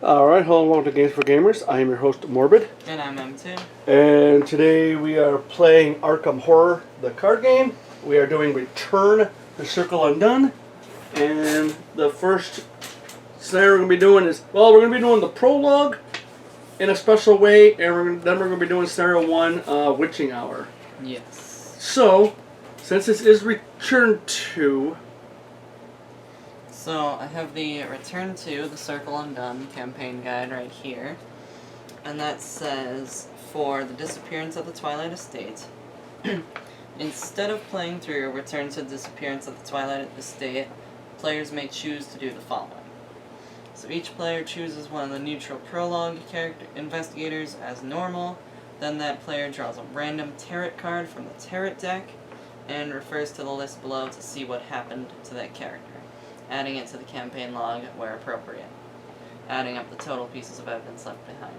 Alright, hello and welcome to Games for Gamers. I am your host, Morbid. And I'm M2. And today we are playing Arkham Horror, the card game. We are doing Return to Circle Undone. And the first scenario we're going to be doing is, well, we're going to be doing the prologue in a special way. And then we're going to be doing scenario 1, Witching Hour. Yes. So, since this is Return to... So, I have the Return to the Circle Undone campaign guide right here. And that says, for the disappearance of the Twilight Estate, instead of playing through Return to the Disappearance of the Twilight Estate, players may choose to do the following. So each player chooses one of the neutral prologue character investigators as normal, then that player draws a random tarot card from the tarot deck, and refers to the list below to see what happened to that character, adding it to the campaign log where appropriate, adding up the total pieces of evidence left behind.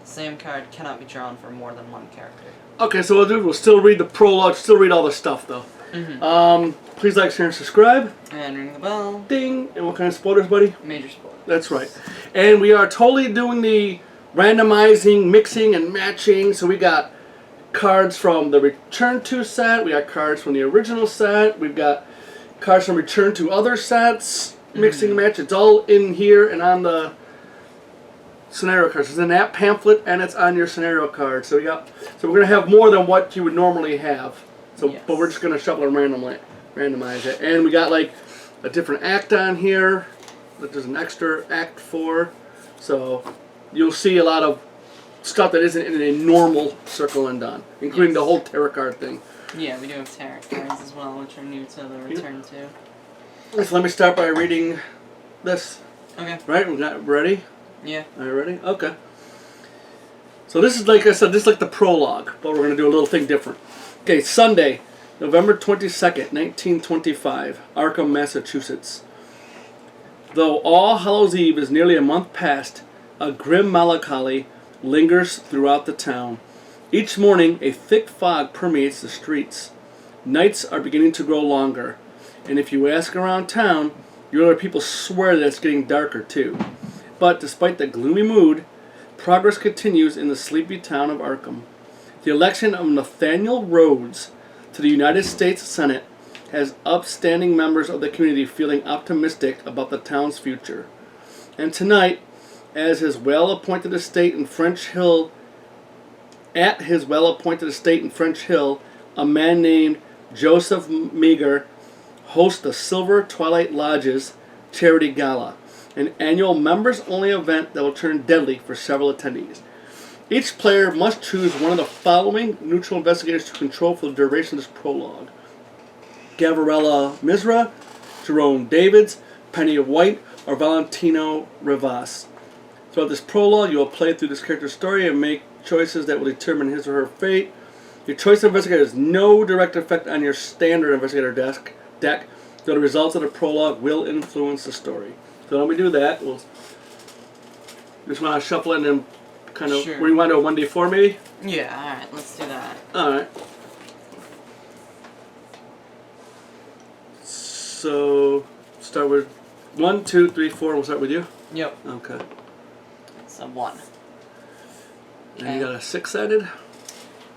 The same card cannot be drawn for more than one character. Okay, so we'll still read the prologue, still read all the stuff though. Please like, share, and subscribe. And ring the bell. Ding! And what kind of spoilers, buddy? Major spoilers. That's right. And we are totally doing the randomizing, mixing, and matching. So we got cards from the Return to set. We got cards from the original set. We've got cards from Return to other sets. Mixing and match. It's all in here and on the scenario cards. It's in that pamphlet and it's on your scenario card. So we're gonna have more than what you would normally have. So, yes. But we're just gonna shuffle and randomize it. And we got like a different act on here. There's an extra act 4. So you'll see a lot of stuff that isn't in a normal Circle Undone, including the whole tarot card thing. Yeah, we do have tarot cards as well, which are new to the Return to. So let me start by reading this. Okay. Right? We got ready? Yeah. Are you ready? Okay. So this is, like I said, this is like the prologue, but we're going to do a little thing different. Okay, Sunday, November 22nd, 1925, Arkham, Massachusetts. Though All Hallows Eve is nearly a month past, a grim melancholy lingers throughout the town. Each morning, a thick fog permeates the streets. Nights are beginning to grow longer, and if you ask around town, you'll hear people swear that it's getting darker too. But despite the gloomy mood, progress continues in the sleepy town of Arkham. The election of Nathaniel Rhodes to the United States Senate has upstanding members of the community feeling optimistic about the town's future. And tonight, at his well-appointed estate in French Hill, a man named Joseph Meagher hosts the Silver Twilight Lodge's Charity Gala, an annual members-only event that will turn deadly for several attendees. Each player must choose one of the following neutral investigators to control for the duration of this prologue: Gabriella Misra, Jerome Davids, Penny White, or Valentino Rivas. Throughout this prologue, you will play through this character's story and make choices that will determine his or her fate. Your choice of investigator has no direct effect on your standard investigator deck, though the results of the prologue will influence the story. So let me do that. We'll just want to shuffle it and then kind of... Sure. Where you want to do a 1d4 maybe? Yeah, alright, let's do that. Alright. So, start with 1, 2, 3, 4. We'll start with you? Yep. Okay. It's a 1. And you got a 6-sided?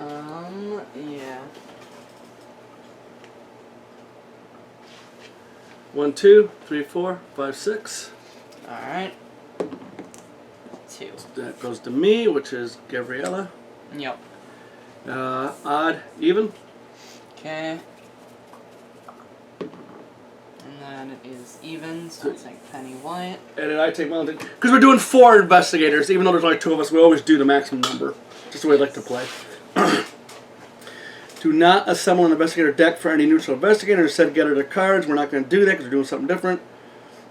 Yeah. 1, 2, 3, 4, 5, 6. Alright. 2. That goes to me, which is Gabriella. Yep. Odd, even. Okay. And then it is even, so it's like Penny White. And then I take Valentine. Because we're doing 4 investigators, even though there's only 2 of us, we always do the maximum number. Just the way I like to play. Do not assemble an investigator deck for any neutral investigator. Instead, gather the cards. We're not going to do that because we're doing something different.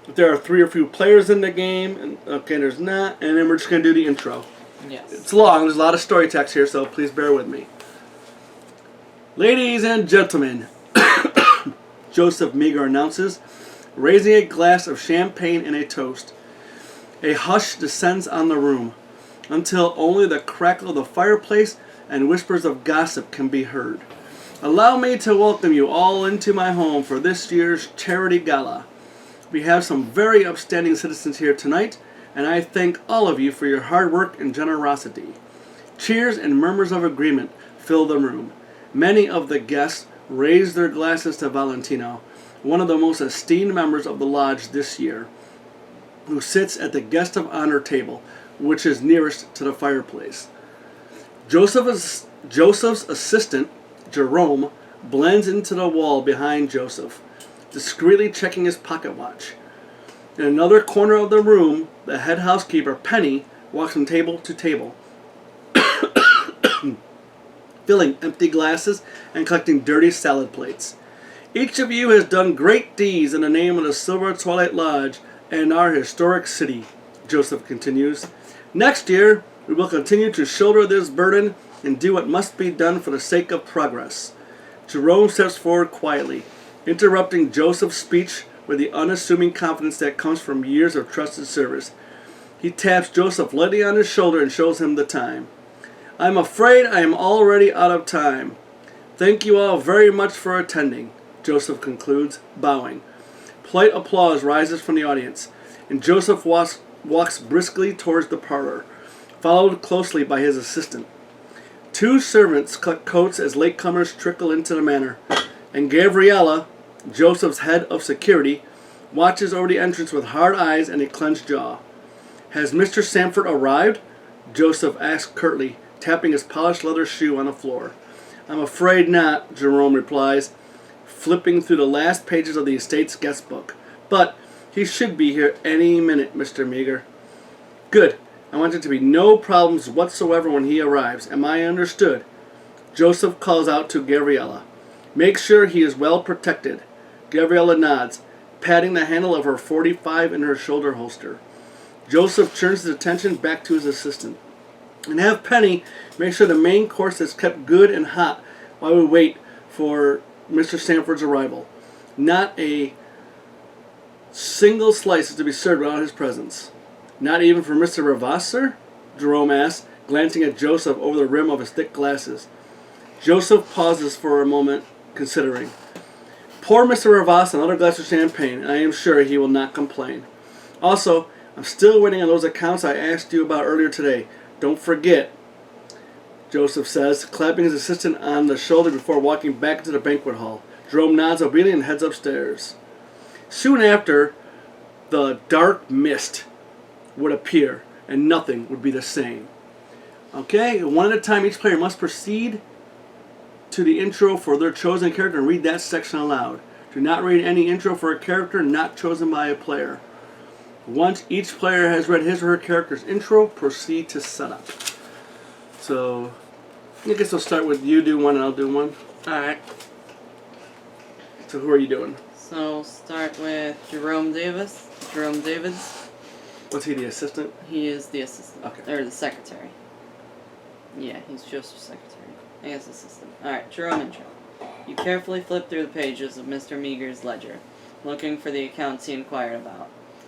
If there are 3 or fewer players in the game, and okay, there's not, and then we're just going to do the intro. Yes. It's long. There's a lot of story text here, so please bear with me. Ladies and gentlemen, Joseph Meagher announces, raising a glass of champagne and a toast. A hush descends on the room, until only the crackle of the fireplace and whispers of gossip can be heard. Allow me to welcome you all into my home for this year's Charity Gala. We have some very upstanding citizens here tonight, and I thank all of you for your hard work and generosity." Cheers and murmurs of agreement fill the room. Many of the guests raise their glasses to Valentino, one of the most esteemed members of the lodge this year, who sits at the guest of honor table, which is nearest to the fireplace. Joseph's assistant, Jerome, blends into the wall behind Joseph, discreetly checking his pocket watch. In another corner of the room, the head housekeeper, Penny, walks from table to table, filling empty glasses and collecting dirty salad plates. "Each of you has done great deeds in the name of the Silver Twilight Lodge and our historic city," Joseph continues. "Next year, we will continue to shoulder this burden and do what must be done for the sake of progress." Jerome steps forward quietly, interrupting Joseph's speech with the unassuming confidence that comes from years of trusted service. He taps Joseph lightly on his shoulder and shows him the time. "I'm afraid I am already out of time. Thank you all very much for attending," Joseph concludes, bowing. Polite applause rises from the audience, and Joseph walks briskly towards the parlor, followed closely by his assistant. Two servants collect coats as latecomers trickle into the manor, and Gabriella, Joseph's head of security, watches over the entrance with hard eyes and a clenched jaw. "Has Mr. Sanford arrived?" Joseph asks curtly, tapping his polished leather shoe on the floor. "I'm afraid not," Jerome replies, flipping through the last pages of the estate's guest book. "But he should be here any minute, Mr. Meager." "Good. I want there to be no problems whatsoever when he arrives. Am I understood?" Joseph calls out to Gabriella. "Make sure he is well protected." Gabriella nods, patting the handle of her .45 in her shoulder holster. Joseph turns his attention back to his assistant. "And have Penny make sure the main course is kept good and hot while we wait for Mr. Sanford's arrival. Not a single slice is to be served without his presence." "Not even for Mr. Rivas, sir?" Jerome asks, glancing at Joseph over the rim of his thick glasses. Joseph pauses for a moment, considering. "Pour Mr. Rivas another glass of champagne, and I am sure he will not complain. Also, I'm still waiting on those accounts I asked you about earlier today. Don't forget," Joseph says, clapping his assistant on the shoulder before walking back into the banquet hall. Jerome nods obediently and heads upstairs. Soon after, the dark mist would appear, and nothing would be the same. Okay, one at a time, each player must proceed to the intro for their chosen character and read that section aloud. Do not read any intro for a character not chosen by a player. Once each player has read his or her character's intro, proceed to setup. So, I guess we'll start with you do one and I'll do one. Alright. So who are you doing? So, start with Jerome Davis. Jerome Davids. What's he, the assistant? He is the assistant. Okay. Or the secretary. Yeah, he's Joseph's secretary. I guess assistant. Alright, Jerome intro. You carefully flip through the pages of Mr. Meager's ledger, looking for the accounts he inquired about.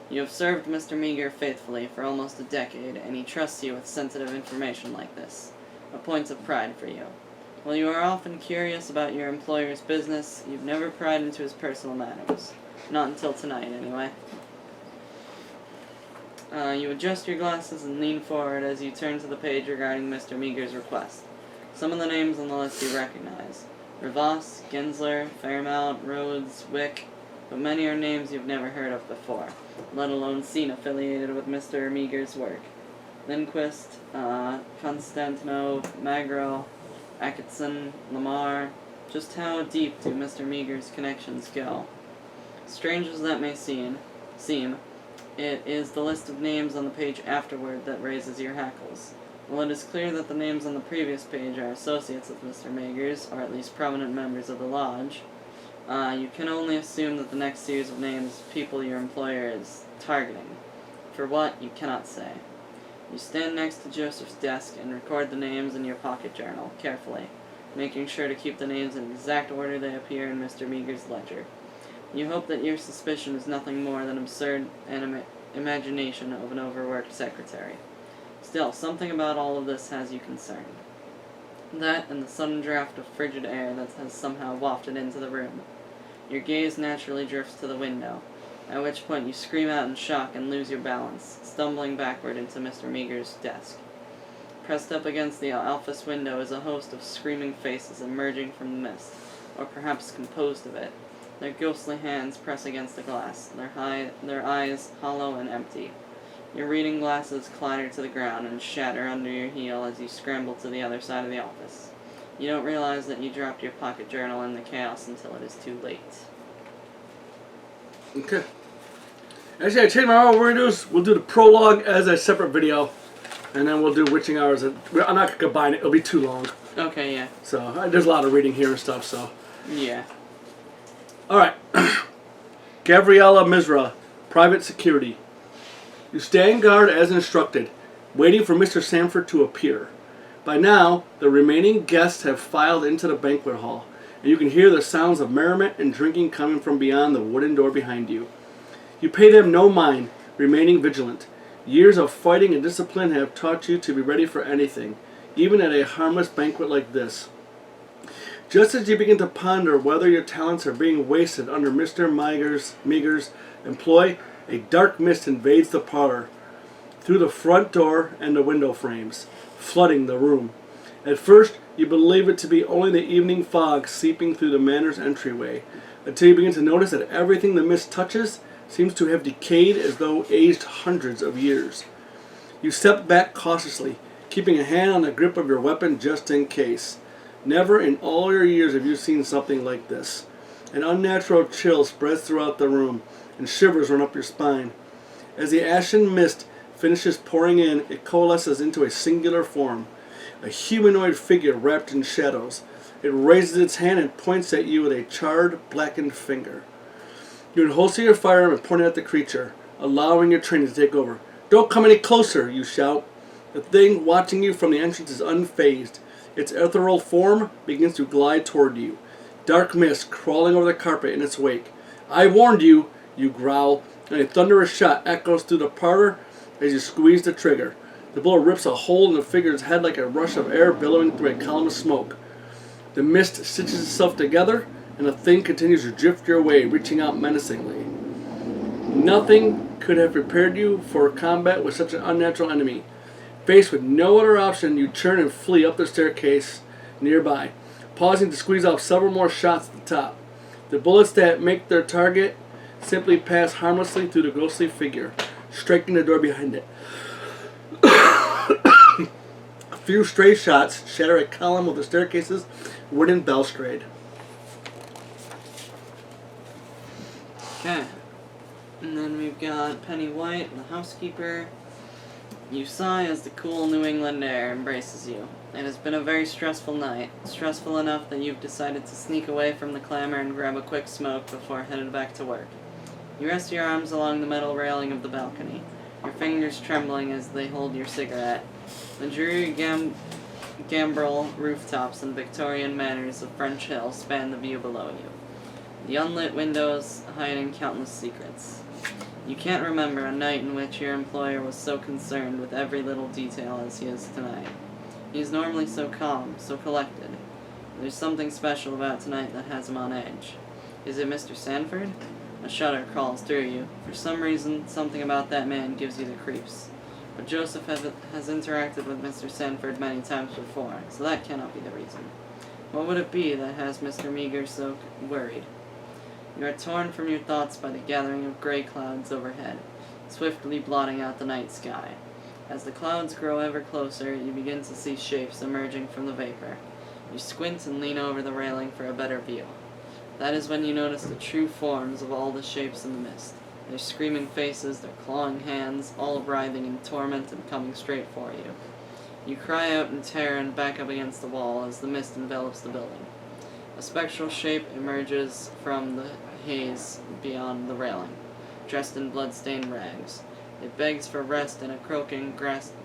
You have served Mr. Meager faithfully for almost a decade, and he trusts you with sensitive information like this. A point of pride for you. While you are often curious about your employer's business, you've never pried into his personal matters. Not until tonight, anyway. You adjust your glasses and lean forward as you turn to the page regarding Mr. Meager's request. Some of the names on the list you recognize. Rivas, Gensler, Fairmount, Rhodes, Wick, but many are names you've never heard of before, let alone seen affiliated with Mr. Meager's work. Lindquist, Constantino, Magro, Atkinson, Lamar. Just how deep do Mr. Meager's connections go? Strange as that may seem, it is the list of names on the page afterward that raises your hackles. While it is clear that the names on the previous page are associates of Mr. Meager's, or at least prominent members of the lodge, you can only assume that the next series of names people your employer is targeting. For what, you cannot say. You stand next to Joseph's desk and record the names in your pocket journal, carefully, making sure to keep the names in exact order they appear in Mr. Meager's ledger. You hope that your suspicion is nothing more than absurd imagination of an overworked secretary. Still, something about all of this has you concerned. That and the sudden draft of frigid air that has somehow wafted into the room. Your gaze naturally drifts to the window. at which point you scream out in shock and lose your balance, stumbling backward into Mr. Meager's desk. Pressed up against the office window is a host of screaming faces emerging from the mist, or perhaps composed of it. Their ghostly hands press against the glass, their eyes hollow and empty. Your reading glasses clatter to the ground and shatter under your heel as you scramble to the other side of the office. You don't realize that you dropped your pocket journal in the chaos until it is too late. Okay. Actually, I changed my mind. What we're going to do is we'll do the prologue as a separate video, and then we'll do Witching Hours. I'm not going to combine it. It'll be too long. Okay, yeah. So, there's a lot of reading here and stuff, so. Yeah. Alright. Gabriella Misra, Private Security. You stand guard as instructed, waiting for Mr. Sanford to appear. By now, the remaining guests have filed into the banquet hall, and you can hear the sounds of merriment and drinking coming from beyond the wooden door behind you. You pay them no mind, remaining vigilant. Years of fighting and discipline have taught you to be ready for anything, even at a harmless banquet like this. Just as you begin to ponder whether your talents are being wasted under Mr. Meager's employ, a dark mist invades the parlor, through the front door and the window frames, flooding the room. At first, you believe it to be only the evening fog seeping through the manor's entryway, until you begin to notice that everything the mist touches seems to have decayed as though aged hundreds of years. You step back cautiously, keeping a hand on the grip of your weapon just in case. Never in all your years have you seen something like this. An unnatural chill spreads throughout the room, and shivers run up your spine. As the ashen mist finishes pouring in, it coalesces into a singular form, a humanoid figure wrapped in shadows. It raises its hand and points at you with a charred, blackened finger. You holster your firearm and point it at the creature, allowing your training to take over. "Don't come any closer," you shout. The thing watching you from the entrance is unfazed. Its ethereal form begins to glide toward you, dark mist crawling over the carpet in its wake. "I warned you," you growl, and a thunderous shot echoes through the parlor as you squeeze the trigger. The bullet rips a hole in the figure's head like a rush of air billowing through a column of smoke. The mist stitches itself together, and the thing continues to drift your way, reaching out menacingly. Nothing could have prepared you for combat with such an unnatural enemy. Faced with no other option, you turn and flee up the staircase nearby, pausing to squeeze off several more shots at the top. The bullets that make their target simply pass harmlessly through the ghostly figure, striking the door behind it. A few stray shots shatter a column of the staircase's wooden balustrade. Okay. And then we've got Penny White, the housekeeper. You sigh as the cool New England air embraces you. It has been a very stressful night, stressful enough that you've decided to sneak away from the clamor and grab a quick smoke before headed back to work. You rest your arms along the metal railing of the balcony, your fingers trembling as they hold your cigarette. The dreary gambrel rooftops and Victorian manors of French Hill span the view below you, the unlit windows hiding countless secrets. You can't remember a night in which your employer was so concerned with every little detail as he is tonight. He is normally so calm, so collected. There's something special about tonight that has him on edge. Is it Mr. Sanford? A shudder crawls through you. For some reason, something about that man gives you the creeps. But Joseph has interacted with Mr. Sanford many times before, so that cannot be the reason. What would it be that has Mr. Meager so worried? You are torn from your thoughts by the gathering of gray clouds overhead, swiftly blotting out the night sky. As the clouds grow ever closer, you begin to see shapes emerging from the vapor. You squint and lean over the railing for a better view. That is when you notice the true forms of all the shapes in the mist. Their screaming faces, their clawing hands, all writhing in torment and coming straight for you. You cry out in terror and back up against the wall as the mist envelops the building. A spectral shape emerges from the haze beyond the railing, dressed in blood-stained rags. It begs for rest in a croaking,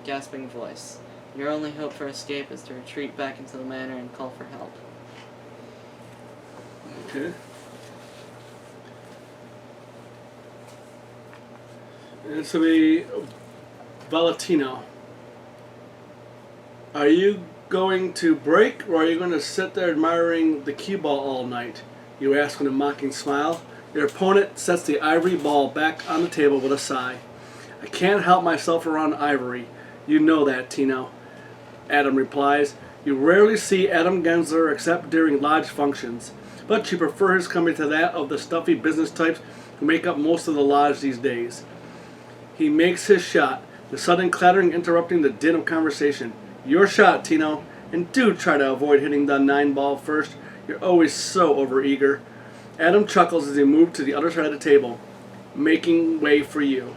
gasping voice. Your only hope for escape is to retreat back into the manor and call for help. Okay. This will be Valentino. Are you going to break, or are you going to sit there admiring the cue ball all night? You ask with a mocking smile, Your opponent sets the ivory ball back on the table with a sigh. I can't help myself around ivory. You know that, Tino. Adam replies. You rarely see Adam Gensler except during lodge functions, but you prefer his company to that of the stuffy business types who make up most of the lodge these days. He makes his shot, the sudden clattering interrupting the din of conversation. Your shot, Tino, and do try to avoid hitting the 9-ball first. You're always so overeager. Adam chuckles as he moves to the other side of the table, making way for you.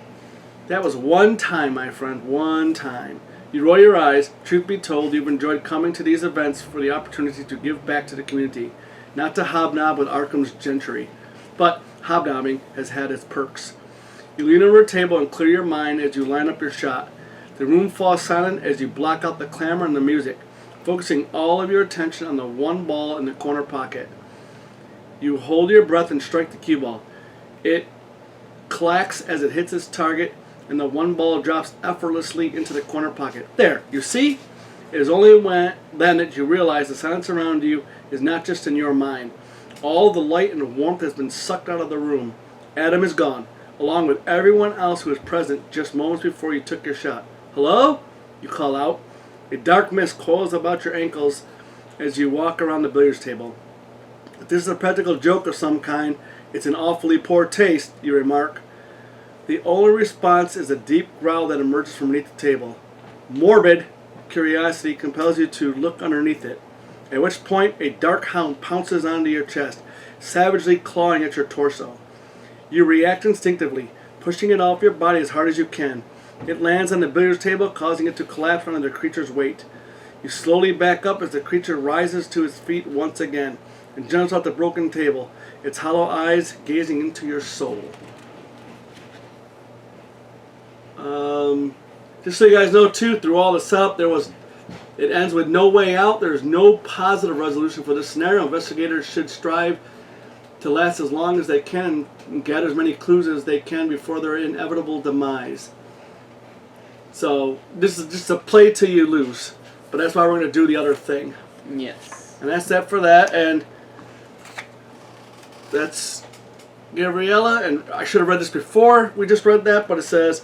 That was one time, my friend, one time. You roll your eyes. Truth be told, you've enjoyed coming to these events for the opportunity to give back to the community, not to hobnob with Arkham's gentry. But hobnobbing has had its perks. You lean over a table and clear your mind as you line up your shot. The room falls silent as you block out the clamor and the music, focusing all of your attention on the one ball in the corner pocket. You hold your breath and strike the cue ball. It clacks as it hits its target, and the one ball drops effortlessly into the corner pocket. There, you see? It is only then that you realize the silence around you is not just in your mind. All the light and warmth has been sucked out of the room. Adam is gone, along with everyone else who was present just moments before you took your shot. Hello? You call out. A dark mist coils about your ankles as you walk around the billiards table. If this is a practical joke of some kind, it's in awfully poor taste, you remark. The only response is a deep growl that emerges from beneath the table. Morbid curiosity compels you to look underneath it, at which point a dark hound pounces onto your chest, savagely clawing at your torso. You react instinctively, pushing it off your body as hard as you can. It lands on the billiards table, causing it to collapse under the creature's weight. You slowly back up as the creature rises to its feet once again and jumps off the broken table, its hollow eyes gazing into your soul. Just so you guys know too, through all the setup, it ends with no way out. There's no positive resolution for this scenario. Investigators should strive to last as long as they can and gather as many clues as they can before their inevitable demise. So this is just a play till you lose, but that's why we're going to do the other thing. Yes. And that's that for that, and that's Gabriella, and I should have read this before we just read that, but it says,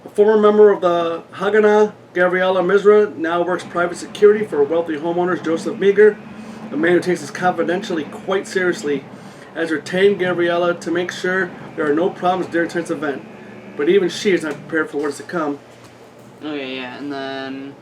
a former member of the Haganah, Gabriella Mizra, now works private security for wealthy homeowners Joseph Meager, a man who takes his confidentiality quite seriously, has retained Gabriella to make sure there are no problems during tonight's event. But even she is not prepared for what is to come. Okay, yeah, and then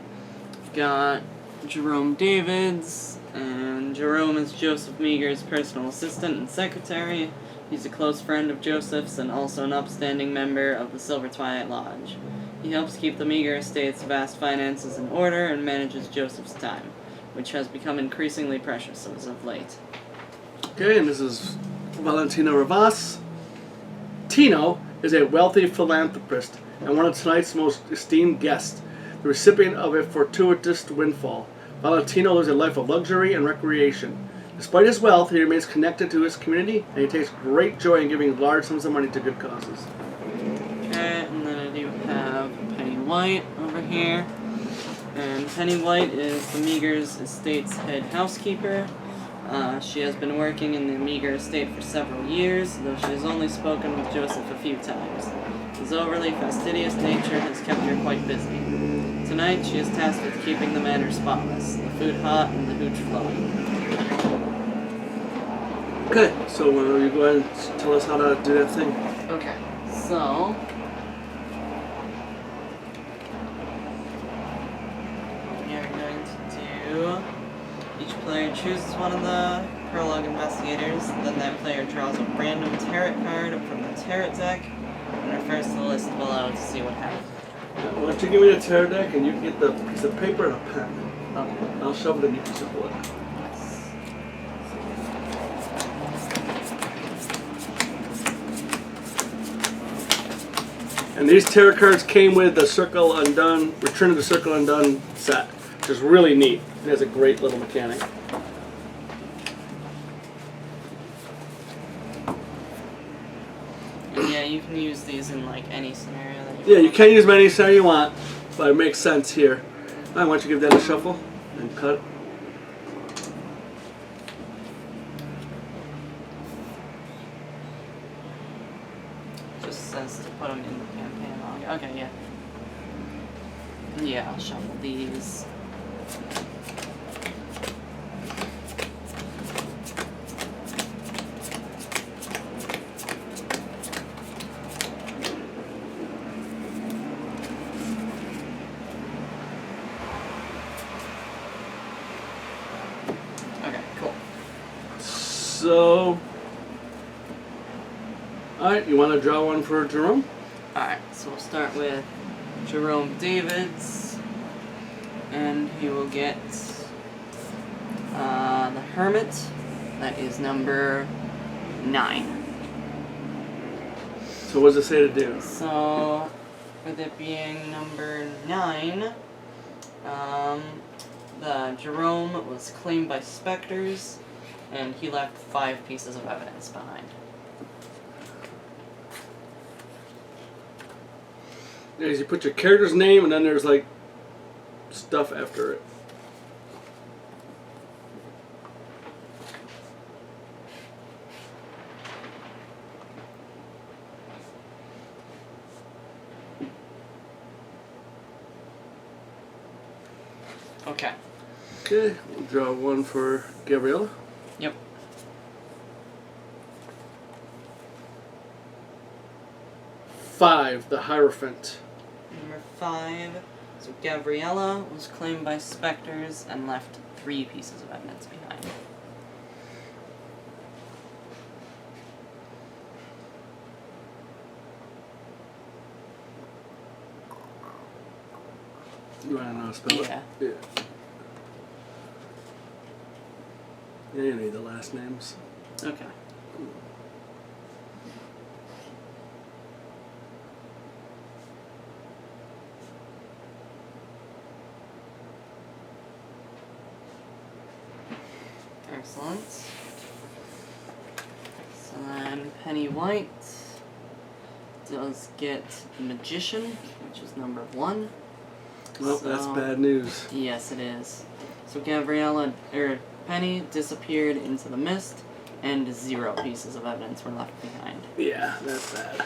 we've got Jerome Davids, and Jerome is Joseph Meager's personal assistant and secretary. He's a close friend of Joseph's and also an upstanding member of the Silver Twilight Lodge. He helps keep the Meager estate's vast finances in order and manages Joseph's time, which has become increasingly precious as of late. Okay, and this is Valentina Rivas. Tino is a wealthy philanthropist and one of tonight's most esteemed guests, the recipient of a fortuitous windfall. Valentino lives a life of luxury and recreation. Despite his wealth, he remains connected to his community, and he takes great joy in giving large sums of money to good causes. Okay, and then I do have Penny White over here. And Penny White is the Meager's estate's head housekeeper. She has been working in the Meager estate for several years, though she has only spoken with Joseph a few times. His overly fastidious nature has kept her quite busy. Tonight, she is tasked with keeping the manor spotless, the food hot, and the hooch flowing. Okay, so you go ahead and tell us how to do that thing. Okay, so we are going to do, each player chooses one of the prologue investigators, then that player draws a random tarot card from the tarot deck and refers to the list below to see what happens. Why don't you give me the tarot deck and you get the piece of paper and a pen. Okay. I'll shove it in your piece of wood. And these tarot cards came with the Circle Undone, Return of the Circle Undone set, which is really neat. It has a great little mechanic. And yeah, you can use these in like any scenario that Yeah, you can use them any scenario you want, but it makes sense here. Why don't you give that a shuffle and cut? just says to put them in the campaign log. Okay, yeah. Yeah, I'll shuffle these. Okay, cool. So, alright, you want to draw one for Jerome? Alright, so we'll start with Jerome Davids, and he will get the Hermit. That is number 9. So what does it say to do? So, with it being number 9, the Jerome was claimed by specters, and he left 5 pieces of evidence behind. Is you put your character's name and then there's like stuff after it. Okay. Okay, we'll draw one for Gabriella. Yep. Five, the Hierophant. Number 5. So Gabriella was claimed by specters and left 3 pieces of evidence behind. You want to know how to spell Yeah. it? Yeah. Yeah, you need the last names. Okay. Excellent. So then Penny White does get Magician, which is number 1. Well, that's bad news. Yes, it is. So Penny disappeared into the mist, and 0 pieces of evidence were left behind. Yeah, that's bad.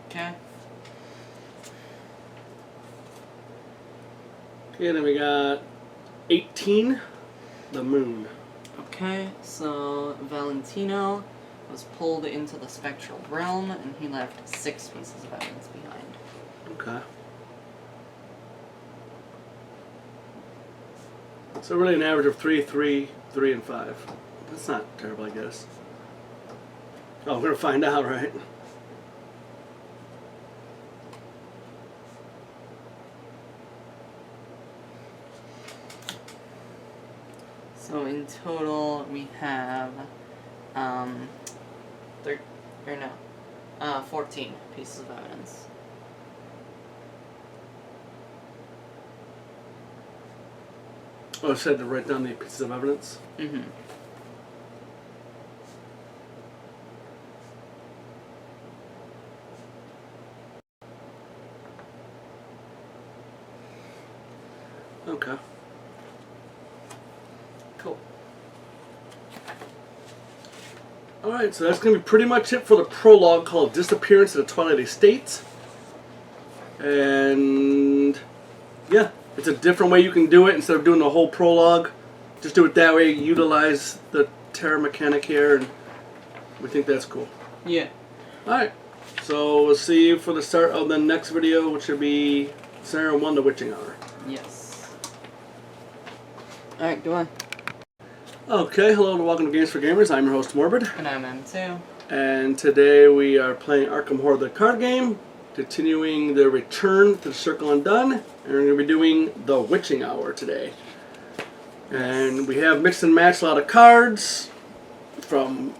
Okay. Okay, then we got 18, the Moon. Okay, so Valentino was pulled into the spectral realm, and he left 6 pieces of evidence behind. Okay. So really an average of 3, 3, 3, and 5. That's not terrible, I guess. Oh, we're going to find out, right? So in total, we have 14 pieces of evidence. Oh, it said to write down the pieces of evidence? Mm-hmm. Okay. Cool. Alright, so that's going to be pretty much it for the prologue called Disappearance of the Twilight Estate. And yeah, it's a different way you can do it instead of doing the whole prologue. Just do it that way, utilize the terror mechanic here, and we think that's cool. Yeah. Alright, so we'll see you for the start of the next video, which will be Scenario 1, The Witching Hour. Yes. Alright, go on. Okay, hello and welcome to Games for Gamers. I'm your host, Morbid. And I'm M2. And today we are playing Arkham Horror the card game, continuing the return to the Circle Undone, and we're going to be doing The Witching Hour today. And we have mixed and matched a lot of cards from,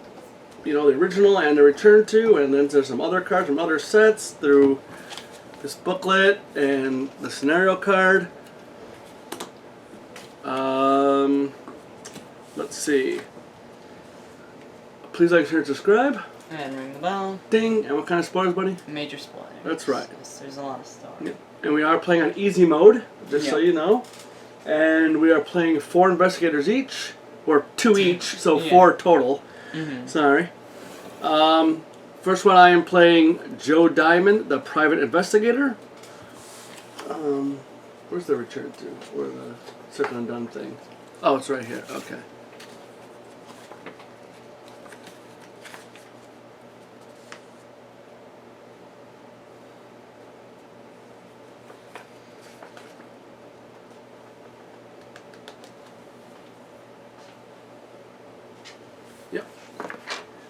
the original and the return to, and then there's some other cards from other sets through this booklet and the scenario card. Let's see. Please like, share, and subscribe. And ring the bell. Ding. And what kind of spoilers, buddy? Major spoilers. That's right. Yes, there's a lot of story. Yeah. And we are playing on easy mode, just so you know. And we are playing 4 investigators each, or 2 each, so 4 total. Sorry. First one, I am playing Joe Diamond, the private investigator. Where's the return to? Or the Circle Undone thing? Oh, it's right here. Okay. Yep.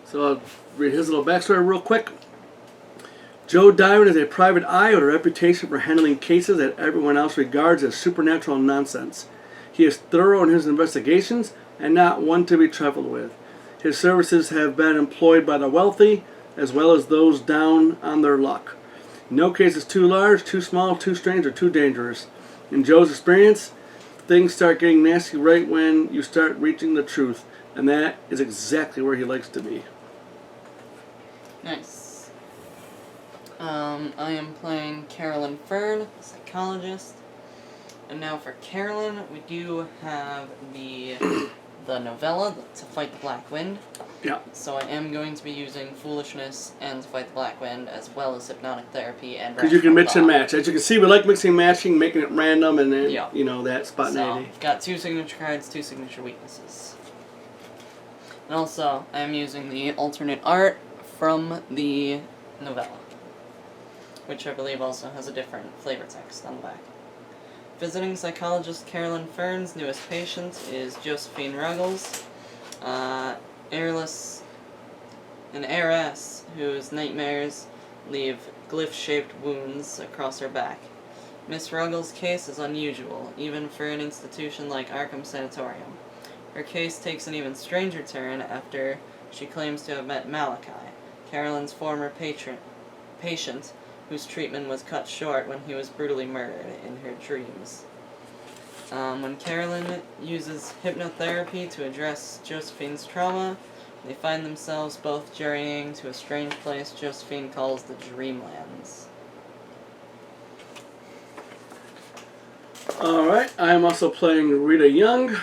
So I'll read his little backstory real quick. Joe Diamond is a private eye with a reputation for handling cases that everyone else regards as supernatural nonsense. He is thorough in his investigations and not one to be trifled with. His services have been employed by the wealthy as well as those down on their luck. No case is too large, too small, too strange, or too dangerous. In Joe's experience, things start getting nasty right when you start reaching the truth, and that is exactly where he likes to be. Nice. I am playing Carolyn Fern, psychologist. And now for Carolyn, we do have the novella, To Fight the Black Wind. Yeah. So I am going to be using Foolishness and To Fight the Black Wind, as well as Hypnotic Therapy and because you can mix and match. As you can see, we like mixing and matching, making it random, and then, you know, that spontaneity. So, got 2 signature cards, 2 signature weaknesses. And also, I am using the alternate art from the novella, which I believe also has a different flavor text on the back. Visiting psychologist Carolyn Fern's newest patient is Josephine Ruggles, an heiress whose nightmares leave glyph-shaped wounds across her back. Miss Ruggles' case is unusual, even for an institution like Arkham Sanatorium. Her case takes an even stranger turn after she claims to have met Malachi, Carolyn's former patient, whose treatment was cut short when he was brutally murdered in her dreams. When Carolyn uses hypnotherapy to address Josephine's trauma, they find themselves both journeying to a strange place Josephine calls the Dreamlands. Alright, I am also playing Rita Young.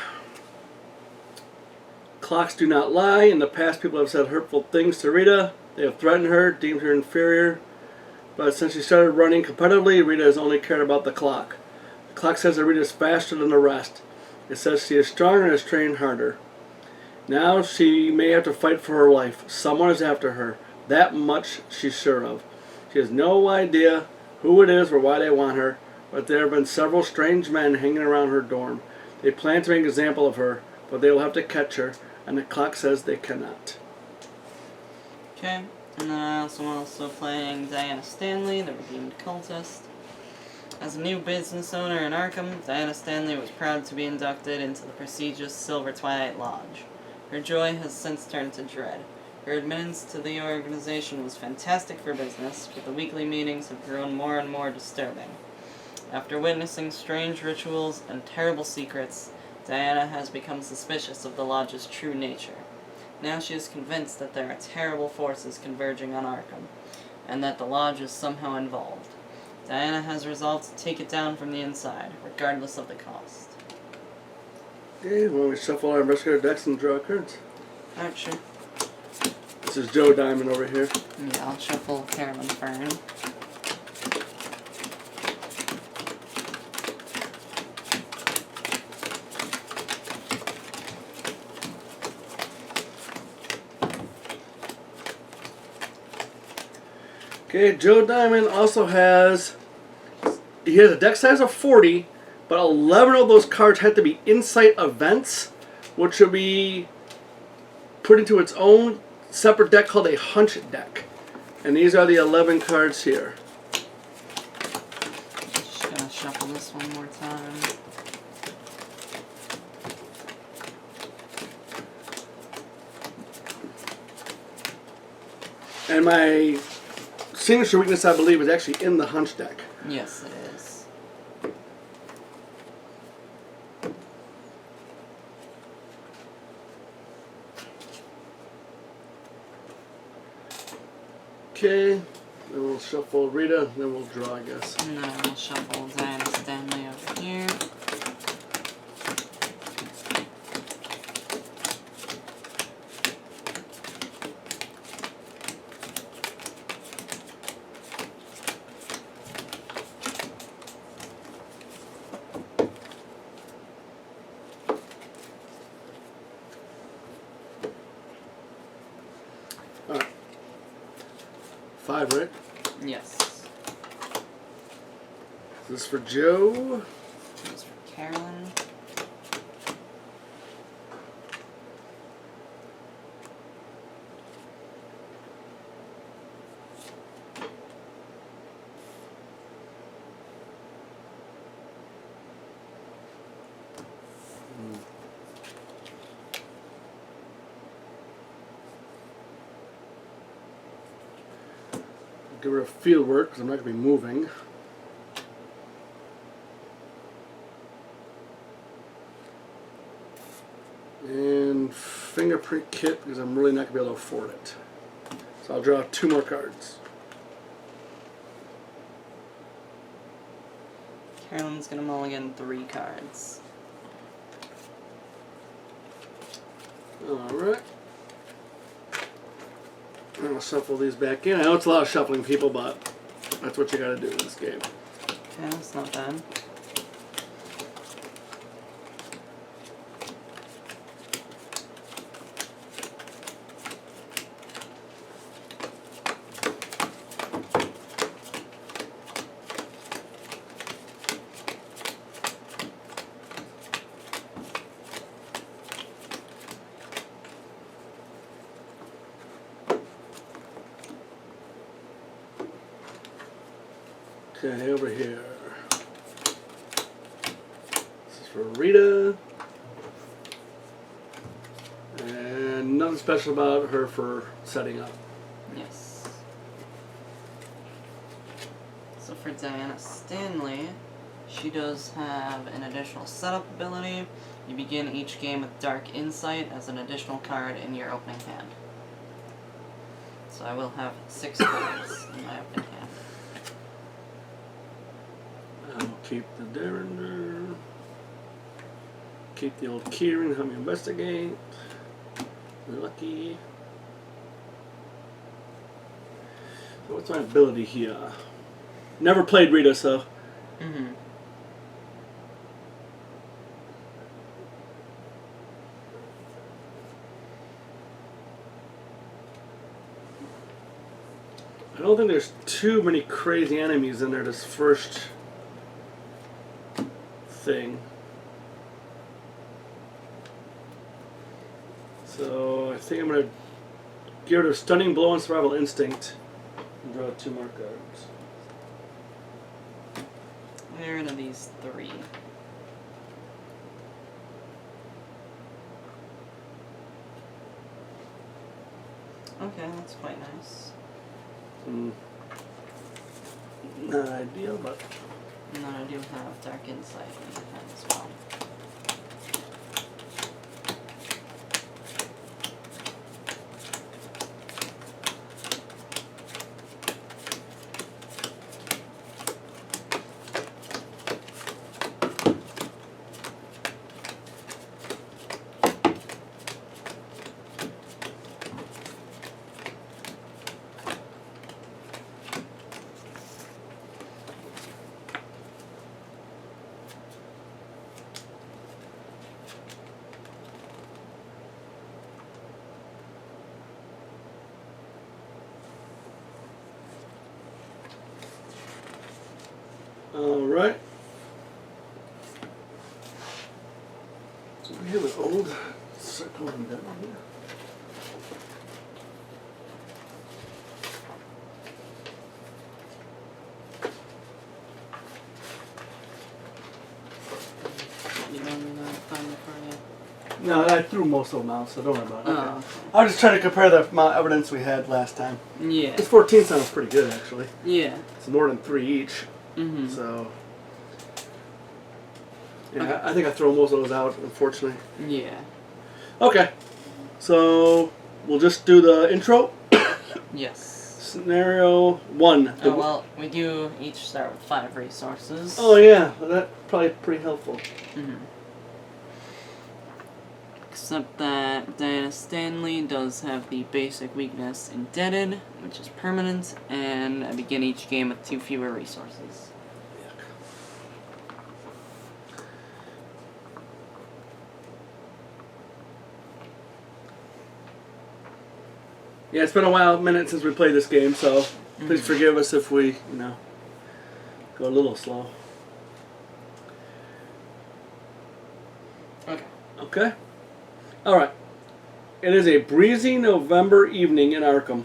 Clocks do not lie. In the past, people have said hurtful things to Rita. They have threatened her, deemed her inferior. But since she started running competitively, Rita has only cared about the clock. The clock says that Rita is faster than the rest. It says she is stronger and has trained harder. Now she may have to fight for her life. Someone is after her. That much she's sure of. She has no idea who it is or why they want her, but there have been several strange men hanging around her dorm. They plan to make an example of her, but they will have to catch her, and the clock says they cannot. Okay. And then I also playing Diana Stanley, the redeemed cultist. As a new business owner in Arkham, Diana Stanley was proud to be inducted into the prestigious Silver Twilight Lodge. Her joy has since turned to dread. Her admittance to the organization was fantastic for business, but the weekly meetings have grown more and more disturbing. After witnessing strange rituals and terrible secrets, Diana has become suspicious of the Lodge's true nature. Now she is convinced that there are terrible forces converging on Arkham, and that the Lodge is somehow involved. Diana has resolved to take it down from the inside, regardless of the cost. Okay, well, we shuffle our investigator decks and draw cards. Alright, sure. This is Joe Diamond over here. Yeah, I'll shuffle Carolyn Fern. Okay, Joe Diamond also has a deck size of 40, but 11 of those cards have to be insight events, which will be put into its own separate deck called a hunch deck. And these are the 11 cards here. Just gonna shuffle this one more time. And my signature weakness, I believe, is actually in the hunch deck. Yes, it is. Okay. Then we'll shuffle Rita, then we'll draw, I guess. And then we'll shuffle Diana Stanley over here. Alright. 5, right? Yes. This is for Joe. This is for Carolyn. Get rid of field work because I'm not going to be moving. And fingerprint kit because I'm really not going to be able to afford it. So I'll draw 2 more cards. Carolyn's gonna mulligan 3 cards. Alright. I'll shuffle these back in. I know it's a lot of shuffling, people, but that's what you gotta do in this game. Okay, that's not bad. Okay, over here. This is for Rita. And nothing special about her for setting up. Yes. So for Diana Stanley, she does have an additional setup ability. You begin each game with Dark Insight as an additional card in your opening hand. So I will have 6 cards in my opening hand. I'll keep the Derringer. Keep the old Kieran, help me investigate. Lucky. So what's my ability here? Never played Rita, so. Mm-hmm. I don't think there's too many crazy enemies in there this first thing. So I think I'm going to get rid of Stunning Blow and Survival Instinct and draw 2 more cards. Get rid of these 3. Okay, that's quite nice. Not ideal, but And then I do have Dark Insight in my hand as well. alright. So we have an old circle down here. You don't need to find it for you. No, I threw most of them out, so don't worry about it. Oh, Okay. okay. I was just trying to compare the amount of evidence we had last time. Yeah. This 14 sounds pretty good, actually. Yeah. It's more than 3 each, Mm-hmm. so. Yeah, Okay. I think I throw most of those out, unfortunately. Yeah. Okay, so we'll just do the intro. Yes. Scenario 1. Oh, well, we do each start with 5 resources. Oh, yeah. Well, that's probably pretty helpful. Mm-hmm. Except that Diana Stanley does have the basic weakness Indebted, which is permanent, and I begin each game with 2 fewer resources. Yeah, it's been a minute since we played this game, so please forgive us if we, go a little slow. Okay. Okay? Alright. It is a breezy November evening in Arkham.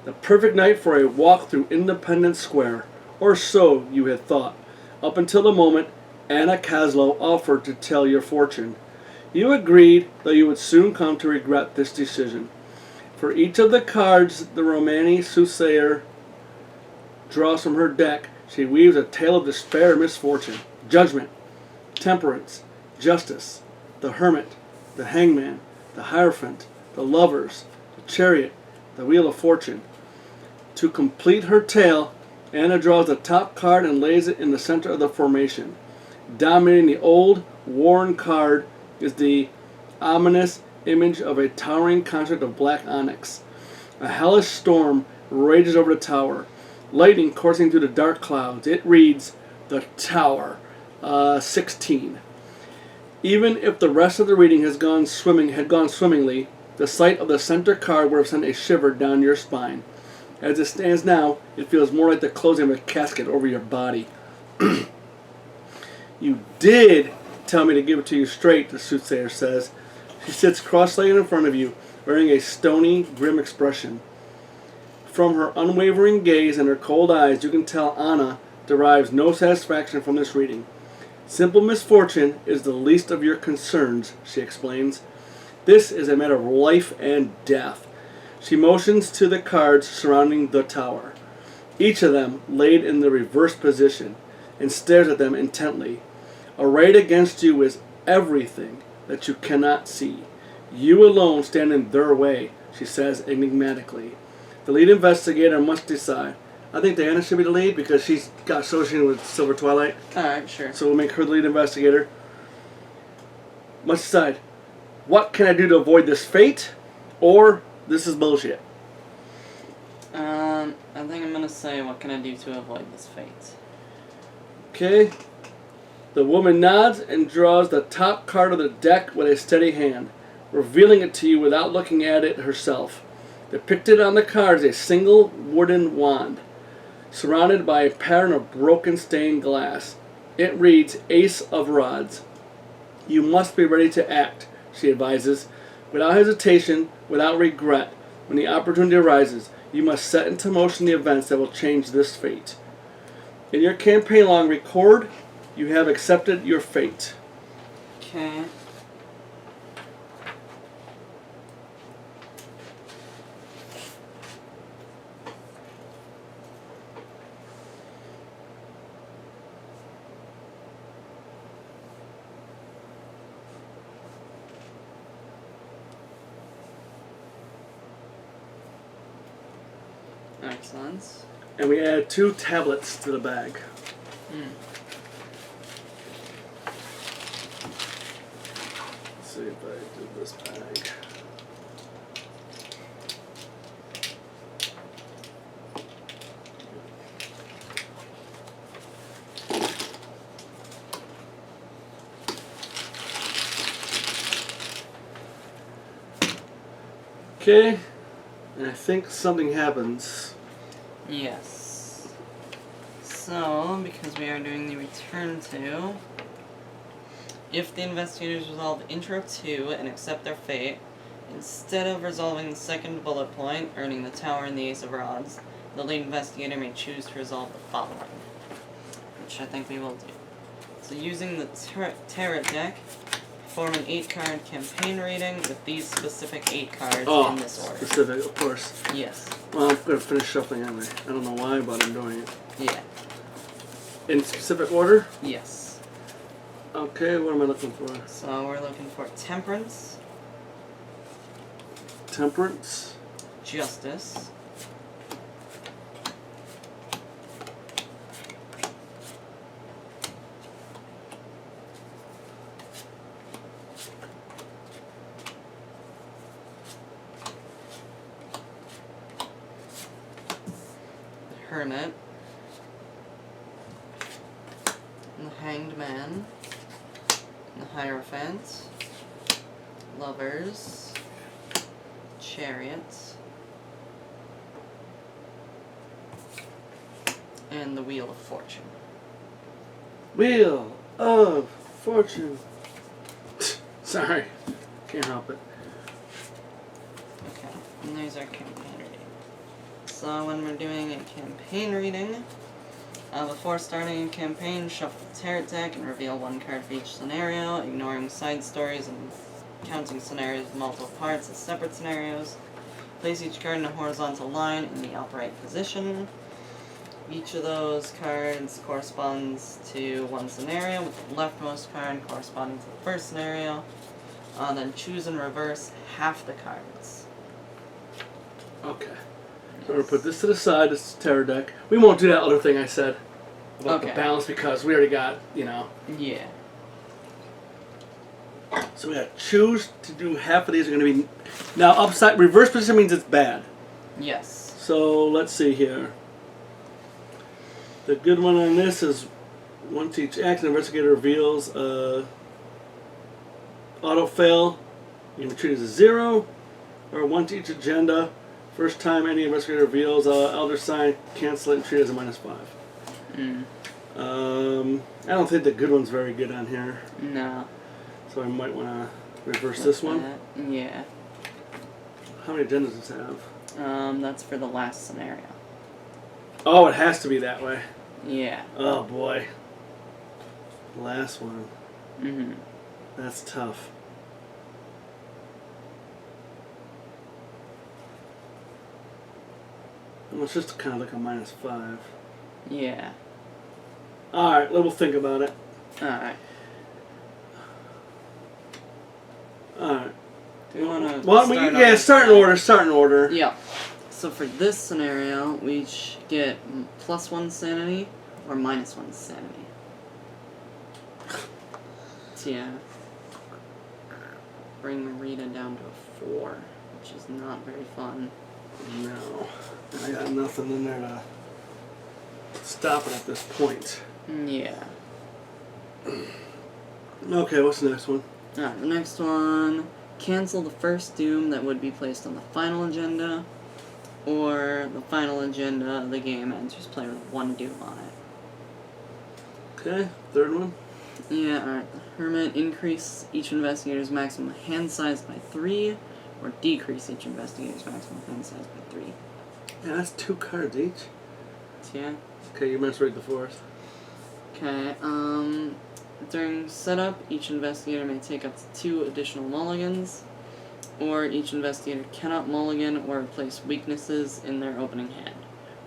The perfect night for a walk through Independence Square. Or so you had thought. Up until the moment Anna Caslow offered to tell your fortune. You agreed, though you would soon come to regret this decision. For each of the cards the Romani soothsayer draws from her deck, she weaves a tale of despair and misfortune. Judgment, temperance, justice, the hermit, the hangman, the hierophant, the lovers, the chariot, the wheel of fortune. To complete her tale, Anna draws the top card and lays it in the center of the formation. Dominating the old, worn card is the ominous image of a towering construct of black onyx. A hellish storm rages over the tower, lightning coursing through the dark clouds. It reads, The Tower, 16. Even if the rest of the reading had gone swimmingly, the sight of the center card would have sent a shiver down your spine. As it stands now, it feels more like the closing of a casket over your body. You did tell me to give it to you straight, the soothsayer says. She sits cross-legged in front of you, wearing a stony, grim expression. From her unwavering gaze and her cold eyes, you can tell Anna derives no satisfaction from this reading. Simple misfortune is the least of your concerns, she explains. This is a matter of life and death. She motions to the cards surrounding the tower, each of them laid in the reverse position, and stares at them intently. Arrayed against you is everything that you cannot see. You alone stand in their way, she says enigmatically. The lead investigator must decide. I think Diana should be the lead because she's got associated with Silver Twilight. Alright, sure. So we'll make her the lead investigator. Must decide. What can I do to avoid this fate? Or this is bullshit. I think I'm gonna say, what can I do to avoid this fate? Okay. The woman nods and draws the top card of the deck with a steady hand, revealing it to you without looking at it herself. Depicted on the card is a single wooden wand, surrounded by a pattern of broken stained glass. It reads Ace of Rods. You must be ready to act, she advises, without hesitation, without regret. When the opportunity arises, you must set into motion the events that will change this fate. In your campaign log, record, you have accepted your fate. Okay. Excellent. And we add 2 tablets to the bag. Let's see if I do this bag. Okay, and I think something happens. Yes. So, because we are doing the return to, if the investigators resolve intro 2 and accept their fate, instead of resolving the second bullet point, earning the tower and the ace of rods, the lead investigator may choose to resolve the following, which I think we will do. So using the tarot deck, form an 8-card campaign rating with these specific 8 cards in this order. Specific, of course. Yes. Well, I'm going to finish shuffling anyway. I don't know why, but I'm doing it. Yeah. In specific order? Yes. Okay, what am I looking for? So we're looking for temperance, Temperance, justice, Hermit, the Hanged Man, the Hierophant, Lovers, Chariot, and the Wheel of Fortune. Wheel of Fortune. Sorry, can't help it. Okay, and there's our campaign reading. So when we're doing a campaign reading, before starting a campaign, shuffle the tarot deck and reveal one card for each scenario, ignoring side stories and counting scenarios with multiple parts as separate scenarios. Place each card in a horizontal line in the upright position. Each of those cards corresponds to one scenario, with the leftmost card corresponding to the first scenario. Then choose and reverse half the cards. Okay. So we're going to put this to the side, this is tarot deck. We won't do that other thing I said about the balance because we already got, Yeah. So we got to choose to do half of these are going to be... Now, upside, reverse position means it's bad. Yes. So let's see here. The good one on this is once each act, an investigator reveals auto fail. You can treat it as a 0. Or once each agenda, first time any investigator reveals elder sign, cancel it and treat it as a -5. I don't think the good one's very good on here. No. So I might want to reverse this one. Yeah. How many agendas does it have? That's for the last scenario. Oh, it has to be that way. Yeah. Oh boy. Last one. Mhm. That's tough. Well, it's just kind of like a -5. Yeah. Alright, we'll think about it. Alright. Alright. Do you want to start in order. Yeah. So for this scenario, we each get +1 sanity or -1 sanity. So yeah. Bring Rita down to a 4, which is not very fun. No. I got nothing in there to stop it at this point. Yeah. Okay, what's the next one? Alright, the next one. Cancel the first doom that would be placed on the final agenda, or the final agenda of the game enters play with 1 doom on it. Okay, third one. Yeah, alright. The Hermit, increase each investigator's maximum hand size by 3, or decrease each investigator's maximum hand size by 3. Yeah, that's 2 cards each. So yeah. Okay, you mentioned the 4th. Okay, during setup, each investigator may take up to 2 additional mulligans, or each investigator cannot mulligan or replace weaknesses in their opening hand.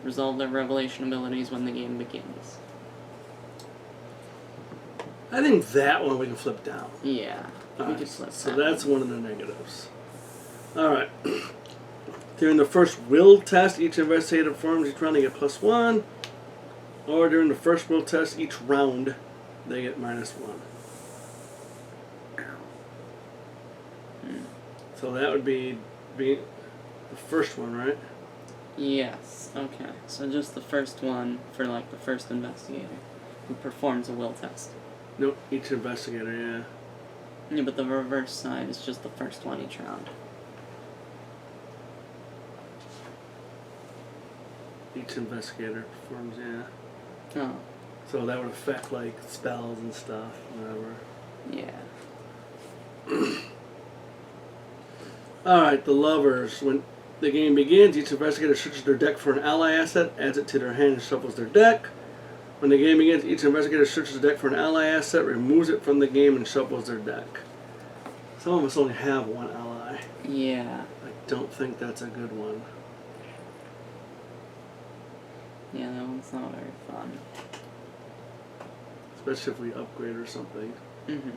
Resolve their revelation abilities when the game begins. I think that one we can flip down. Yeah, we Alright, could flip so that that's one of the negatives. Alright. During the first will test, each investigator performs each round they get +1. Or during the first will test, each round they get -1. So that would be the first one, right? Yes, okay. So just the first one for like the first investigator who performs a will test. No, each investigator, yeah. Yeah, but the reverse side is just the first one each round. Each investigator performs, yeah. Oh, So that would affect like spells and stuff, whatever. yeah. Alright, the Lovers. When the game begins, each investigator searches their deck for an ally asset, adds it to their hand, and shuffles their deck. When the game begins, each investigator searches the deck for an ally asset, removes it from the game, and shuffles their deck. Some of us only have one ally. Yeah. I don't think that's a good one. Yeah, that one's not very fun. Especially if we upgrade or something. Mm-hmm.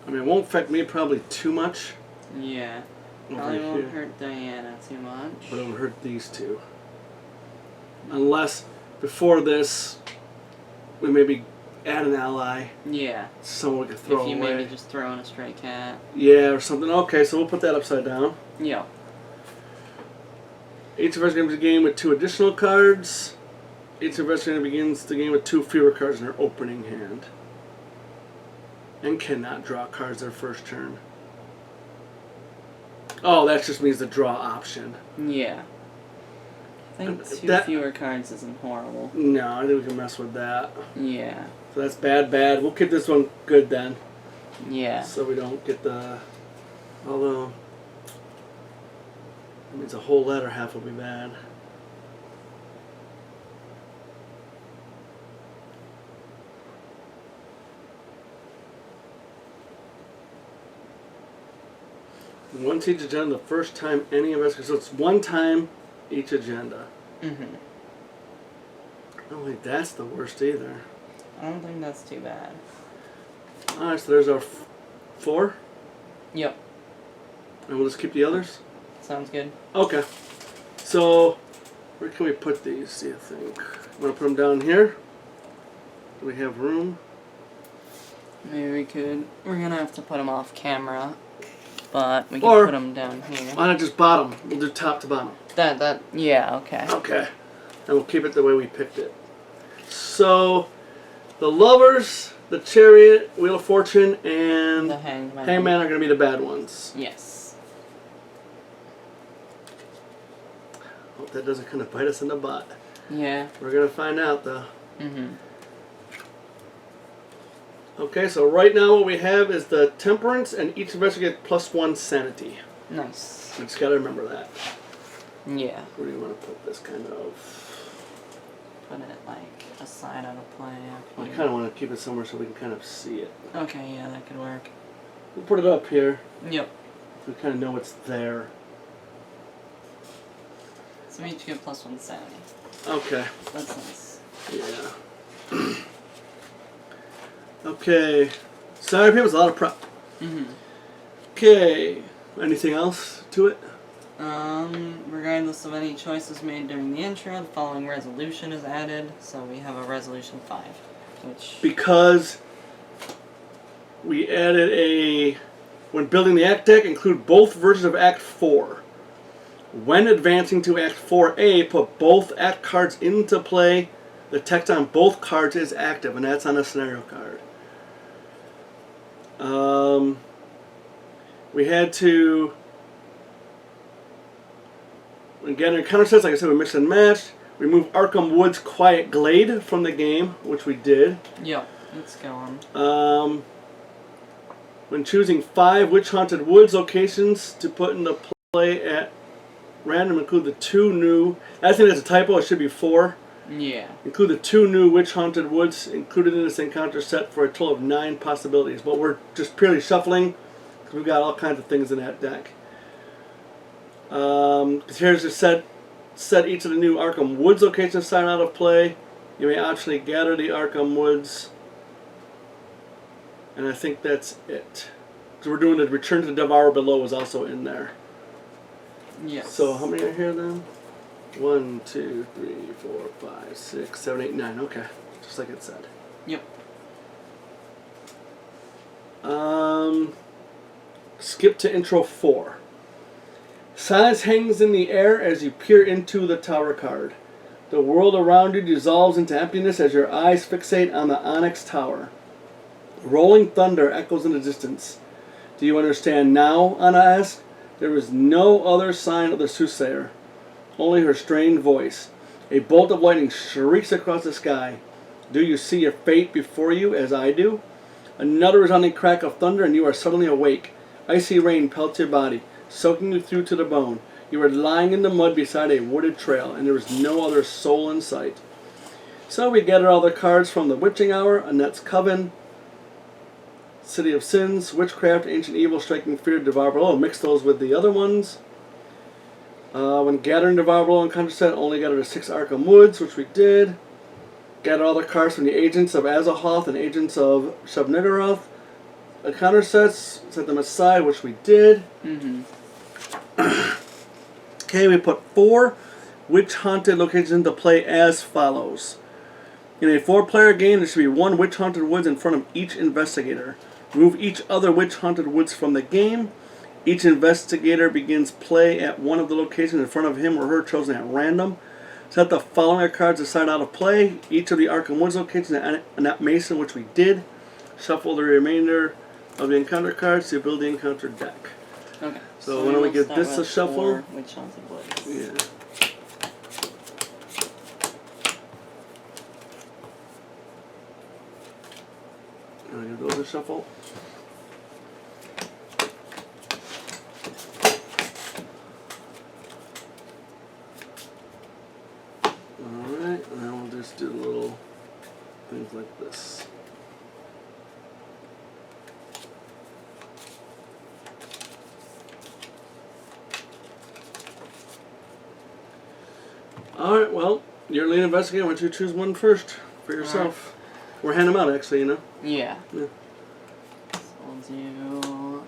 I mean, it won't affect me probably too much. Yeah. over Probably won't here, hurt Diana too much. but it would hurt these two. Unless, before this, we maybe add an ally. Yeah. Someone we could throw If you away. maybe just throw in a stray cat. Yeah, or something. Okay, so we'll put that upside down. Yeah. Each of us games a game with 2 additional cards. Each investigator begins the game with 2 fewer cards in their opening hand. And cannot draw cards their first turn. Oh, that just means the draw option. Yeah. I think 2 fewer cards isn't horrible. No, I think we can mess with that. Yeah. So that's bad. We'll keep this one good then. Yeah. So we don't get the... Although... That means a whole latter half will be bad. Once each agenda, the first time any investigator. So it's 1 time each agenda. Mm-hmm. I don't think that's the worst either. I don't think that's too bad. Alright, so there's our 4. Yep. And we'll just keep the others? Sounds good. Okay. So, where can we put these, do you think? I'm going to put them down here. Do we have room? Maybe we could. We're going to have to put them off camera. But we can put them down here. Why not just bottom? We'll do top to bottom. Yeah, okay. Okay. And we'll keep it the way we picked it. So, the Lovers, the Chariot, Wheel of Fortune, and the Hangman. Hangman are going to be the bad ones. Yes. Hope that doesn't kind of bite us in the butt. Yeah. We're going to find out, though. Mm-hmm. Okay, so right now what we have is the Temperance, and each investigator +1 sanity. Nice. We just got to remember that. Yeah. Where do you want to put this kind of? Put it like aside out of play. I kind of want to keep it somewhere so we can kind of see it. Okay, yeah, that could work. We'll put it up here. Yep. So we kind of know it's there. So we each get +1 sanity. Okay. That's nice. Yeah. Okay. Sorry, people, a lot of prep. Mm-hmm. Okay. Anything else to it? Regardless of any choices made during the intro, the following resolution is added. So we have a resolution 5, which... Because we added a... When building the Act deck, include both versions of Act 4. When advancing to Act 4A, put both Act cards into play. The text on both cards is active, and that's on a scenario card. We had to... When gathering counter sets, like I said, we mixed and matched. Remove Arkham Wood's Quiet Glade from the game, which we did. Yep, let's go on. When choosing 5 Witch Haunted Woods locations to put into play at random, include the 2 new... I think that's a typo, it should be 4. Yeah. Include the 2 new Witch Haunted Woods included in this encounter set for a total of 9 possibilities. But we're just purely shuffling, because we've got all kinds of things in that deck. Here's the set each of the new Arkham Woods locations sign out of play. You may optionally gather the Arkham Woods. And I think that's it. So we're doing the Return to the Devourer below is also in there. Yes. So how many are here then? 1, 2, 3, 4, 5, 6, 7, 8, 9. Okay. Just like it said. Yep. Skip to intro 4. Silence hangs in the air as you peer into the tower card. The world around you dissolves into emptiness as your eyes fixate on the Onyx Tower. Rolling thunder echoes in the distance. Do you understand now? Anna asks. There is no other sign of the soothsayer, only her strained voice. A bolt of lightning shrieks across the sky. Do you see your fate before you as I do? Another resounding crack of thunder and you are suddenly awake. Icy rain pelts your body, soaking you through to the bone. You are lying in the mud beside a wooded trail, and there is no other soul in sight. So we gather all the cards from the Witching Hour, Annette's Coven, City of Sins, Witchcraft, Ancient Evil, Striking Fear, Devour Below. Mix those with the other ones. When gathering Devour Below and Conjure set, only gather the 6 Arkham Woods, which we did. Gather all the cards from the Agents of Azahoth and Agents of Shub-Niggurath. The counter sets, set them aside, which we did. Mm-hmm. Okay, we put 4 Witch Haunted locations into play as follows. In a 4-player game, there should be 1 Witch Haunted Woods in front of each investigator. Remove each other Witch Haunted Woods from the game. Each investigator begins play at one of the locations in front of him or her chosen at random. Set the following cards aside out of play. Each of the Arkham Woods locations and that Mason, which we did. Shuffle the remainder of the encounter cards to build the encounter deck. Okay. So why don't we give this a shuffle? Witch Haunted Woods. Yeah. I'll give those a shuffle. Alright, and then we'll just do little things like this. Alright, well, you're lead investigator. Why don't you choose one first for yourself? We're handing them out, actually, you know? Yeah. Yeah. So we'll do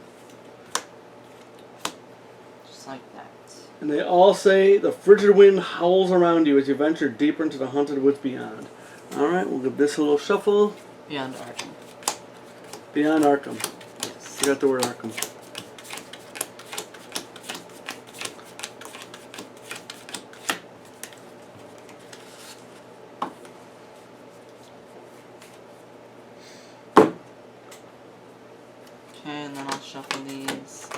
just like that. And they all say, the frigid wind howls around you as you venture deeper into the haunted woods beyond. Alright, we'll give this a little shuffle. Beyond Arkham. Beyond Arkham. Yes. Forgot the word Arkham. Okay, and then I'll shuffle these.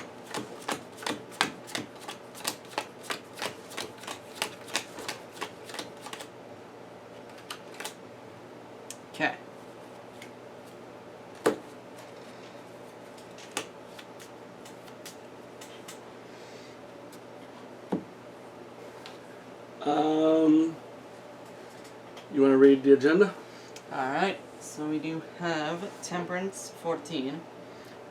Okay. You want to read the agenda? Alright, so we do have Temperance 14.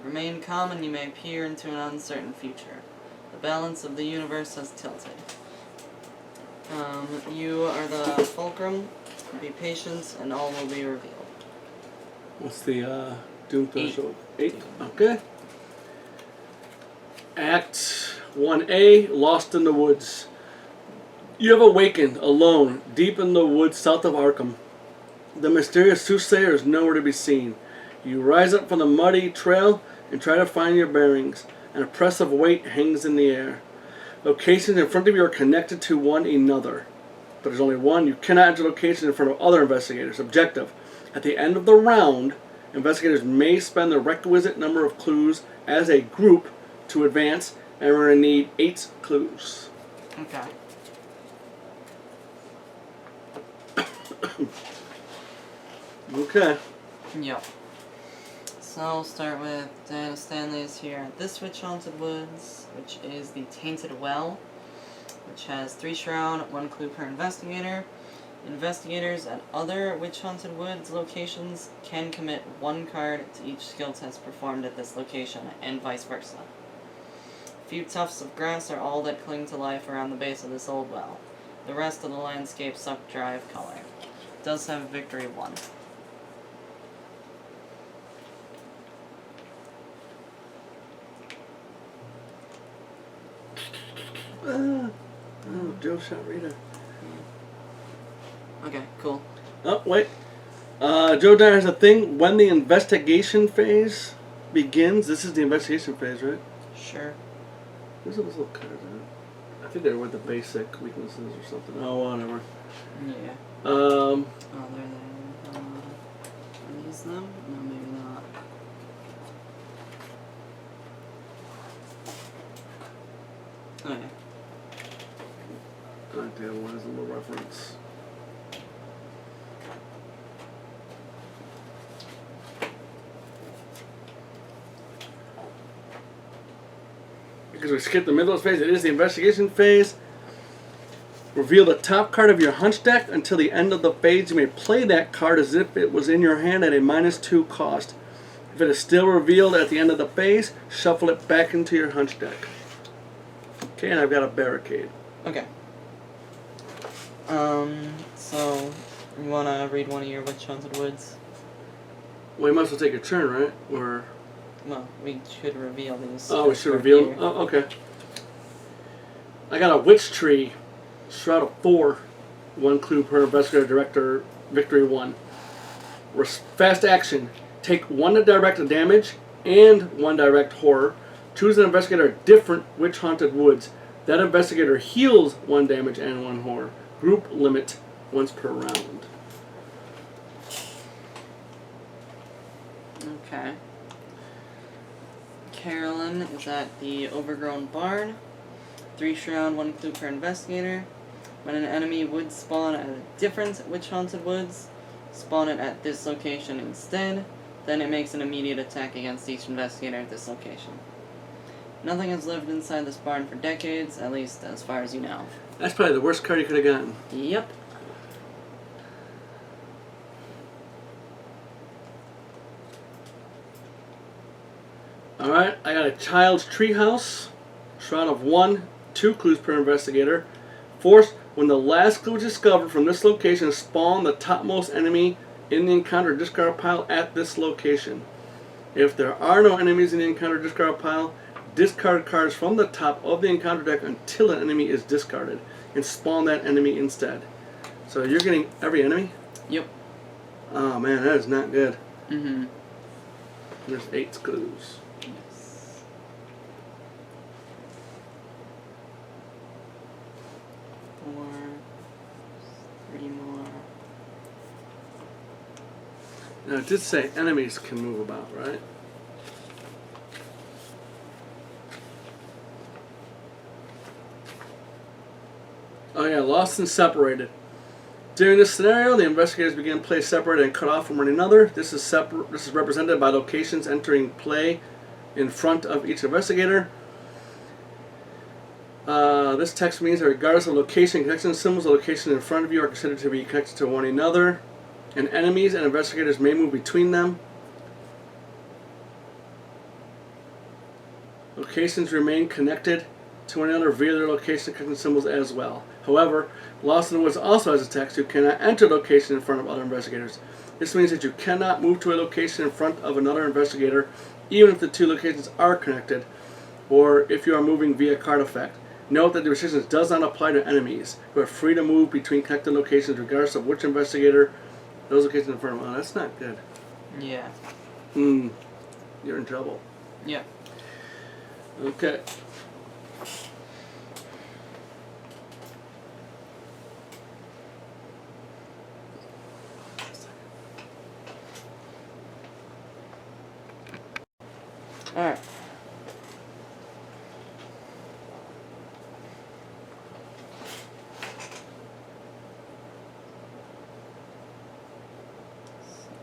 Remain calm and you may peer into an uncertain future. The balance of the universe has tilted. You are the fulcrum. Be patient and all will be revealed. What's the doom threshold? 8. Okay. Act 1A, Lost in the Woods. You have awakened, alone, deep in the woods south of Arkham. The mysterious soothsayer is nowhere to be seen. You rise up from the muddy trail and try to find your bearings. An oppressive weight hangs in the air. Locations in front of you are connected to one another. But there's only one. You cannot enter locations in front of other investigators. Objective. At the end of the round, investigators may spend the requisite number of clues as a group to advance, and we're going to need 8 clues. Okay. Okay. Yep. So I'll start with Diana Stanley is here at this Witch Haunted Woods, which is the Tainted Well, which has 3 shroud, 1 clue per investigator. Investigators at other Witch Haunted Woods locations can commit 1 card to each skill test performed at this location, and vice versa. A few tufts of grass are all that cling to life around the base of this old well. The rest of the landscape sucked dry of color. It does have a victory 1. Oh, Joe shot Rita. Okay, cool. Oh, wait. Joe Dyer has a thing. When the investigation phase begins, this is the investigation phase, right? Sure. Where's those little cards at? I think they're with the basic weaknesses or something. Oh, whatever. Yeah. Um, Oh, they're there. Are these them? No, maybe not. Oh, yeah. God damn, what is the little reference? Because we skipped the middle phase, it is the investigation phase. Reveal the top card of your hunch deck. Until the end of the phase, you may play that card as if it was in your hand at a -2 cost. If it is still revealed at the end of the phase, shuffle it back into your hunch deck. Okay, and I've got a barricade. Okay. So, you wanna read one of your Witch Haunted Woods? Well, you might as well take a turn, right? Or Well, we should reveal these. oh, we should reveal. Here. Oh, okay. I got a witch tree, shroud of 4, 1 clue per investigator director, victory 1. Fast action. Take 1 to direct a damage and 1 direct horror. Choose an investigator at different Witch Haunted Woods. That investigator heals 1 damage and 1 horror. group limit once per round. Okay. Carolyn is at the Overgrown Barn. 3 shroud, 1 clue per investigator. When an enemy would spawn at a different Witch Haunted Woods, spawn it at this location instead. Then it makes an immediate attack against each investigator at this location. Nothing has lived inside this barn for decades, at least as far as you know. That's probably the worst card you could have gotten. Yep. Alright, I got a Child's Treehouse. Shroud of 1, 2 clues per investigator. Force, when the last clue is discovered from this location, spawn the topmost enemy in the encounter discard pile at this location. If there are no enemies in the encounter discard pile, discard cards from the top of the encounter deck until an enemy is discarded, and spawn that enemy instead. So you're getting every enemy? Yep. Oh man, that is not good. Mm-hmm. There's 8 clues. Yes. 4. 3 more. Now it did say enemies can move about, right? Oh yeah, lost and separated. During this scenario, the investigators begin play separated and cut off from one another. This is represented by locations entering play in front of each investigator. This text means that regardless of location, connection symbols, the location in front of you are considered to be connected to one another, and enemies and investigators may move between them. Locations remain connected to one another via their location connection symbols as well. However, Lost in the Woods also has a text: you cannot enter location in front of other investigators. This means that you cannot move to a location in front of another investigator, even if the 2 locations are connected, or if you are moving via card effect. Note that the restrictions does not apply to enemies, who are free to move between connected locations regardless of which investigator those locations in front of. Oh, that's not good. Yeah. You're in trouble. Yep. Okay. Alright.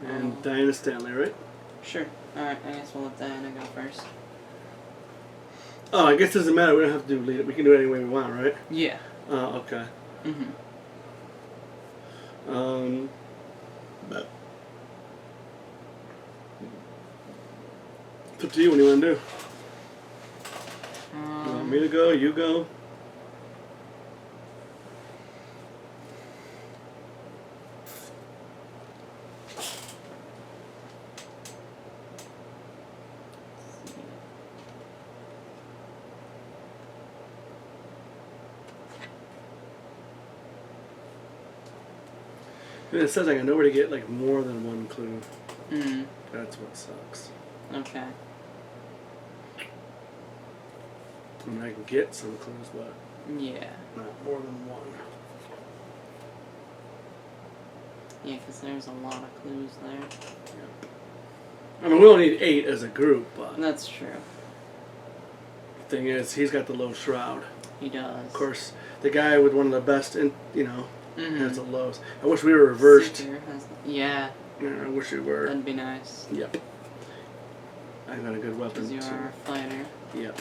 And Diana Stanley, right? Sure. Alright, I guess we'll let Diana go first. Oh, I guess it doesn't matter. We don't have to do lead it. We can do it any way we want, right? Yeah. Okay. Mm-hmm. But it's up to you. What do you want to do? You want me to go? You go? And it says I got nowhere to get like more than 1 clue. Mm-hmm. That's what sucks. Okay. I mean, I can get some clues, but Yeah. not more than 1. Yeah, because there's a lot of clues there. Yeah. I mean, we only need 8 as a group, but That's true. the thing is, he's got the low shroud. He does. Of course, the guy with one of the best, has Mm-hmm. the lows. I wish we were reversed. Seeker has, yeah, Yeah, I wish we were. that'd be nice. Yep. I got a good weapon Because you too. are a fighter. Yep.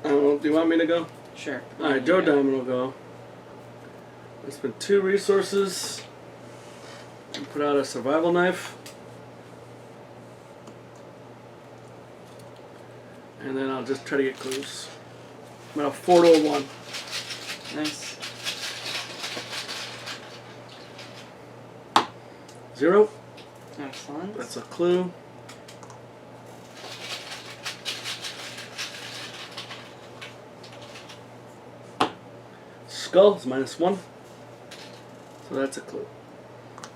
Do you want me to go? Sure. Alright, Joe Diamond will go. I spent 2 resources and put out a survival knife. And then I'll just try to get clues. I'm at a 4 to a 1. Nice. 0. Excellent. That's a clue. Skull is -1. So that's a clue.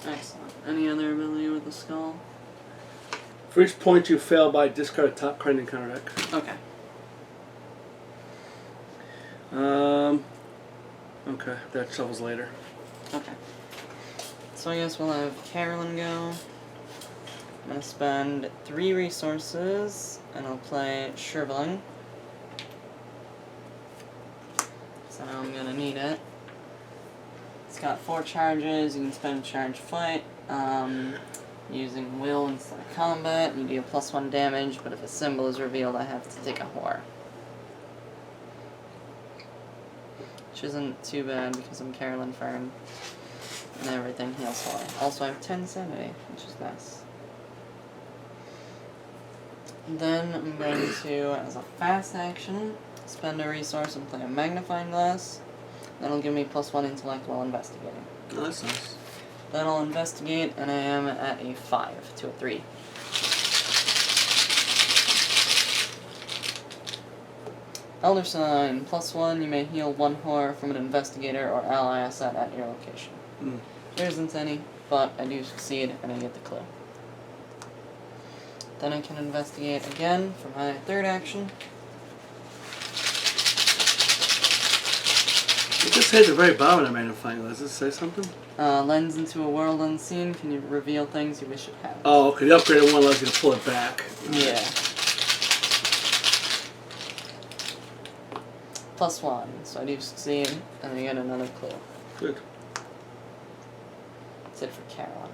Excellent. Any other ability with the skull? For each point you fail by, discard a top card in the counter deck. Okay. Okay, that shuffles later. Okay. So I guess we'll have Carolyn go. I'm gonna spend 3 resources, and I'll play Shriveling. So I'm gonna need it. It's got 4 charges. You can spend a charge fight. Using will instead of combat, you deal +1 damage, but if a symbol is revealed, I have to take a horror. Which isn't too bad because I'm Carolyn Fern. And everything heals horror. Also, I have 10 sanity, which is nice. Then I'm going to, as a fast action, spend a resource and play a magnifying glass. That'll give me +1 intellect while investigating. Oh, that's nice. Then I'll investigate, and I am at a 5 to a 3. Elder Sign, +1, you may heal 1 horror from an investigator or ally asset at your location. There isn't any, but I do succeed, and I get the clue. Then I can investigate again for my 3rd action. It just says at the very bottom of the magnifying glass. Does it say something? Lens into a world unseen. Can you reveal things you wish it had? Oh, okay. The upgraded one allows you to pull it back. Yeah. +1, so I do succeed, and I get another clue. Good. That's it for Carolyn.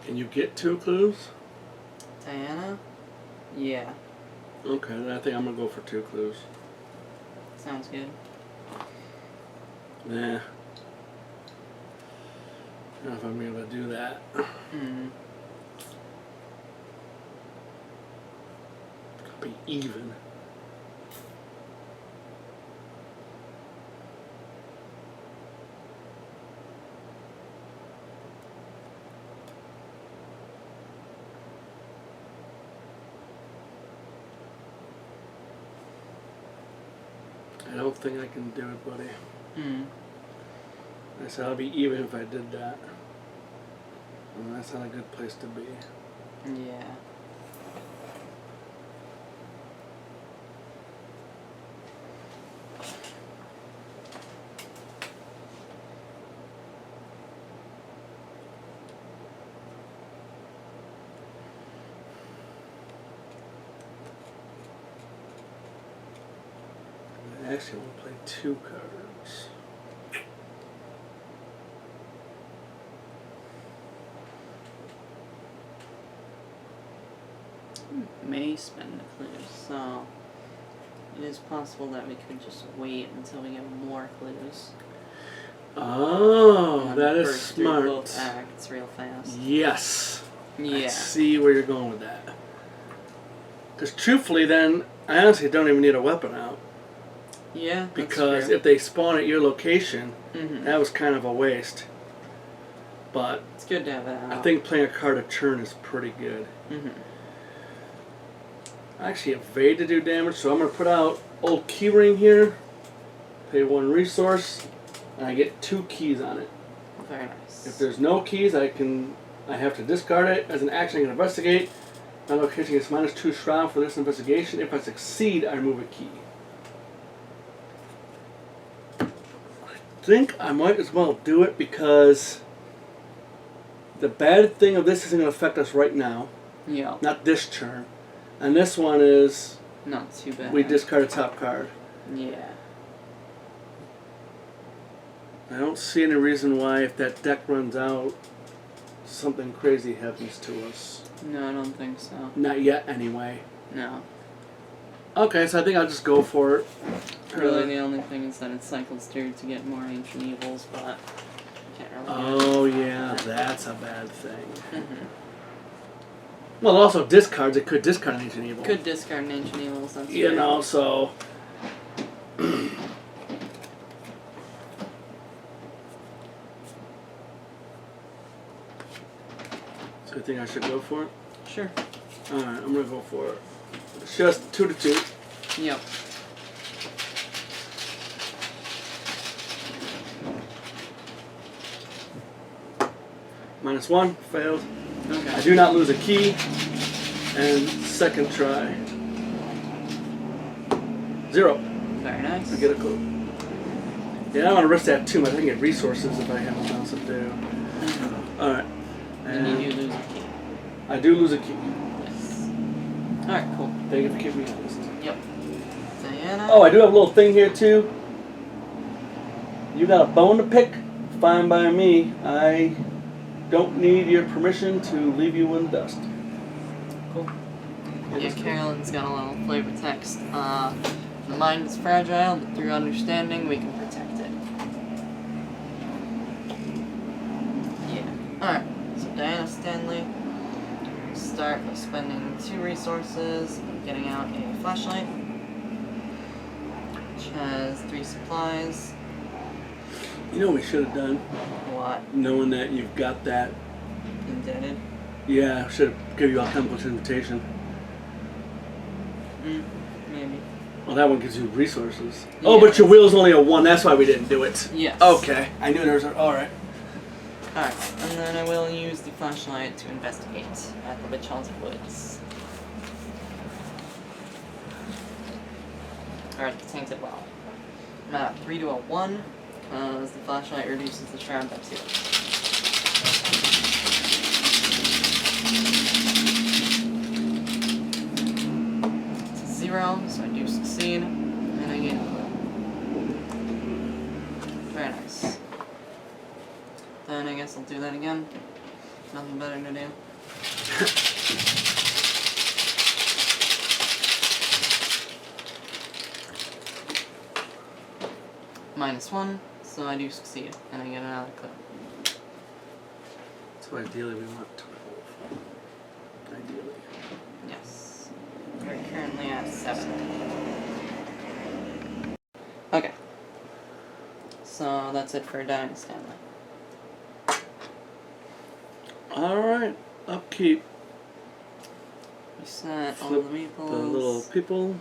Can you get 2 clues? Diana? Yeah. Okay, then I think I'm gonna go for 2 clues. Sounds good. Nah. I don't know if I'm able to do that. It'll be even. I don't think I can do it, buddy. I said I'll be even if I did that. And that's not a good place to be. Yeah. I actually want to play 2 cards. May spend the clues, so it is possible that we could just wait until we get more clues. Oh, And that is burst through smart. both acts real fast. Yes. Yeah. I see where you're going with that. Because truthfully, then, I honestly don't even need a weapon out. Yeah. Because true. if they spawn at your location, Mhm. that was kind of a waste. But It's good to have it out. I think playing a card a turn is pretty good. I actually evade to do damage, so I'm going to put out old keyring here, pay 1 resource, and I get 2 keys on it. Very nice. If there's no keys, I have to discard it. As an action, I can investigate. My location gets -2 shroud for this investigation. If I succeed, I remove a key. I think I might as well do it because the bad thing of this isn't going to affect us right now. Yeah. Not this turn. And this one is Not too bad. we discard a top card. Yeah. I don't see any reason why if that deck runs out, something crazy happens to us. No, I don't think so. Not yet, anyway. No. Okay, so I think I'll just go for it. Really, the only thing is that it cycles through to get more ancient evils, but I can't really. Oh yeah, that's a bad thing. Mm-hmm. Well, also discards. It could discard an ancient evil. Could discard an ancient evils. That's You true. know, so. So I think I should go for it. Sure. All right, I'm gonna go for it. It's just 2 to 2. Yep. -1 failed. Okay. I do not lose a key. And second try. 0. Very nice. I get a clue. Yeah, I don't want to risk that too much. I can get resources if I have nothing else to do. Alright. And you do lose a key. I do lose a key. Yes. Alright, cool. Thank you for keeping me honest. Yep. Diana. Oh, I do have a little thing here too. You got a bone to pick? Fine by me. I don't need your permission to leave you in the dust. Cool. Yeah, Carolyn's got a little flavor text. The mind is fragile, but through understanding we can protect it. Yeah. Alright, so Diana Stanley. Start by spending 2 resources and getting out a flashlight, which has 3 supplies. You know what we should have done? What? Knowing that you've got that. Indebted? Yeah, should have given you alchemical's invitation. Maybe. Well, that one gives you resources. Yeah. Oh, but your will's only a 1. That's why we didn't do it. Yes. Okay. I knew there was a... Alright. Alright, and then I will use the flashlight to investigate at the Witch Haunted Woods. Or at the Tainted Well. I'm at 3 to a 1, because the flashlight reduces the shroud by 2. It's a 0, so I do succeed, and I gain a clue. Very nice. Then I guess I'll do that again. Nothing better to do. -1, so I do succeed, and I get another clue. So ideally we want 12. Ideally. Yes. We're currently at 7. Okay. So that's it for Diana Stanley. Alright. Upkeep. Reset all Flip the meeples. the little people.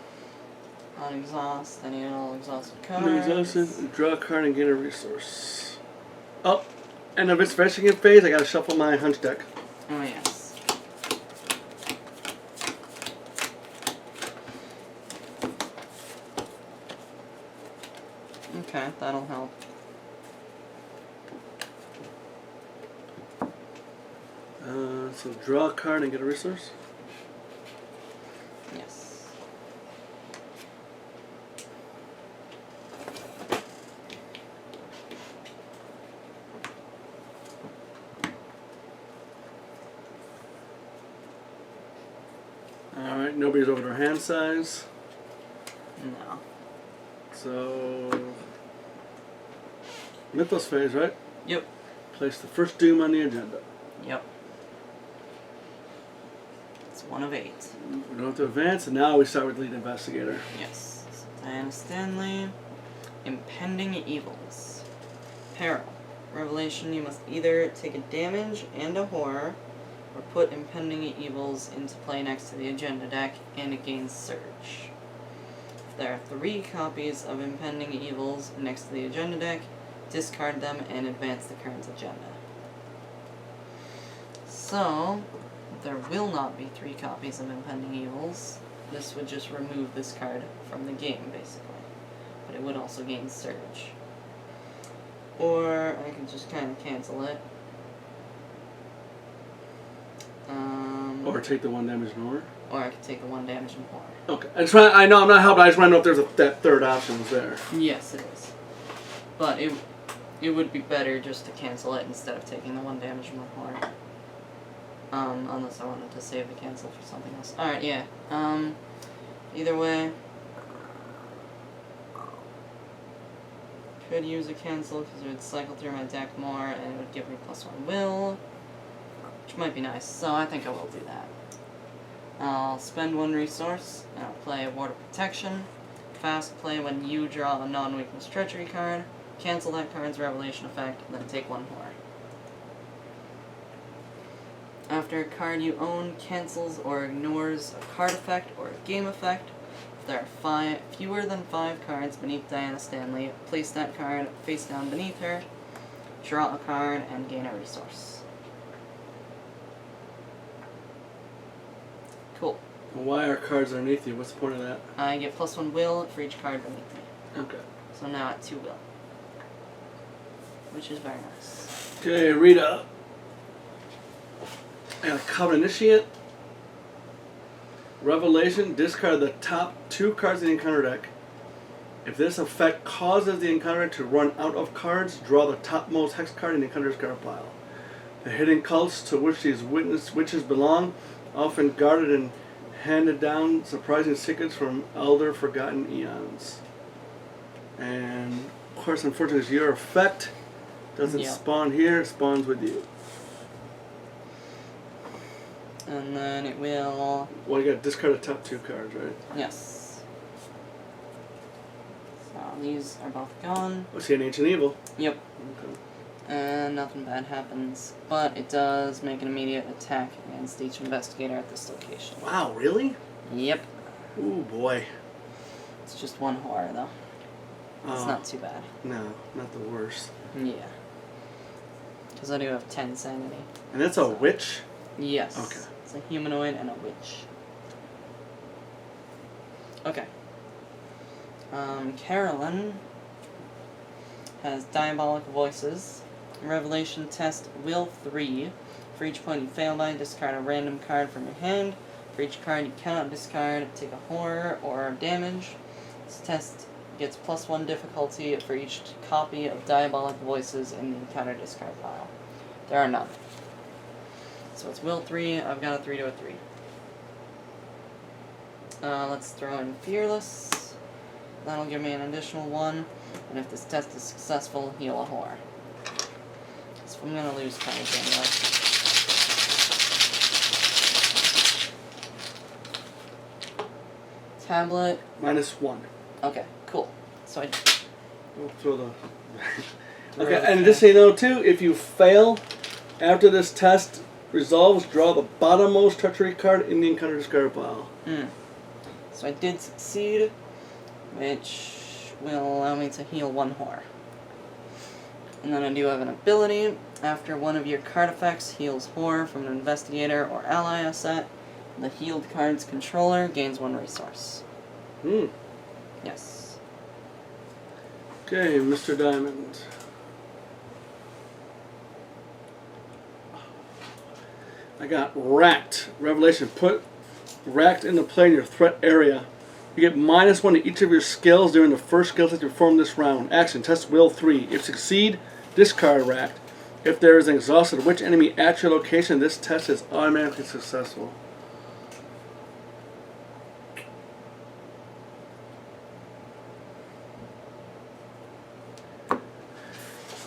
On exhaust, I need an all exhausted card. Exhausted. Draw a card and get a resource. Oh. And if it's investigating phase, I gotta shuffle my hunch deck. Oh, yes. Okay, that'll help. So draw a card and get a resource. Yes. Alright, nobody's over their hand size. No. So... Mythos phase, right? Yep. Place the first doom on the agenda. Yep. It's 1 of 8. We don't have to advance, and now we start with lead investigator. Yes. So Diana Stanley. Impending evils. Peril. Revelation, you must either take a damage and a horror, or put impending evils into play next to the agenda deck, and it gains surge. If there are 3 copies of impending evils next to the agenda deck, discard them and advance the current agenda. So, there will not be 3 copies of impending evils. This would just remove this card from the game, basically. But it would also gain surge. Or I could just kind of cancel it. Or take the 1 damage and horror. Or I could take the 1 damage and horror. Okay. I know I'm not helping, I just want to know if there's that third option is there. Yes, it is. But it would be better just to cancel it instead of taking the 1 damage and horror. Unless I wanted to save the cancel for something else. Alright, yeah. Either way. Could use a cancel because it would cycle through my deck more and it would give me +1 will. Which might be nice, so I think I will do that. I'll spend 1 resource, and I'll play Ward of Protection. Fast play when you draw a non-weakness treachery card. Cancel that card's revelation effect, and then take 1 horror. After a card you own cancels or ignores a card effect or a game effect, if there are fewer than 5 cards beneath Diana Stanley, place that card face down beneath her, draw a card, and gain a resource. Cool. Why are cards underneath you? What's the point of that? I get +1 will for each card beneath me. Okay. So now at 2 will. Which is very nice. Okay, Rita. I got a Coven Initiate. Revelation, discard the top 2 cards in the encounter deck. If this effect causes the encounter to run out of cards, draw the topmost hex card in the encounter discard pile. The hidden cults to which these witches belong, often guarded and handed down surprising secrets from elder forgotten eons. And of course, unfortunately, your effect doesn't spawn here, it spawns with you. And then it will... Well, you got to discard the top 2 cards, right? Yes. So these are both gone. Oh, see an Ancient Evil. Yep. Okay. And nothing bad happens. But it does make an immediate attack against each investigator at this location. Wow, really? Yep. Ooh, boy. It's just 1 horror, though. It's not too bad. No, not the worst. Yeah. Because I do have 10 sanity. And that's a witch? Yes. Okay. It's a humanoid and a witch. Okay. Carolyn has Diabolic Voices. Revelation test will 3. For each point you fail by, discard a random card from your hand. For each card you cannot discard, take a horror or damage. This test gets +1 difficulty for each copy of Diabolic Voices in the encounter discard pile. There are none. So it's will 3, I've got a 3 to a 3. Let's throw in Fearless. That'll give me an additional 1. And if this test is successful, heal a horror. So I'm going to lose cards anyway. Tablet. -1. Okay, cool. So I... We'll throw the... Okay, and just so you know, too, if you fail after this test resolves, draw the bottommost treachery card in the encounter discard pile. So I did succeed, which will allow me to heal 1 horror. And then I do have an ability. After one of your card effects heals horror from an investigator or ally asset, the healed card's controller gains 1 resource. Yes. Okay, Mr. Diamond. I got Racked. Revelation. Put Racked into play in your threat area. You get -1 to each of your skills during the first skill test you perform this round. Action. Test will 3. If succeed, discard Racked. If there is an exhausted witch enemy at your location, this test is automatically successful.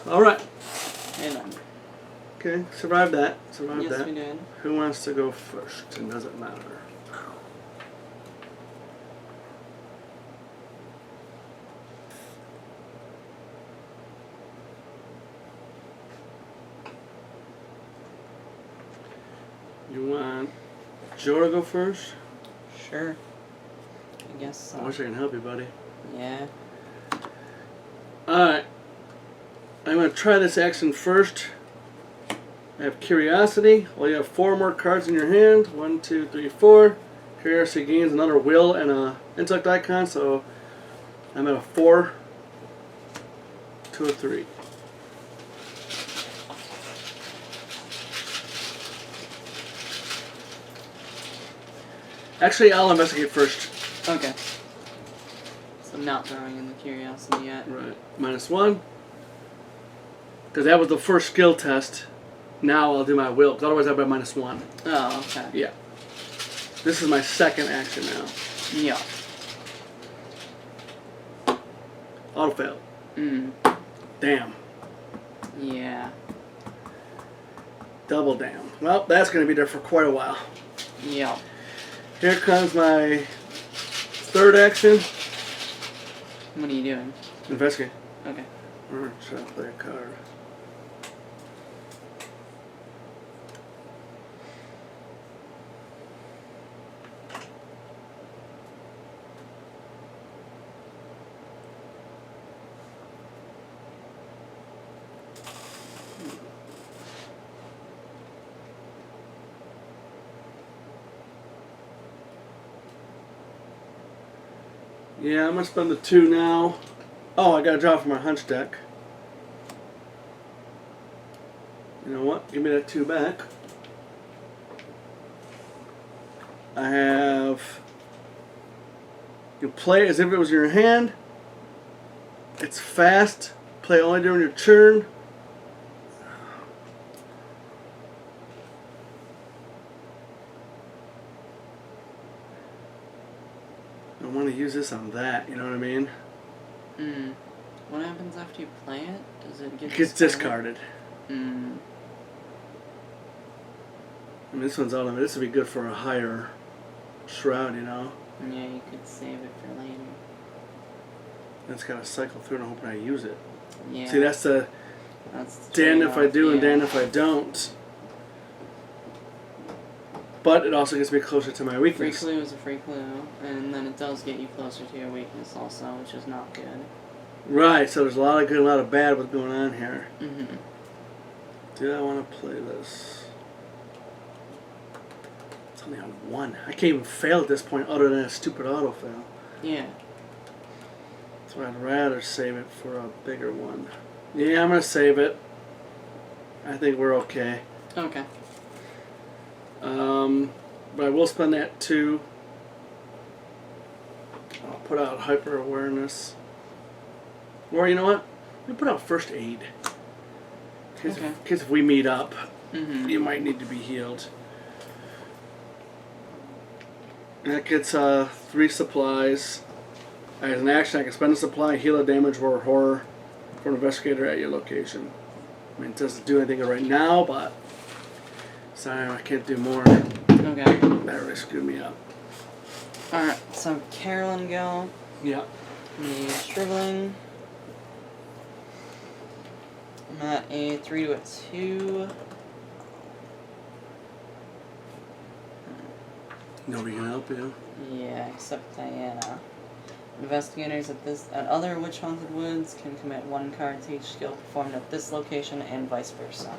Alright. Amen. Okay, survived that. Survived Yes, that. we did. Who wants to go first? It doesn't matter. You want Joe to go first? Sure. I guess so. I wish I can help you, buddy. Yeah. Alright. I'm going to try this action first. I have Curiosity. Well, you have 4 more cards in your hand. 1, 2, 3, 4. Curiosity gains another will and a intellect icon, so I'm at a 4 to a 3. Actually, I'll investigate first. Okay. So I'm not throwing in the Curiosity yet. Right. -1. Because that was the first skill test. Now I'll do my will, because otherwise I'll be at -1. Oh, okay. Yeah. This is my second action now. Yeah. Auto fail. Damn. Yeah. Double damn. Well, that's going to be there for quite a while. Yeah. Here comes my third action. What are you doing? Investigate. Okay. Alright, should I play a card? Yeah, I'm going to spend the 2 now. Oh, I got to draw from my hunch deck. You know what? Give me that 2 back. I have... You play as if it was your hand. It's fast. Play only during your turn. I want to use this on that, you know what I mean? What happens after you play it? Does it get It gets discarded. I mean, this one's all of it. This would be good for a higher shroud, you know? Yeah, you could save it for later. It's got to cycle through and I'm hoping I use it. Yeah. See, that's the That's damned if I do and yeah. damned if I don't. But it also gets me closer to my Free weakness. clue is a free clue, and then it does get you closer to your weakness also, which is not good. Right, so there's a lot of good and a lot of bad what's going on here. Mm-hmm. Do I want to play this? It's only on 1. I can't even fail at this point other than a stupid auto fail. Yeah. So I'd rather save it for a bigger one. Yeah, I'm going to save it. I think we're okay. Okay. But I will spend that 2. I'll put out hyper awareness. Or you know what? Let me put out first aid. In case if we meet up, you might need to be healed. And that gets 3 supplies. As an action, I can spend a supply, heal a damage or horror for an investigator at your location. I mean, it doesn't do anything right now, but sorry, I can't do more. Okay. That really screwed me up. Alright, so Carolyn go. Yeah. Me shriveling. I'm at a 3 to a 2. Nobody can help you. Yeah, except Diana. Investigators at other witch haunted woods can commit 1 card to each skill performed at this location and vice versa.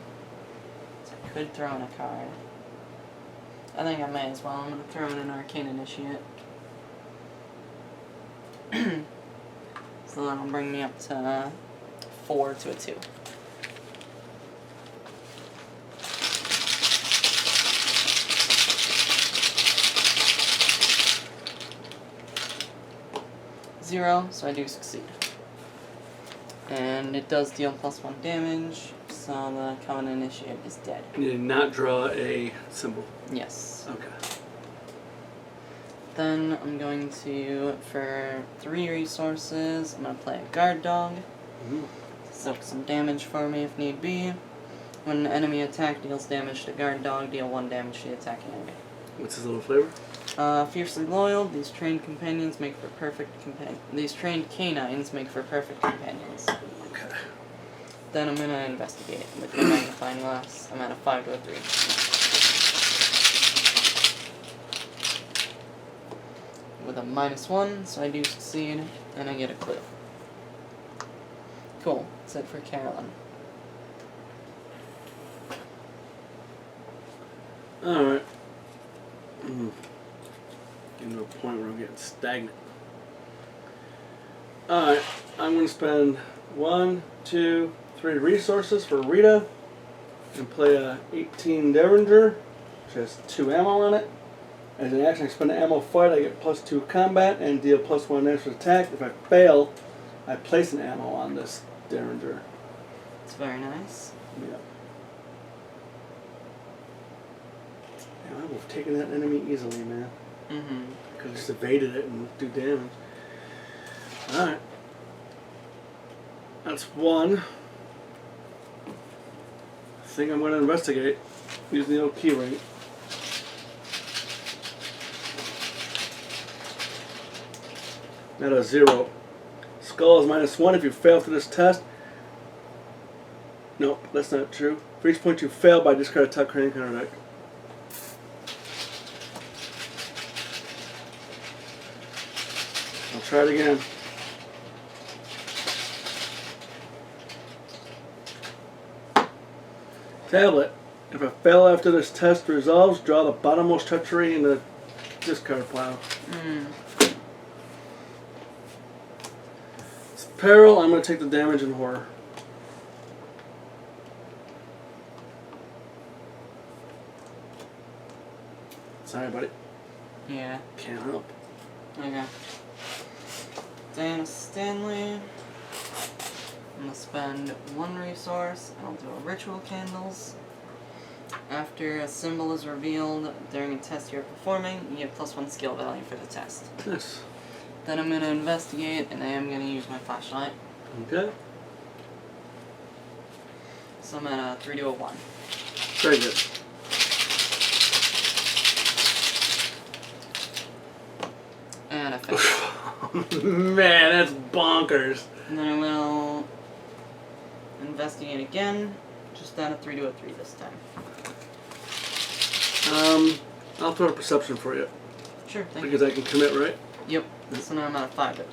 So I could throw in a card. I think I may as well. I'm gonna throw in an arcane initiate. So that'll bring me up to 4 to a 2. Zero, so I do succeed. And it does deal +1 damage, so the Coven Initiate is dead. You did not draw a symbol. Yes. Okay. Then I'm going to, for 3 resources, I'm going to play a Guard Dog. Soak some damage for me if need be. When an enemy attack deals damage to Guard Dog, deal 1 damage to the attacking enemy. What's his little flavor? Fiercely loyal. These trained companions make for perfect These trained canines make for perfect companions. Okay. Then I'm gonna investigate with the magnifying glass. I'm at a 5 to a 3. With a -1, so I do succeed, and I get a clue. Cool. That's it for Carolyn. Alright. Getting to a point where I'm getting stagnant. Alright, I'm going to spend 1, 2, 3 resources for Rita and play a 18 Derringer, which has 2 ammo on it. As an action, I spend an ammo fight, I get +2 combat and deal +1 damage to attack. If I fail, I place an ammo on this Derringer. It's very nice. Yeah. I would have taken that enemy easily, man. Could have just evaded it and do damage. Alright. That's 1. I think I'm going to investigate using the old key ring. At a 0. Skull is -1 if you fail through this test. Nope, that's not true. For each point you fail by discard a top card encounter deck. I'll try it again. Tablet. If I fail after this test resolves, draw the bottommost treachery in the discard pile. Peril, I'm going to take the damage and horror. Sorry, buddy. Yeah. Can't help. Okay. Diana Stanley. I'm going to spend 1 resource. I'll do a ritual candles. After a symbol is revealed during a test you're performing, you get +1 skill value for the test. Nice. Then I'm going to investigate, and I am going to use my flashlight. Okay. So I'm at a 3 to a 1. Very good. And I failed. Man, that's bonkers. And then I will investigate again, just at a 3 to a 3 this time. I'll throw a perception for you. Sure, thank Because I can commit, right? you. Yep. So now I'm at a 5 to 2.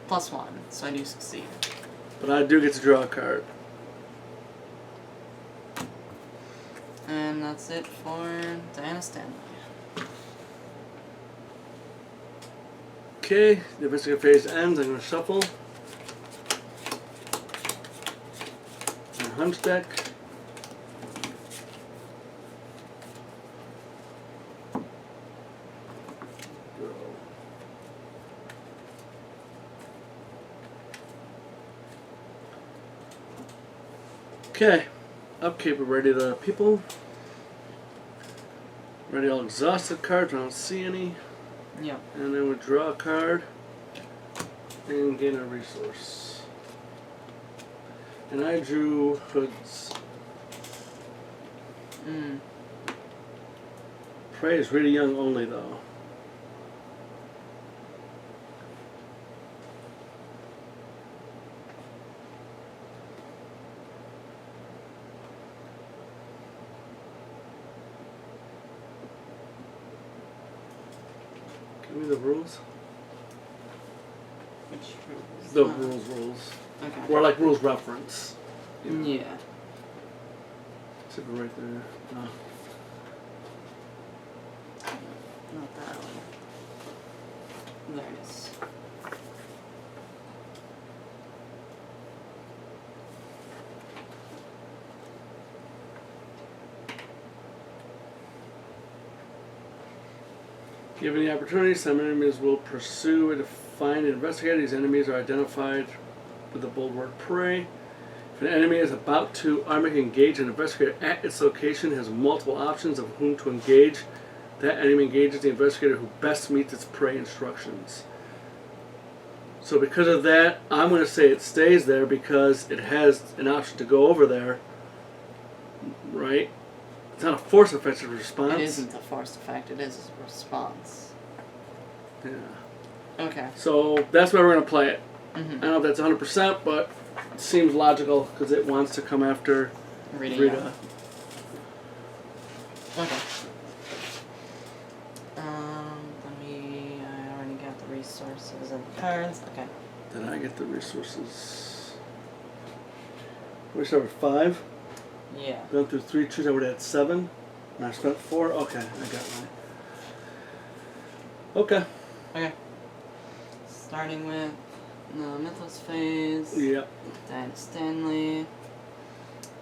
+1, so I do succeed. But I do get to draw a card. And that's it for Diana Stanley. Okay, the investigator phase ends. I'm going to shuffle. And hunch deck. Okay, upkeep, we're ready to people. Ready all exhausted cards, I don't see any. Yep. And then we draw a card and gain a resource. And I drew Hoods. Prey is really young only though. Give me the rules. Which rules? The rules. Okay. Or like rules reference. Yeah. Should be right there. No. Not that one. There it is. Given the opportunity, some enemies will pursue and find and investigate. These enemies are identified with the bold word prey. If an enemy is about to automatically engage an investigator at its location, has multiple options of whom to engage. That enemy engages the investigator who best meets its prey instructions. So because of that, I'm going to say it stays there because it has an option to go over there. Right? It's not a force effective response. It isn't a forced effect, it is a response. Yeah. Okay. So that's why we're going to play it. Mm-hmm. I don't know if that's 100%, but it seems logical because it wants to come after Rita. Okay. I already got the resources and the cards. Okay. Did I get the resources? We start with 5. Yeah. Gone through 3 choose. I would have had 7. And I spent 4. Okay, I got mine. Okay. Okay. Starting with the Mythos phase. Yep. Diana Stanley.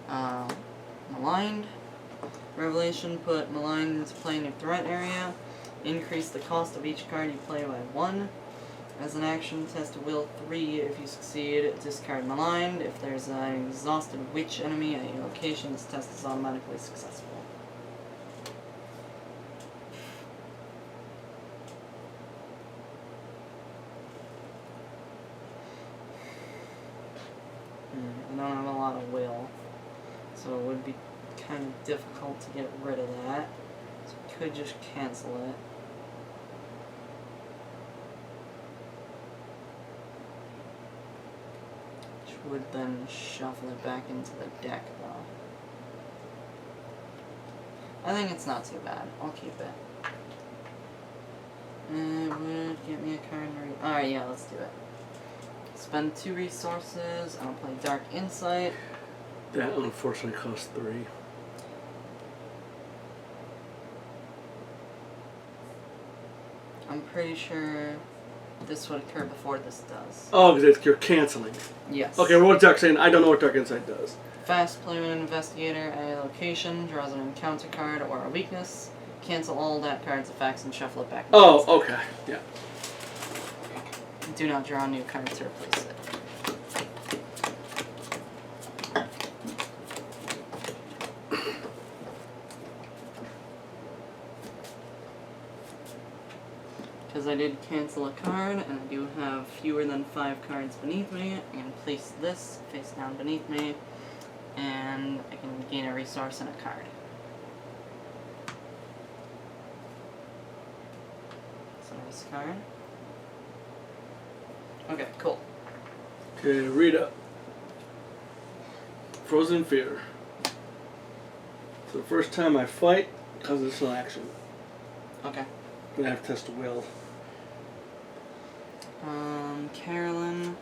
Maligned. Revelation, put Maligned into play in your threat area. Increase the cost of each card you play by 1. As an action, test a will 3. If you succeed, discard Maligned. If there's an exhausted witch enemy at your location, this test is automatically successful. I don't have a lot of will, so it would be kind of difficult to get rid of that. So we could just cancel it. Which would then shuffle it back into the deck, though. I think it's not too bad. I'll keep it. And it would get me a card. Alright, yeah, let's do it. Spend 2 resources. I'll play Dark Insight. That unfortunately cost 3. I'm pretty sure this would occur before this does. Oh, because you're canceling. Yes. Okay, well, what's Dark saying? I don't know what Dark Insight does. Fast play when an investigator at a location draws an encounter card or a weakness. Cancel all that card's effects and shuffle it back. Oh, okay. Yeah. Do not draw a new card to replace it. Because I did cancel a card, and I do have fewer than 5 cards beneath me, I'm going to place this face down beneath me, and I can gain a resource and a card. So nice card. Okay, cool. Okay, Rita. Frozen Fear. So the first time I fight, because it's an action. Okay. I'm gonna have to test will. Carolyn.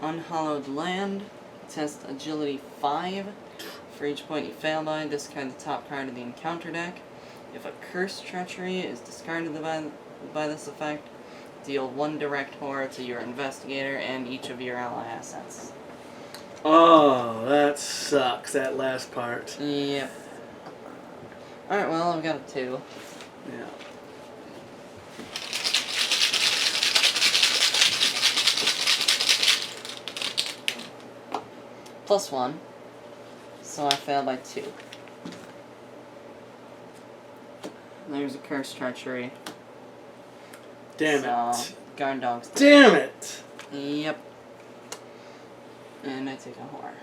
Unhallowed Land. Test Agility 5. For each point you fail by, discard the top card of the encounter deck. If a Cursed Treachery is discarded by this effect, deal 1 direct horror to your investigator and each of your ally assets. Oh, that sucks, that last part. Yep. Alright, well, I've got a 2. Yeah. +1. So I failed by 2. There's a Cursed Treachery. Damn So, it. Guard Dogs. Damn it! Yep. And I take a horror.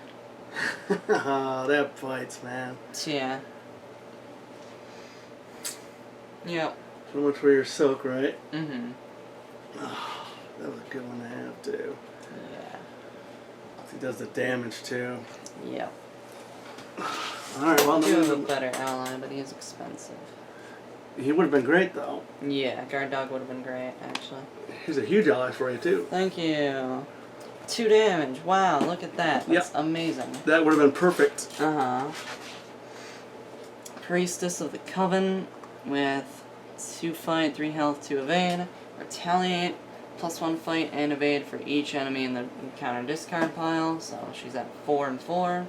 Oh, that bites, man. Yeah. Yep. So much for your soak, right? Mm-hmm. Oh, that was a good one to have, too. Yeah. He does the damage, too. Yep. Alright, well, I do have a then better ally, but he is expensive. he would have been great, though. Yeah, Guard Dog would have been great, actually. He's a huge ally for you, too. Thank you. 2 damage. Wow, look at that. That's amazing. That would have been perfect. Uh-huh. Priestess of the Coven with 2 fight, 3 health, 2 evade. Retaliate, +1 fight and evade for each enemy in the encounter discard pile. So she's at 4 and 4.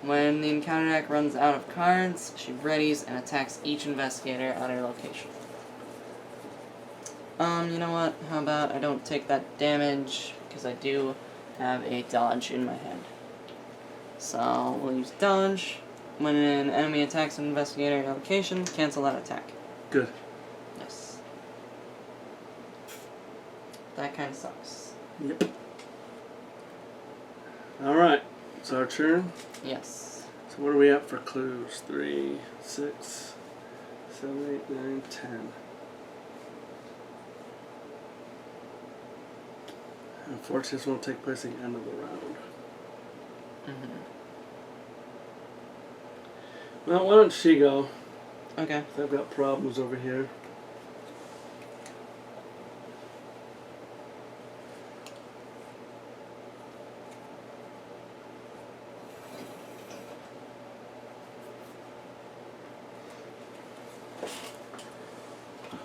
When the encounter deck runs out of cards, she readies and attacks each investigator at her location. You know what? How about I don't take that damage, because I do have a dodge in my hand. So we'll use dodge. When an enemy attacks an investigator at your location, cancel that attack. Good. Yes. That kind of sucks. Yep. Alright, it's our turn. Yes. So what are we at for clues? 3, 6, 7, 8, 9, 10. Unfortunately, this won't take place at the end of the round. Mm-hmm. Well, why don't she go? Okay. I've got problems over here.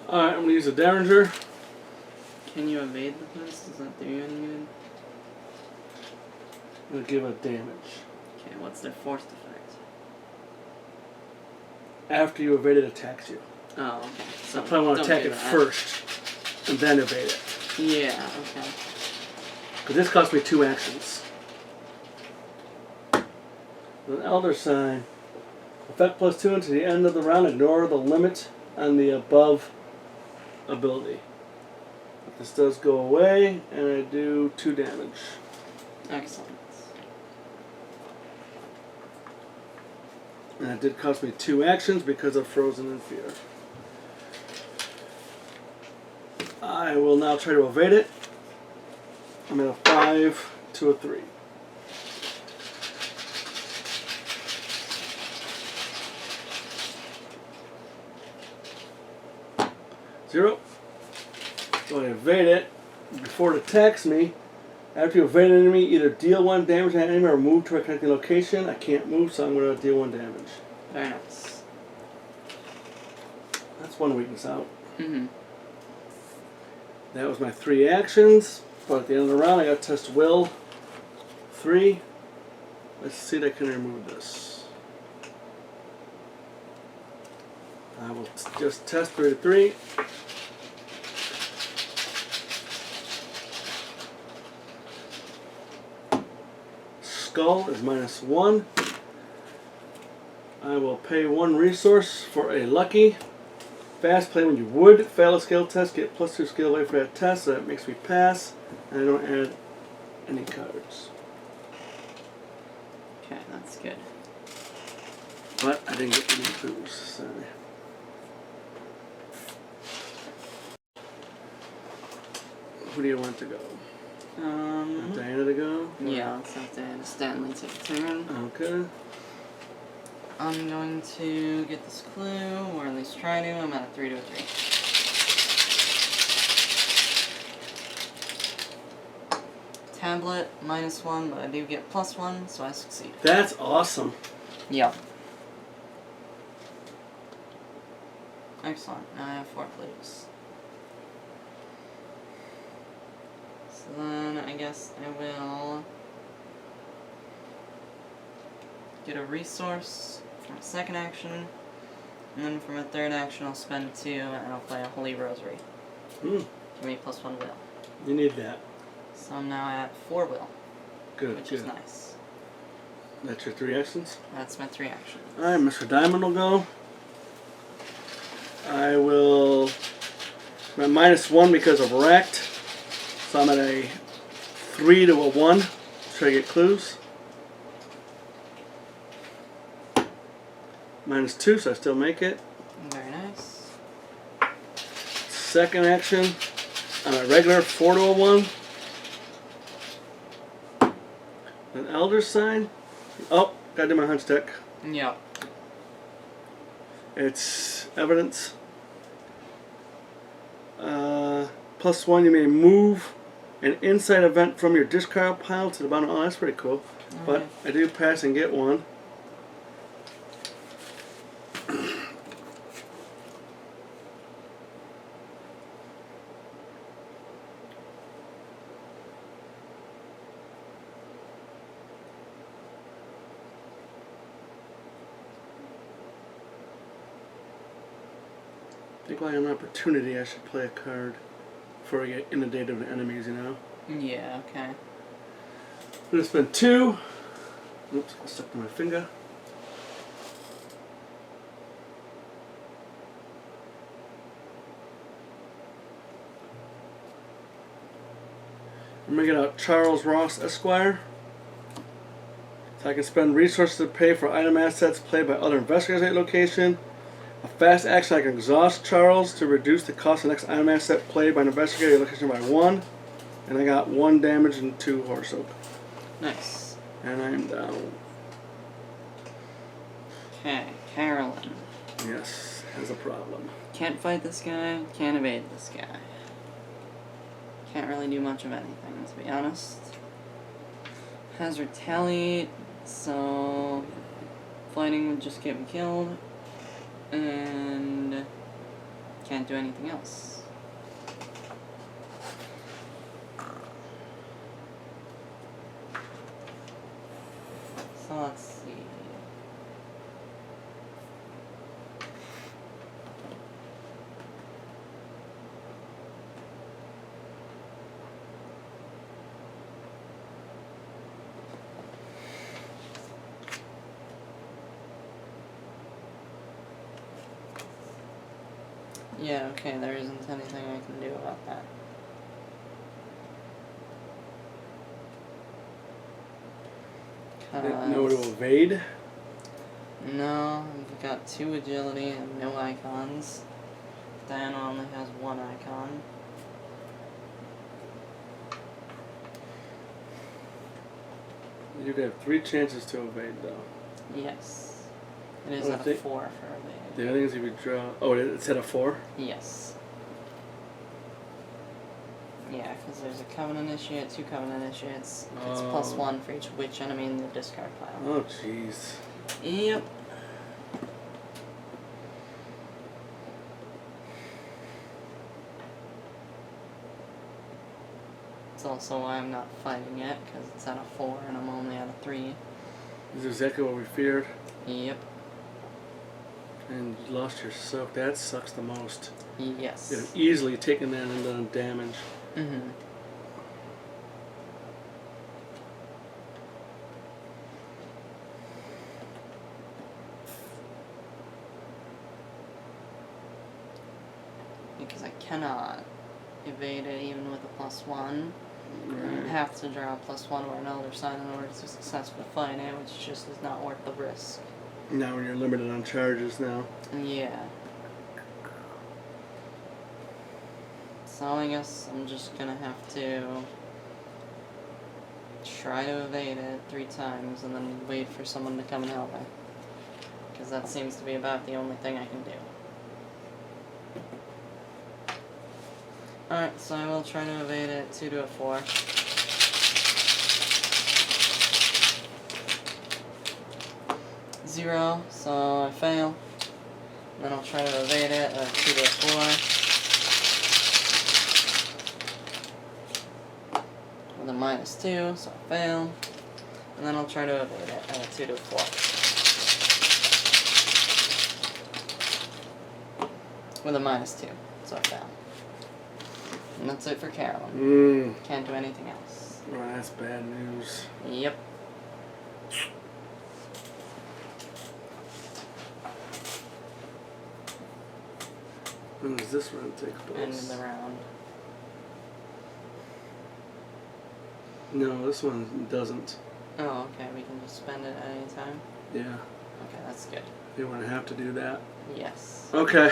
Alright, I'm going to use a Derringer. Can you evade the this? Does that do you any good? I'm going to give it damage. Okay, what's their forced effect? After you evade it, attacks you. Oh, okay. So I probably want to don't attack do it that. first, and then evade it. Yeah, okay. Because this cost me 2 actions. An Elder Sign. Effect +2 until the end of the round. Ignore the limit on the above ability. But this does go away, and I do 2 damage. Excellent. And it did cost me 2 actions because of Frozen in Fear. I will now try to evade it. I'm at a 5 to a 3. Zero. So I evade it. Before it attacks me, after you evade an enemy, either deal 1 damage to an enemy or move to a connecting location. I can't move, so I'm going to deal 1 damage. Very nice. That's one weakness out. Mm-hmm. That was my 3 actions. But at the end of the round, I got to test will 3. Let's see if I can remove this. I will just test 3. Skull is -1. I will pay 1 resource for a lucky. Fast play when you would fail a skill test, get +2 skill away for that test, so that makes me pass, and I don't add any cards. Okay, that's good. But I didn't get any clues, sorry. Who do you want to go? Diana to go? Yeah, let's have to Stanley take a turn. Okay. I'm going to get this clue, or at least try to. I'm at a 3 to a 3. Tablet, -1, but I do get +1, so I succeed. That's awesome. Yep. Excellent. Now I have 4 clues. So then I guess I will get a resource for my second action, and then for my third action I'll spend 2 and I'll play a Holy Rosary. Hmm. Give me +1 will. You need that. So I'm now at 4 will, Good, which good. is nice. That's your 3 actions? That's my 3 actions. Alright, Mr. Diamond will go. I will... I'm at -1 because of wrecked. So I'm at a 3 to a 1. Try to get clues. -2, so I still make it. Very nice. Second action, I'm at regular 4 to a 1. An Elder Sign. Oh, gotta do my hunch deck. Yep. It's evidence. +1, you may move an inside event from your discard pile to the bottom. Oh, that's pretty cool. But Okay. I do pass and get 1. I think while I have an opportunity, I should play a card before I get inundated with enemies, you know? Yeah, okay. I'm going to spend 2. Oops, I stuck to my finger. I'm going to get out Charles Ross Esquire. So I can spend resources to pay for item assets played by other investigators at location. A fast action, I can exhaust Charles to reduce the cost of the next item asset played by an investigator at location by 1. And I got 1 damage and 2 horse soap. Nice. And I'm down. Okay, Carolyn. Yes, has a problem. Can't fight this guy, can't evade this guy. Can't really do much of anything, to be honest. Has retaliate, so fighting would just get me killed. And can't do anything else. So let's see. Yeah, okay, there isn't anything I can do about that. No to evade. No, I've got 2 agility and no icons. Diana only has 1 icon. You'd have 3 chances to evade, though. Yes. It is Well, at a 4 for evade. The other thing is if you draw... Oh, it's at a 4? Yes. Yeah, because there's a Coven Initiate, 2 Coven Initiates. It's Oh. +1 for each witch enemy in the discard pile. Oh, jeez. Yep. also why I'm not fighting it, because it's at a 4 and I'm only at a 3. This is exactly what we feared. Yep. And you lost your soak. That sucks the most. Yes. You could have easily taken that and done damage. Mm-hmm. Because I cannot evade it even with a +1. I have to draw a +1 or another sign in order to successfully fight it, which just is not worth the risk. Now you're limited on charges now. Yeah. So I guess I'm just gonna have to try to evade it 3 times and then wait for someone to come and help me. Because that seems to be about the only thing I can do. Alright, so I will try to evade it 2 to a 4. Zero, so I fail. Then I'll try to evade it at 2 to a 4. With a -2, so I fail. And then I'll try to evade it at a 2 to a 4. With a -2, so I fail. And that's it for Carolyn. Can't do anything else. Oh, that's bad news. Yep. When does this run take place? End of the round. No, this one doesn't. Oh, okay, we can just spend it at any time? Yeah. Okay, that's good. You want to have to do that. Yes. Okay,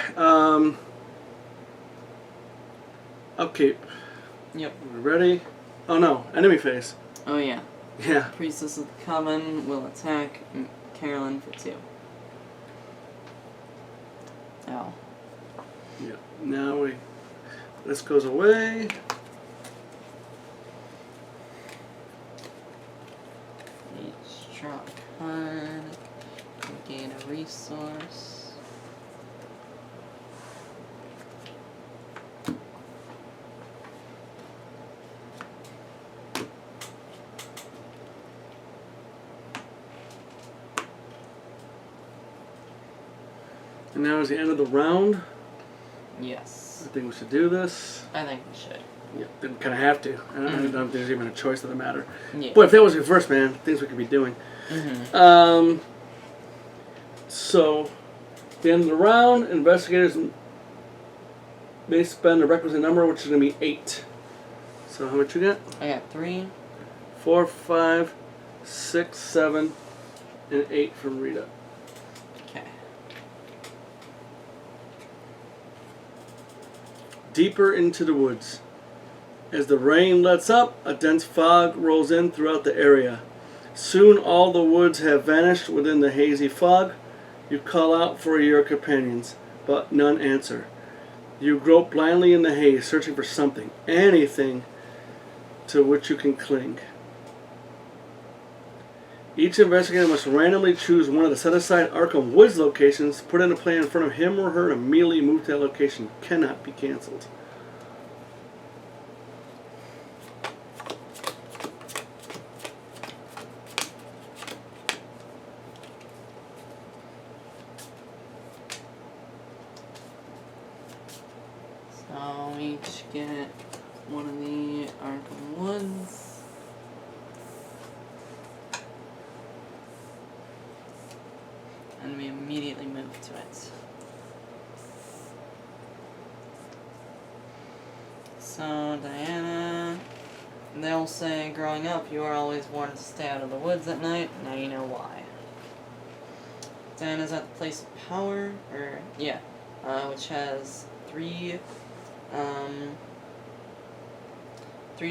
upkeep. Yep. Ready? Oh no, enemy phase. Oh yeah. Yeah. Priestess of the Coven will attack Carolyn for 2. Oh. Yeah. Now this goes away. Each draw a card. Gain a resource. And now is the end of the round. Yes. I think we should do this. I think we should. Yeah, we kind of have to. I don't know if there's even a choice of the matter. Yeah. But if that was your first, man, things we could be doing. Mm-hmm. So, at the end of the round, investigators may spend a requisite number, which is going to be 8. So how much you got? I got 3. 4, 5, 6, 7, and 8 from Rita. Okay. Deeper into the woods. As the rain lets up, a dense fog rolls in throughout the area. Soon all the woods have vanished within the hazy fog. You call out for your companions, but none answer. You grope blindly in the haze, searching for something, anything to which you can cling. Each investigator must randomly choose one of the set-aside Arkham Woods locations, put in a plan in front of him or her, and immediately move to that location. Cannot be cancelled. So we each get one of the Arkham Woods. And we immediately move to it. So, Diana, they'll say, growing up, you were always warned to stay out of the woods at night. Now you know why. Diana's at the place of power, which has 3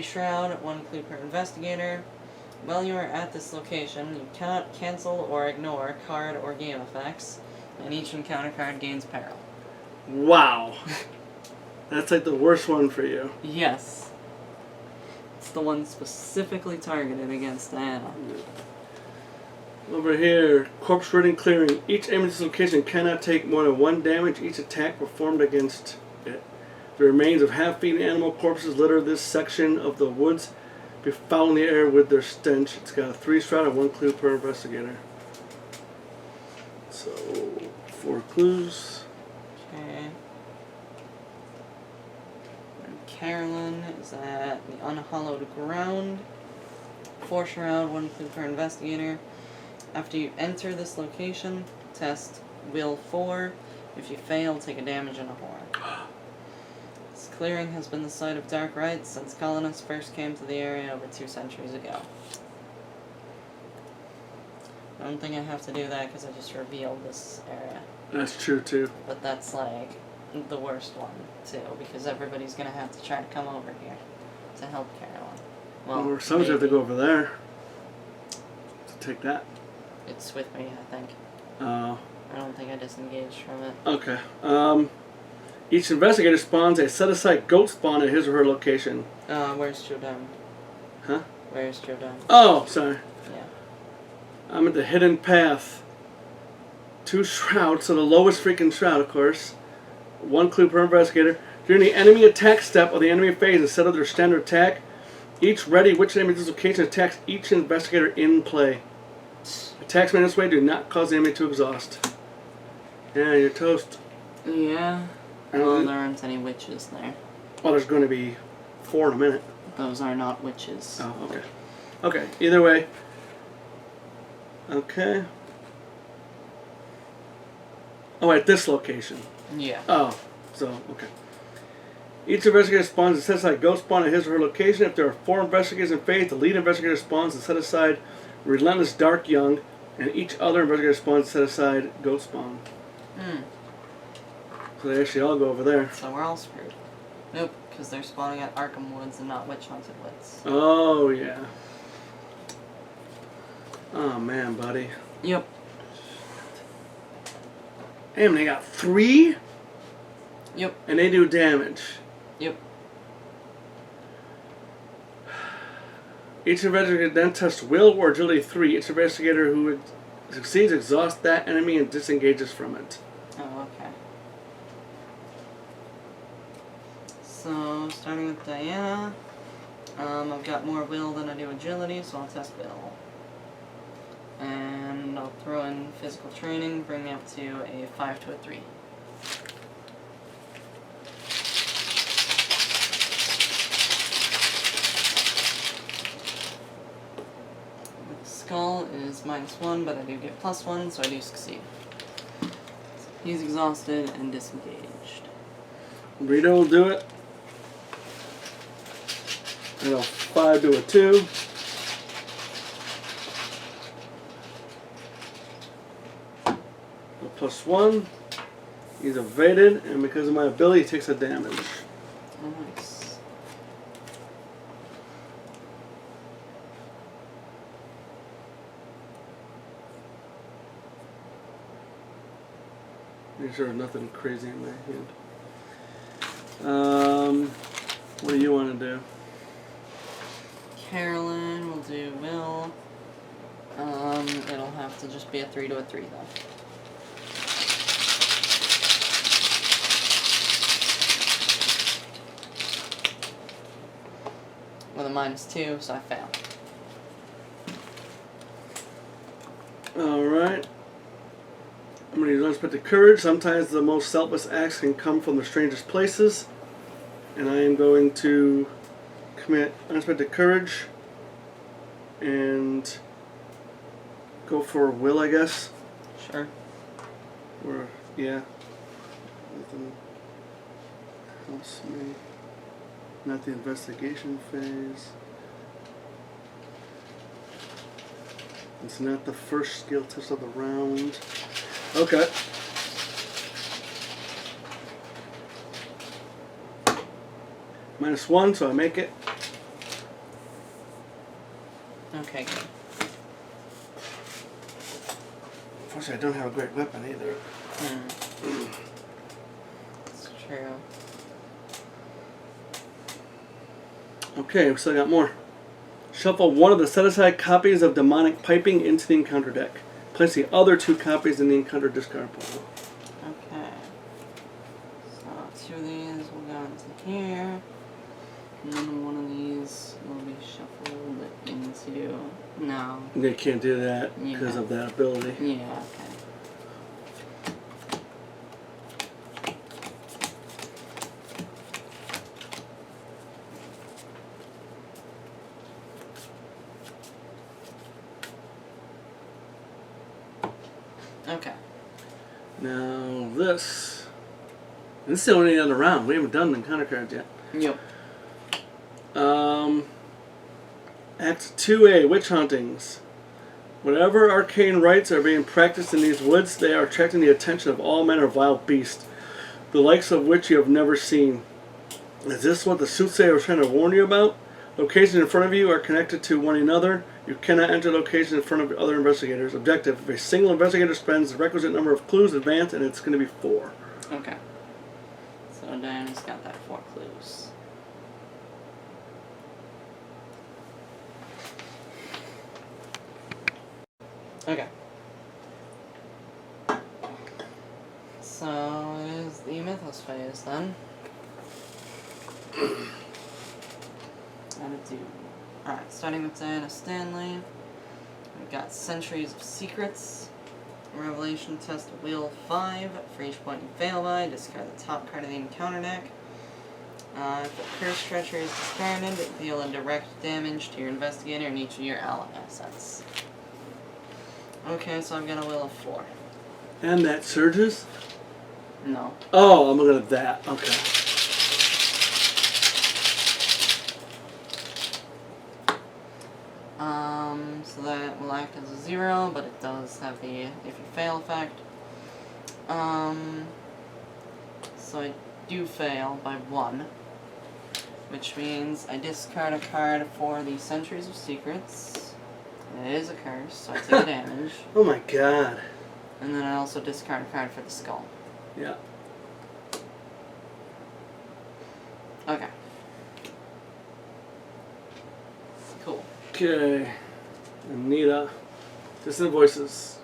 shroud, 1 clue per investigator. While you are at this location, you cannot cancel or ignore card or game effects, and each encounter card gains peril. Wow. That's like the worst one for you. Yes. It's the one specifically targeted against Diana. Over here, corpse ridding clearing. Each enemy in this location cannot take more than 1 damage each attack performed against it. The remains of half-eaten animal corpses litter this section of the woods. befouling the air with their stench. It's got a 3 shroud and 1 clue per investigator. So 4 clues. Okay. And Carolyn is at the unhallowed ground. 4 shroud, 1 clue per investigator. After you enter this location, test Will 4. If you fail, take a damage and a horror. This clearing has been the site of dark rites since colonists first came to the area over 2 centuries ago. I don't think I have to do that because I just revealed this area. That's true too. But that's like the worst one too, because everybody's gonna have to try to come over here to help Carolyn. Well, some have to go over there to take that. It's with me, I think. Oh. I don't think I disengaged from it. Okay. Each investigator spawns a set-aside goat spawn at his or her location. Where's Jordan? Huh? Where's Jordan? Oh, sorry. Yeah. I'm at the hidden path. 2 shrouds, so the lowest freaking shroud, of course. 1 clue per investigator. During the enemy attack step of the enemy phase, instead of their standard attack, each ready which enemy dislocation attacks each investigator in play. Attacks made this way do not cause the enemy to exhaust. Yeah, you're toast. Yeah. Well, there aren't any witches there. Well, there's going to be 4 in a minute. Those are not witches. Oh, okay. Okay, either way. Okay. Oh, at this location. Yeah. Oh, so, okay. Each investigator spawns a set-aside ghost spawn at his or her location. If there are 4 investigators in phase, the lead investigator spawns a set-aside relentless dark young, and each other investigator spawns a set-aside ghost spawn. So they actually all go over there. So we're all screwed. Nope, because they're spawning at Arkham Woods and not Witch Haunted Woods. Oh, yeah. Oh, man, buddy. Yep. Damn, they got 3? Yep. And they do damage. Yep. Each investigator then tests will or agility 3. Each investigator who succeeds exhausts that enemy and disengages from it. Oh, okay. So, starting with Diana, I've got more will than I do agility, so I'll test will. And I'll throw in physical training, bring me up to a 5 to a 3. Skull is -1, but I do get +1, so I do succeed. He's exhausted and disengaged. Rito will do it. And a 5 to a 2. A +1. He's evaded, and because of my ability, he takes a damage. Oh, nice. Make sure there's nothing crazy in my hand. What do you want to do? Carolyn will do will. It'll have to just be a 3 to a 3 though. With a -2, so I fail. Alright. I'm going to use unexpected courage. Sometimes the most selfless acts can come from the strangest places. And I am going to commit unexpected courage and go for will, I guess. Sure. Or, yeah. Nothing helps me. Not the investigation phase. It's not the first skill test of the round. Okay. -1, so I make it. Okay, good. Unfortunately, I don't have a great weapon either. It's true. Okay, we still got more. Shuffle one of the set-aside copies of Demonic Piping into the encounter deck. Place the other 2 copies in the encounter discard pile. Okay. So 2 of these will go into here. And then one of these will be shuffled Oh. They can't do that because of that ability. Yeah, okay. Okay. Now this is the only other round. We haven't done the encounter cards yet. Yep. Act 2A, Witch Huntings. Whatever arcane rites are being practiced in these woods, they are attracting the attention of all manner of wild beasts, the likes of which you have never seen. Is this what the soothsayer was trying to warn you about? Locations in front of you are connected to one another. You cannot enter locations in front of other investigators. Objective: if a single investigator spends the requisite number of clues, advance, and it's going to be 4. Okay. So Diana's got that 4 clues. Okay. So it is the Mythos phase then. How to do. Alright, starting with Diana Stanley. We've got Centuries of Secrets. Revelation test wheel 5. For each point you fail by, discard the top card of the encounter deck. If the Curse Treachery is discarded, deal a direct damage to your investigator and each of your ally assets. Okay, so I've got a wheel of 4. And that surges? No. Oh, I'm looking at that. Okay. So that will act as a 0, but it does have the if you fail effect. So I do fail by 1, which means I discard a card for the Centuries of Secrets. It is a curse, so I take damage. Oh my god. And then I also discard a card for the skull. Yeah. Okay. Cool. Okay. Anita. Distant voices.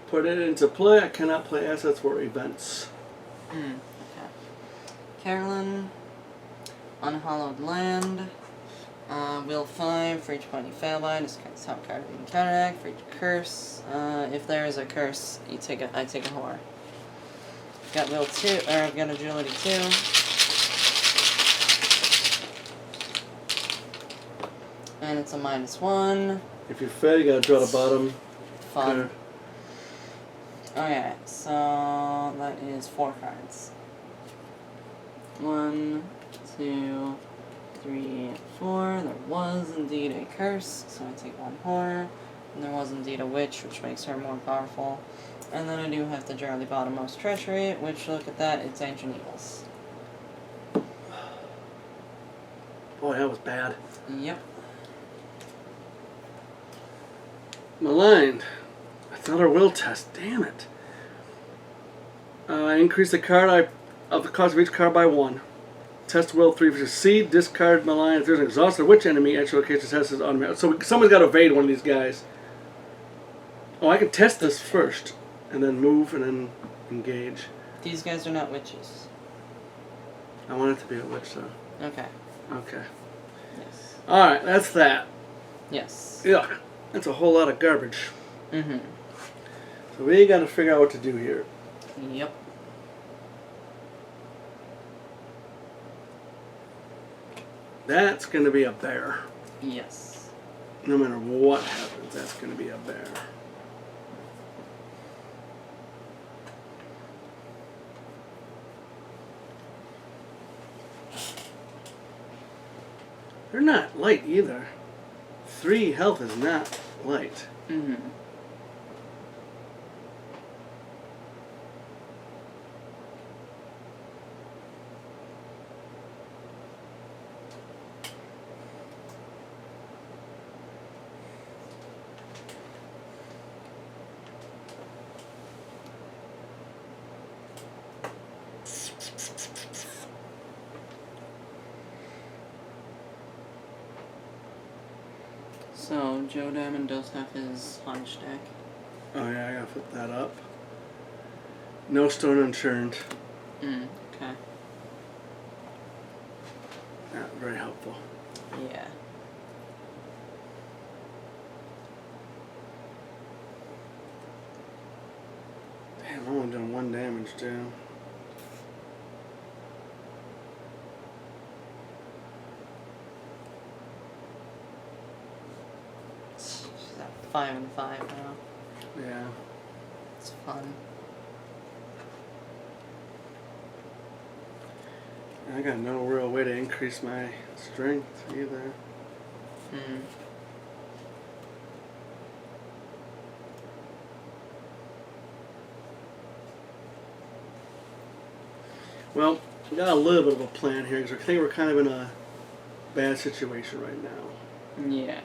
Put it into play. I cannot play assets or events. Okay. Carolyn. Unhallowed Land. Wheel 5, for each point you fail by, discard the top card of the encounter deck. For each curse, if there is a curse, I take a horror. Got wheel 2, or I've got agility 2. And it's a -1. If you fail, you gotta draw the bottom. Fun. Okay, so that is 4 cards. 1, 2, 3, 4. There was indeed a curse, so I take 1 horror. And there was indeed a witch, which makes her more powerful. And then I do have to draw the bottommost treachery, which, look at that, it's Ancient Evils. Boy, that was bad. Yep. Maligned. That's another will test. Damn it. I increase the card of the cost of each card by 1. Test will 3 for succeed. Discard malign. If there's an exhausted witch enemy, at your location test is automatic. So someone's got to evade one of these guys. Oh, I can test this first, and then move, and then engage. These guys are not witches. I want it to be a witch, though. Okay. Okay. Yes. Alright, that's that. Yes. Yeah, that's a whole lot of garbage. Mm-hmm. So we got to figure out what to do here. Yep. That's going to be a bear. Yes. No matter what happens, that's going to be a bear. They're not light either. 3 health is not light. Mm-hmm. So, Joe Diamond does have his hunch deck. Oh yeah, I gotta put that up. No stone unturned. Okay. Not very helpful. Yeah. Damn, I'm only doing 1 damage too. She's at 5 and 5 now. Yeah. It's fun. I got no real way to increase my strength either. Hmm. Well, we got a little bit of a plan here because I think we're kind of in a bad situation right now. Yeah.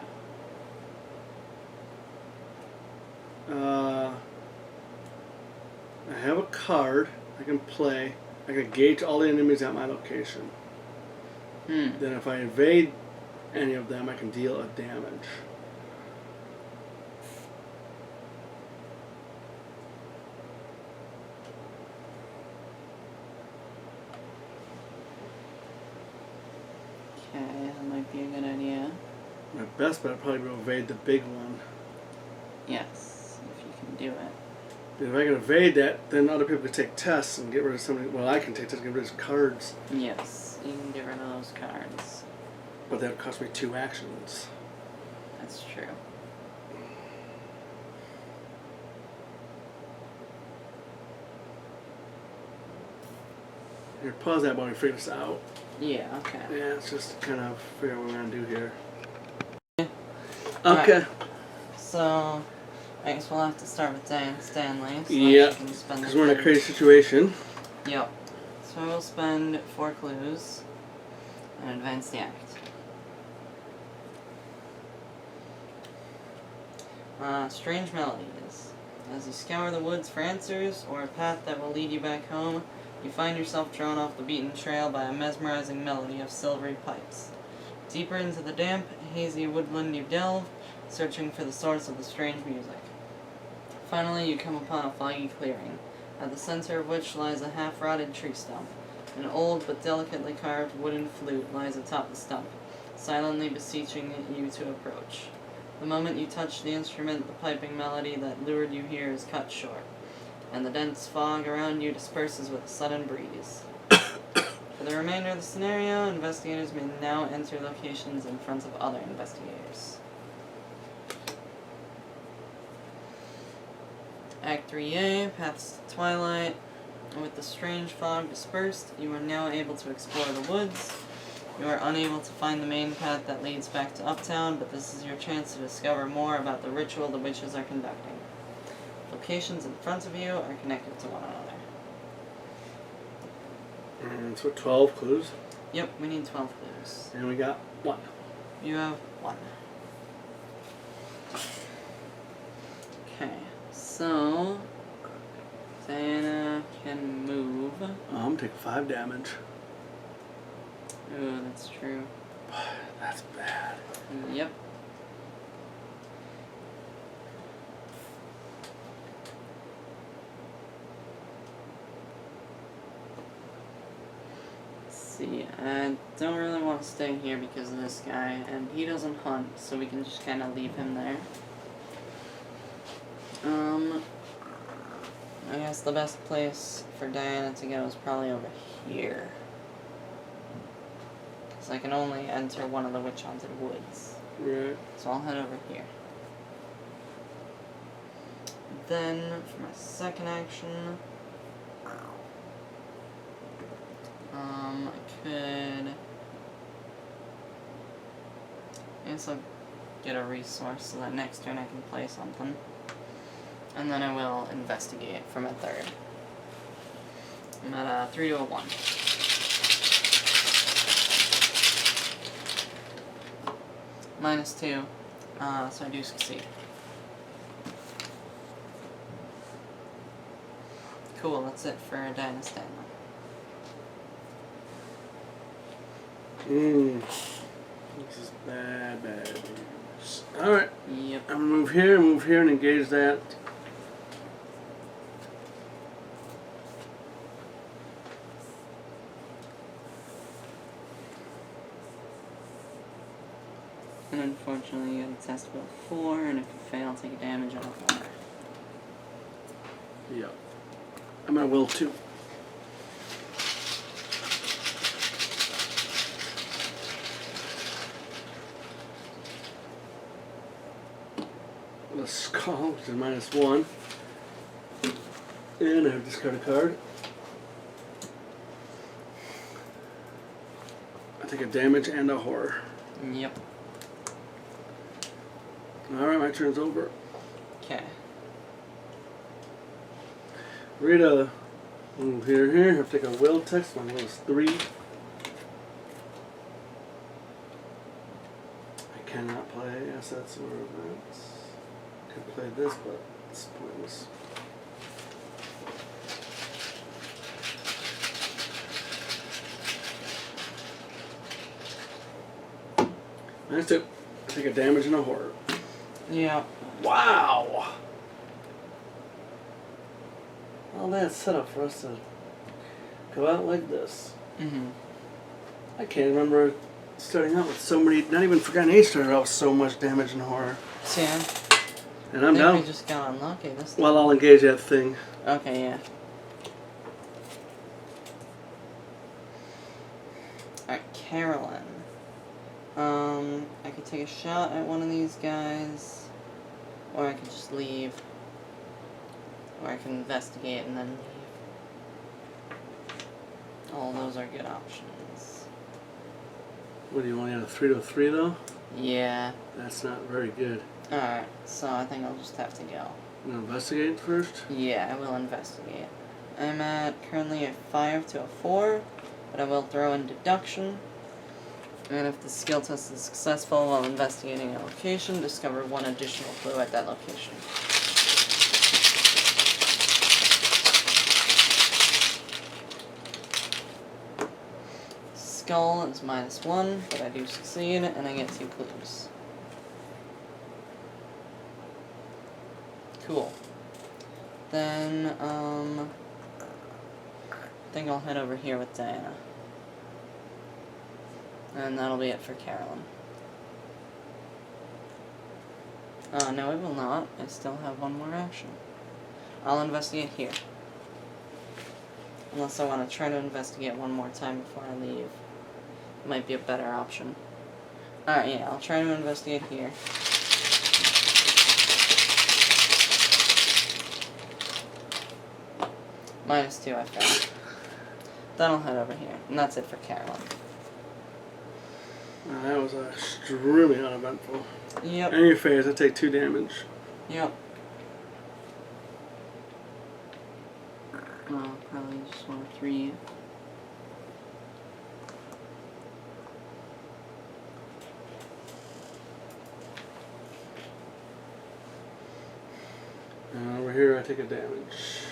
I have a card I can play. I can gauge all the enemies at my location. Then if I evade any of them, I can deal a damage. Okay, that might be a good idea. My best bet would probably be to evade the big one. Yes, if you can do it. If I can evade that, then other people can take tests and get rid of somebody. Well, I can take tests and get rid of cards. Yes, you can get rid of those cards. But that would cost me 2 actions. That's true. Here, pause that while we figure this out. Yeah, okay. Yeah, let's just kind of figure out what we're going to do here. Alright. Okay. So, I guess we'll have to start with Diane Stanley. So Yeah, because we're in a crazy situation. Yep. So we'll spend 4 clues and advance the act. Strange melodies. As you scour the woods for answers or a path that will lead you back home, you find yourself drawn off the beaten trail by a mesmerizing melody of silvery pipes. Deeper into the damp, hazy woodland you delve, searching for the source of the strange music. Finally, you come upon a foggy clearing, at the center of which lies a half-rotted tree stump. An old but delicately carved wooden flute lies atop the stump, silently beseeching you to approach. The moment you touch the instrument, the piping melody that lured you here is cut short, and the dense fog around you disperses with a sudden breeze. For the remainder of the scenario, investigators may now enter locations in front of other investigators. Act 3A, Paths to Twilight. With the strange fog dispersed, you are now able to explore the woods. You are unable to find the main path that leads back to Uptown, but this is your chance to discover more about the ritual the witches are conducting. Locations in front of you are connected to one another. So 12 clues. Yep, we need 12 clues. And we got 1. You have 1. Okay, so Diana can move. I'm taking 5 damage. Ooh, that's true. That's bad. Yep. See, I don't really want to stay here because of this guy, and he doesn't hunt, so we can just kind of leave him there. I guess the best place for Diana to go is probably over here. Because I can only enter one of the witch-haunted woods. Right. So I'll head over here. Then, for my second action, I could... I guess I'll get a resource so that next turn I can play something. And then I will investigate for my third. I'm at a 3 to a 1. -2, so I do succeed. Cool, that's it for Diana Stanley. This is bad news. Alright. Yep. I'm gonna move here, and engage that. And unfortunately, you got a test about 4, and if you fail, take a damage on a 4. Yep. I'm at will too. The skull, which is -1. And I have discard a card. I take a damage and a horror. Yep. Alright, my turn's over. Okay. Read a move here. I have to take a will text. My will is 3. I cannot play assets or events. I could play this, but it's pointless. -2. I take a damage and a horror. Yeah. Wow! All that setup for us to go out like this. Mm-hmm. I can't remember starting out with so many. Not even Forgotten Age started out with so much damage and horror. So yeah. And I'm I think down. we just got unlucky this time. Well, I'll engage that thing. Okay, yeah. Alright, Carolyn. I could take a shot at one of these guys, or I could just leave, or I can investigate and then leave. All those are good options. What do you only have a 3 to a 3 though? Yeah. That's not very good. Alright, so I think I'll just have to go. You want to investigate first? Yeah, I will investigate. I'm at currently a 5 to a 4, but I will throw in deduction. And if the skill test is successful while investigating a location, discover 1 additional clue at that location. Skull is -1, but I do succeed, and I get 2 clues. Cool. Then, I think I'll head over here with Diana. And that'll be it for Carolyn. No, it will not. I still have 1 more action. I'll investigate here. Unless I want to try to investigate 1 more time before I leave. It might be a better option. Alright, yeah, I'll try to investigate here. -2, I failed. Then I'll head over here. And that's it for Carolyn. That was extremely uneventful. Yep. And your phase, I take 2 damage. Yep. Well, probably just 1 or 3. And over here, I take a damage.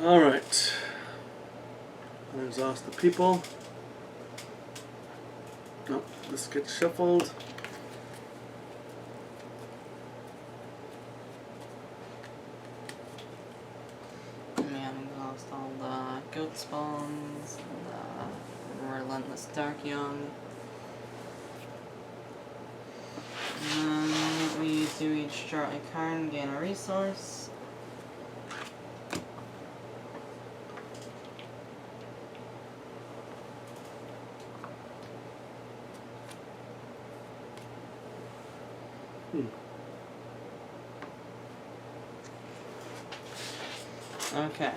Alright. Exhaust the people. Nope, this gets shuffled. Man, exhaust all the goat spawns and the relentless dark young. And then we do each draw a card and gain a resource. Okay.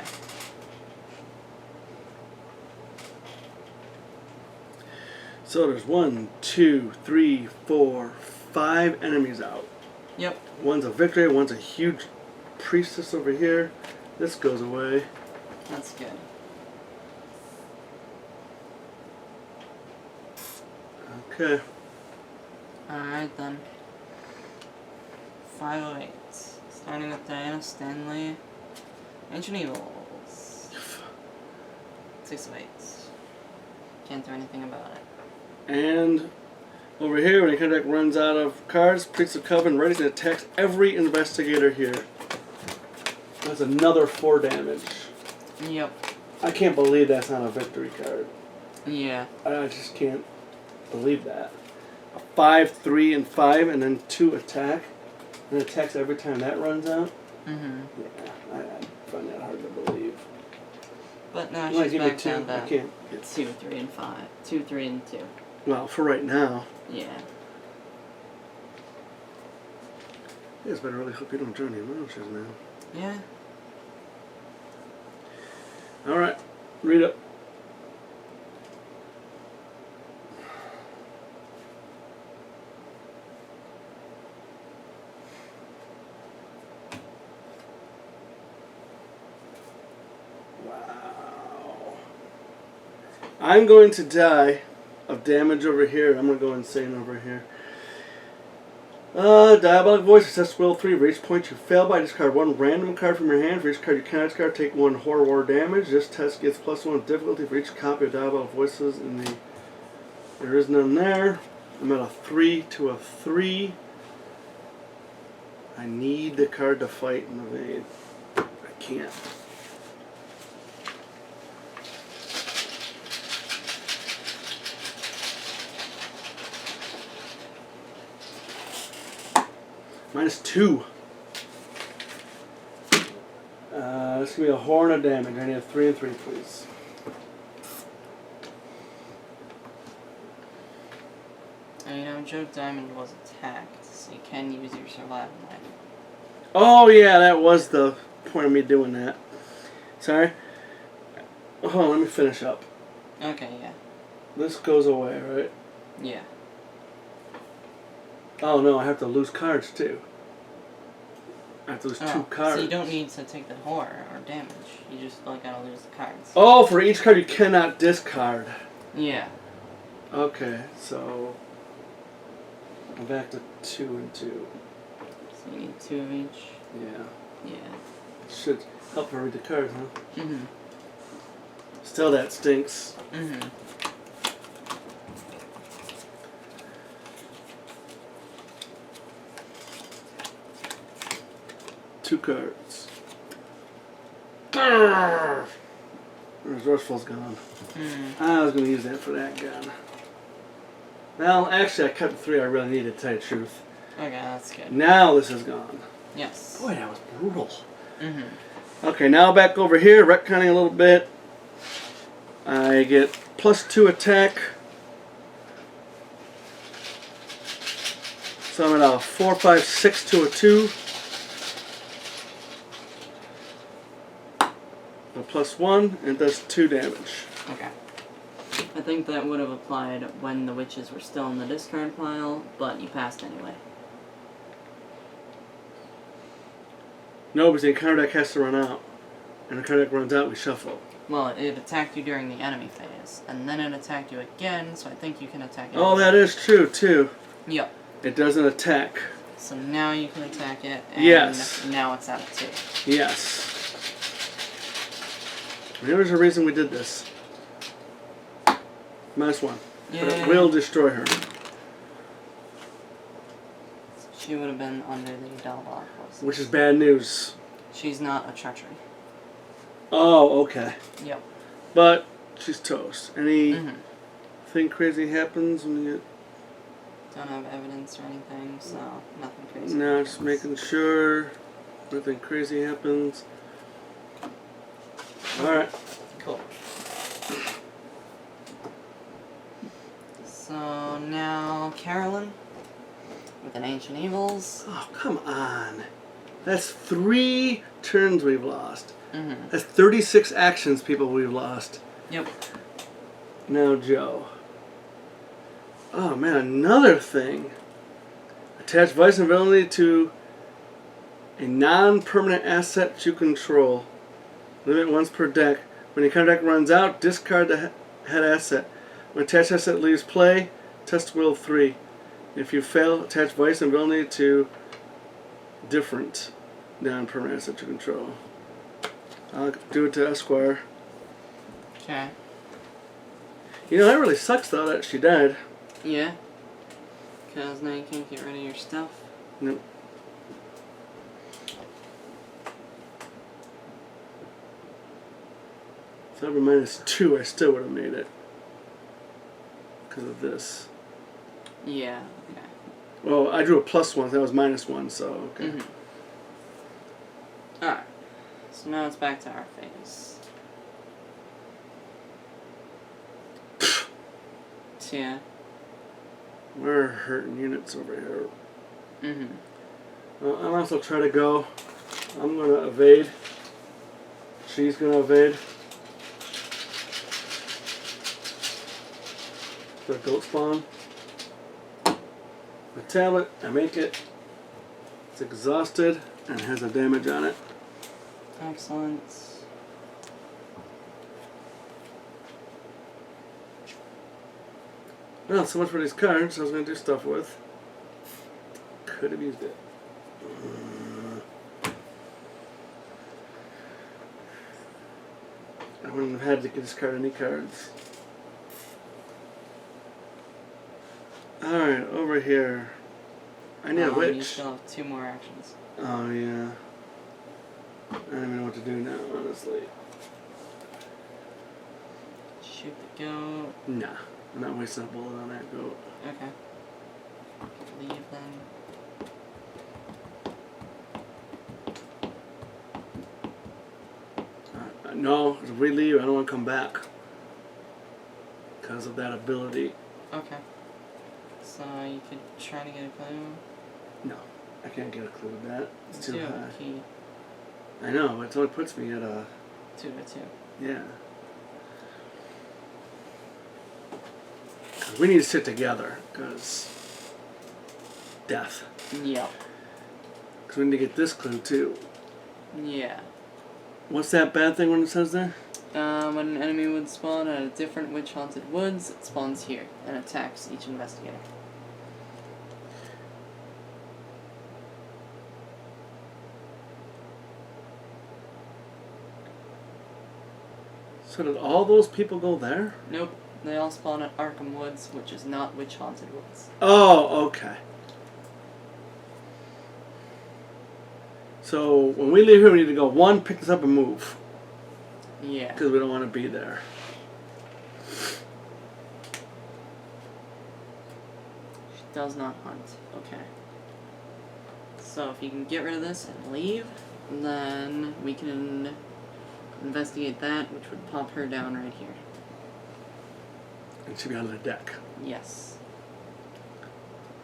So there's 1, 2, 3, 4, 5 enemies out. Yep. One's a victory, one's a huge priestess over here. This goes away. That's good. Okay. Alright then. 508. Starting with Diana Stanley. Ancient Evils. 6 of 8. Can't do anything about it. And over here, when your deck runs out of cards, Priestess of Coven ready to attack every investigator here. That's another 4 damage. Yep. I can't believe that's not a victory card. Yeah. I just can't believe that. a 5, 3, and 5, and then 2 attack. And attacks every time that runs out. Mm-hmm. Yeah, I find that hard to believe. But now You wanna she's give me back 2? down I to can't. 2, 3, and 5. 2, 3, and 2. Well, for right now. Yeah. You guys better really hope you don't join the emotions, man. Yeah. Alright, read up. Wow. I'm going to die of damage over here. I'm going to go insane over here. Diabolic Voice, test will 3. For each point you fail by, discard 1 random card from your hand. For each card you cannot discard, take 1 horror war damage. This test gets +1 difficulty for each copy of Diabolic Voices in the... There is none there. I'm at a 3 to a 3. I need the card to fight and evade. I can't. -2. This can be a horn of damage. I need a 3 and 3, please. And you know, Joe Diamond was attacked, so you can use your survival item. Oh yeah, that was the point of me doing that. Sorry. Hold on, let me finish up. Okay, yeah. This goes away, right? Yeah. Oh no, I have to lose cards too. I have to lose 2 cards. So you don't need to take the horror or damage. You just like gotta lose the cards. Oh, for each card you cannot discard. Yeah. Okay, so I'm back to 2 and 2. So you need 2 of each. Yeah. Yeah. Should help her read the cards, huh? Mm-hmm. Still, that stinks. Mm-hmm. Two cards. Grrr! Resourceful's gone. I was going to use that for that gun. Well, actually, I cut the 3 I really needed, to tell you the truth. Okay, that's good. Now this is gone. Yes. Boy, that was brutal. Mm-hmm. Okay, now back over here, retconning a little bit. I get +2 attack. So I'm at a 4, 5, 6 to a 2. A +1, and it does 2 damage. Okay. I think that would have applied when the witches were still in the discard pile, but you passed anyway. No, because the encounter deck has to run out. And the encounter deck runs out, we shuffle. Well, it attacked you during the enemy phase, and then it attacked you again, so I think you can attack it. Oh, that is true, too. Yep. It doesn't attack. So now you can attack it, and Yes. now it's at a 2. Yes. There's a reason we did this. -1. But it Yay. will destroy her. She would have been under the Diabolic Voice. Which is bad news. She's not a treachery. Oh, okay. Yep. But she's toast. Anything crazy happens when you get... Don't have evidence or anything, so nothing crazy. No, happens. just making sure nothing crazy happens. Alright. Cool. So now Carolyn with an Ancient Evils. Oh, come on. That's 3 turns we've lost. Mm-hmm. That's 36 actions, people, we've lost. Yep. Now, Joe. Oh, man, another thing. Attach Vice and Ability to a non-permanent asset you control. Limit once per deck. When your card deck runs out, discard the head asset. When attached asset leaves play, test will 3. If you fail, attach Vice and Ability to different non-permanent asset you control. I'll do it to Esquire. Okay. You know, that really sucks, though, that she died. Yeah. Because now you can't get rid of your stuff. Nope. So over -2, I still would have made it. Because of this. Yeah, okay. Well, I drew a +1, that was -1, so okay. Alright. So now it's back to our phase. Yeah. We're hurting units over here. Mm-hmm. I'm also try to go. I'm gonna evade. She's gonna evade. The goat spawn. The tablet, I make it. It's exhausted and has a damage on it. Excellent. Well, so much for these cards I was gonna do stuff with. Could have used it. I wouldn't have had to discard any cards. Alright, over here. I need a You witch. still have 2 more actions. Oh, yeah. I don't even know what to do now, honestly. Shoot the goat. Nah, I'm not wasting a bullet on that goat. Okay. Leave then. No, if we leave, I don't want to come back. Because of that ability. Okay. So you could try to get a clue. No, I can't get a clue with that. It's too Do high. key. I know, but it only puts me at a... 2 by 2. Yeah. 'Cause we need to sit together, because... Death. Yep. Because we need to get this clue, too. Yeah. What's that bad thing when it says there? When an enemy would spawn at a different witch-haunted woods, it spawns here and attacks each investigator. So did all those people go there? Nope. They all spawn at Arkham Woods, which is not witch-haunted woods. Oh, okay. So when we leave here, we need to go 1, pick this up and move. Yeah. Because we don't want to be there. She does not hunt. Okay. So if you can get rid of this and leave, then we can investigate that, which would pop her down right here. And she'll be on the deck. Yes.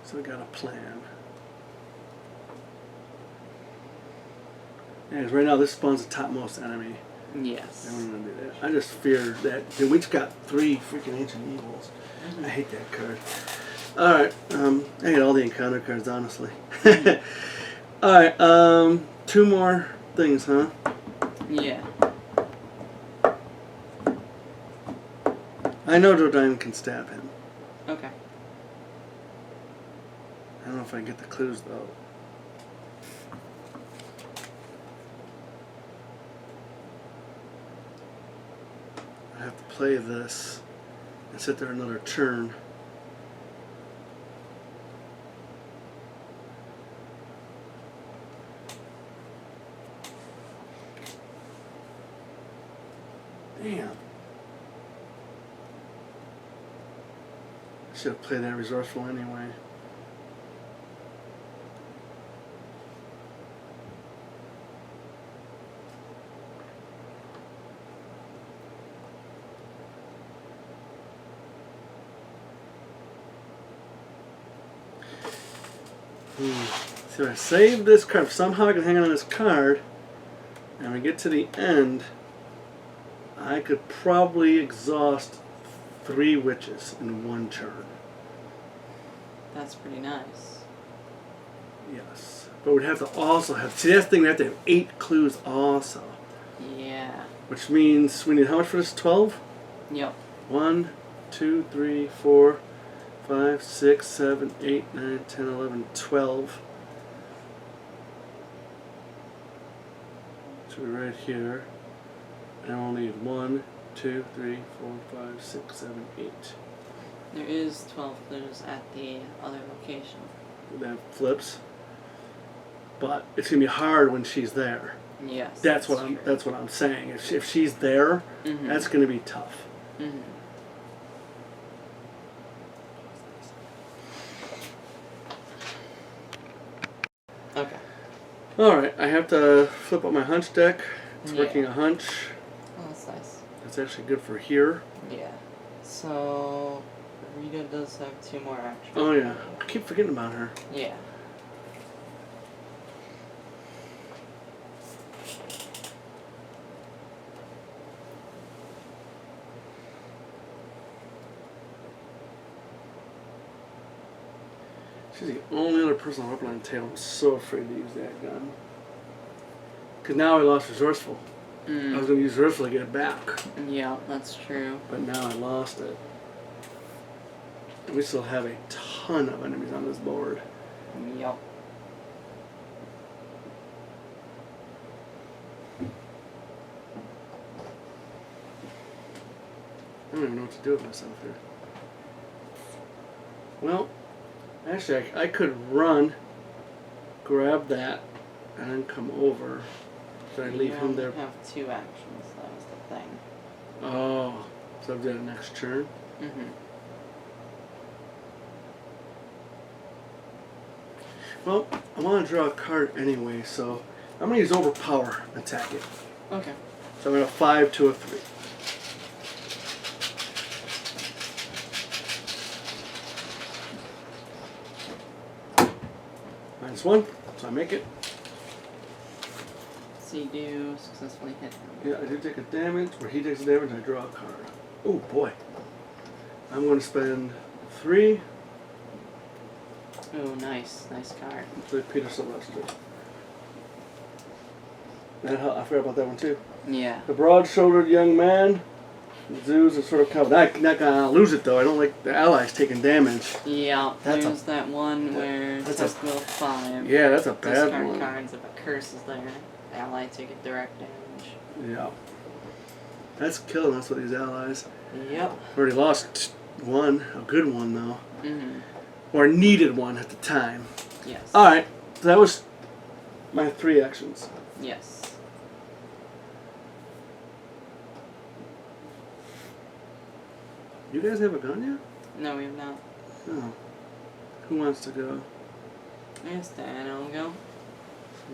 So we got a plan. Yeah, 'cause right now this spawns the topmost enemy. Yes. I don't want to do that. I just fear that. Dude, we just got 3 freaking ancient evils. I hate that card. Alright, I hate all the encounter cards, honestly. Alright, 2 more things, huh? Yeah. I know Joe Diamond can stab him. Okay. I don't know if I can get the clues, though. I have to play this and sit there another turn. Damn. I should have played that resourceful anyway. So I save this card. Somehow I can hang on to this card. And we get to the end. I could probably exhaust 3 witches in 1 turn. That's pretty nice. Yes. But we'd have to also have... See, that's the thing. We have to have 8 clues also. Yeah. Which means we need how much for this? 12? Yep. 1, 2, 3, 4, 5, 6, 7, 8, 9, 10, 11, 12. So we're right here. And we'll need 1, 2, 3, 4, 5, 6, 7, 8. There is 12 clues at the other location. That flips. But it's gonna be hard when she's there. Yes. That's what true. I'm saying. If she's there, that's gonna be tough. Alright, I have to flip up my hunch deck. It's Yeah. working a hunch. Oh, that's nice. That's actually good for here. Yeah. So, Rita does have 2 more actions. Oh yeah, I keep forgetting about her. Yeah. She's the only other person I'm up on the tail. I'm so afraid to use that gun. Because now I lost Resourceful. I was going to use Resourceful to get it back. Yeah, that's true. But now I lost it. And we still have a ton of enemies on this board. Yep. I don't even know what to do with myself here. Well, actually, I could run, grab that, and then come over. Should I leave him there? You have 2 actions, that was the thing. Oh, so I've got a next turn. Mm-hmm. Well, I want to draw a card anyway, so I'm going to use Overpower and attack it. Okay. So I'm going to 5 to a 3. -1, so I make it. So you do successfully hit him. Yeah, I do take a damage. Where he takes a damage, I draw a card. Oh boy. I'm going to spend 3. Oh, nice. Nice card. Play Peter Sylvester. And I forgot about that one too. Yeah. The broad-shouldered young man. Zoos are sort of covered. I'm not gonna lose it though. I don't like the allies taking damage. Yeah, That's there's that one where that's test will 5. Yeah, that's a bad Discard one. cards if a curse is there. Ally take a direct damage. Yeah. That's killing us with these allies. Yep. Already lost 1, a good one though. Mm-hmm. Or needed one at the time. Yes. Alright, so that was my 3 actions. Yes. You guys have a gun yet? No, we have not. Oh. Who wants to go? I guess Diana will go.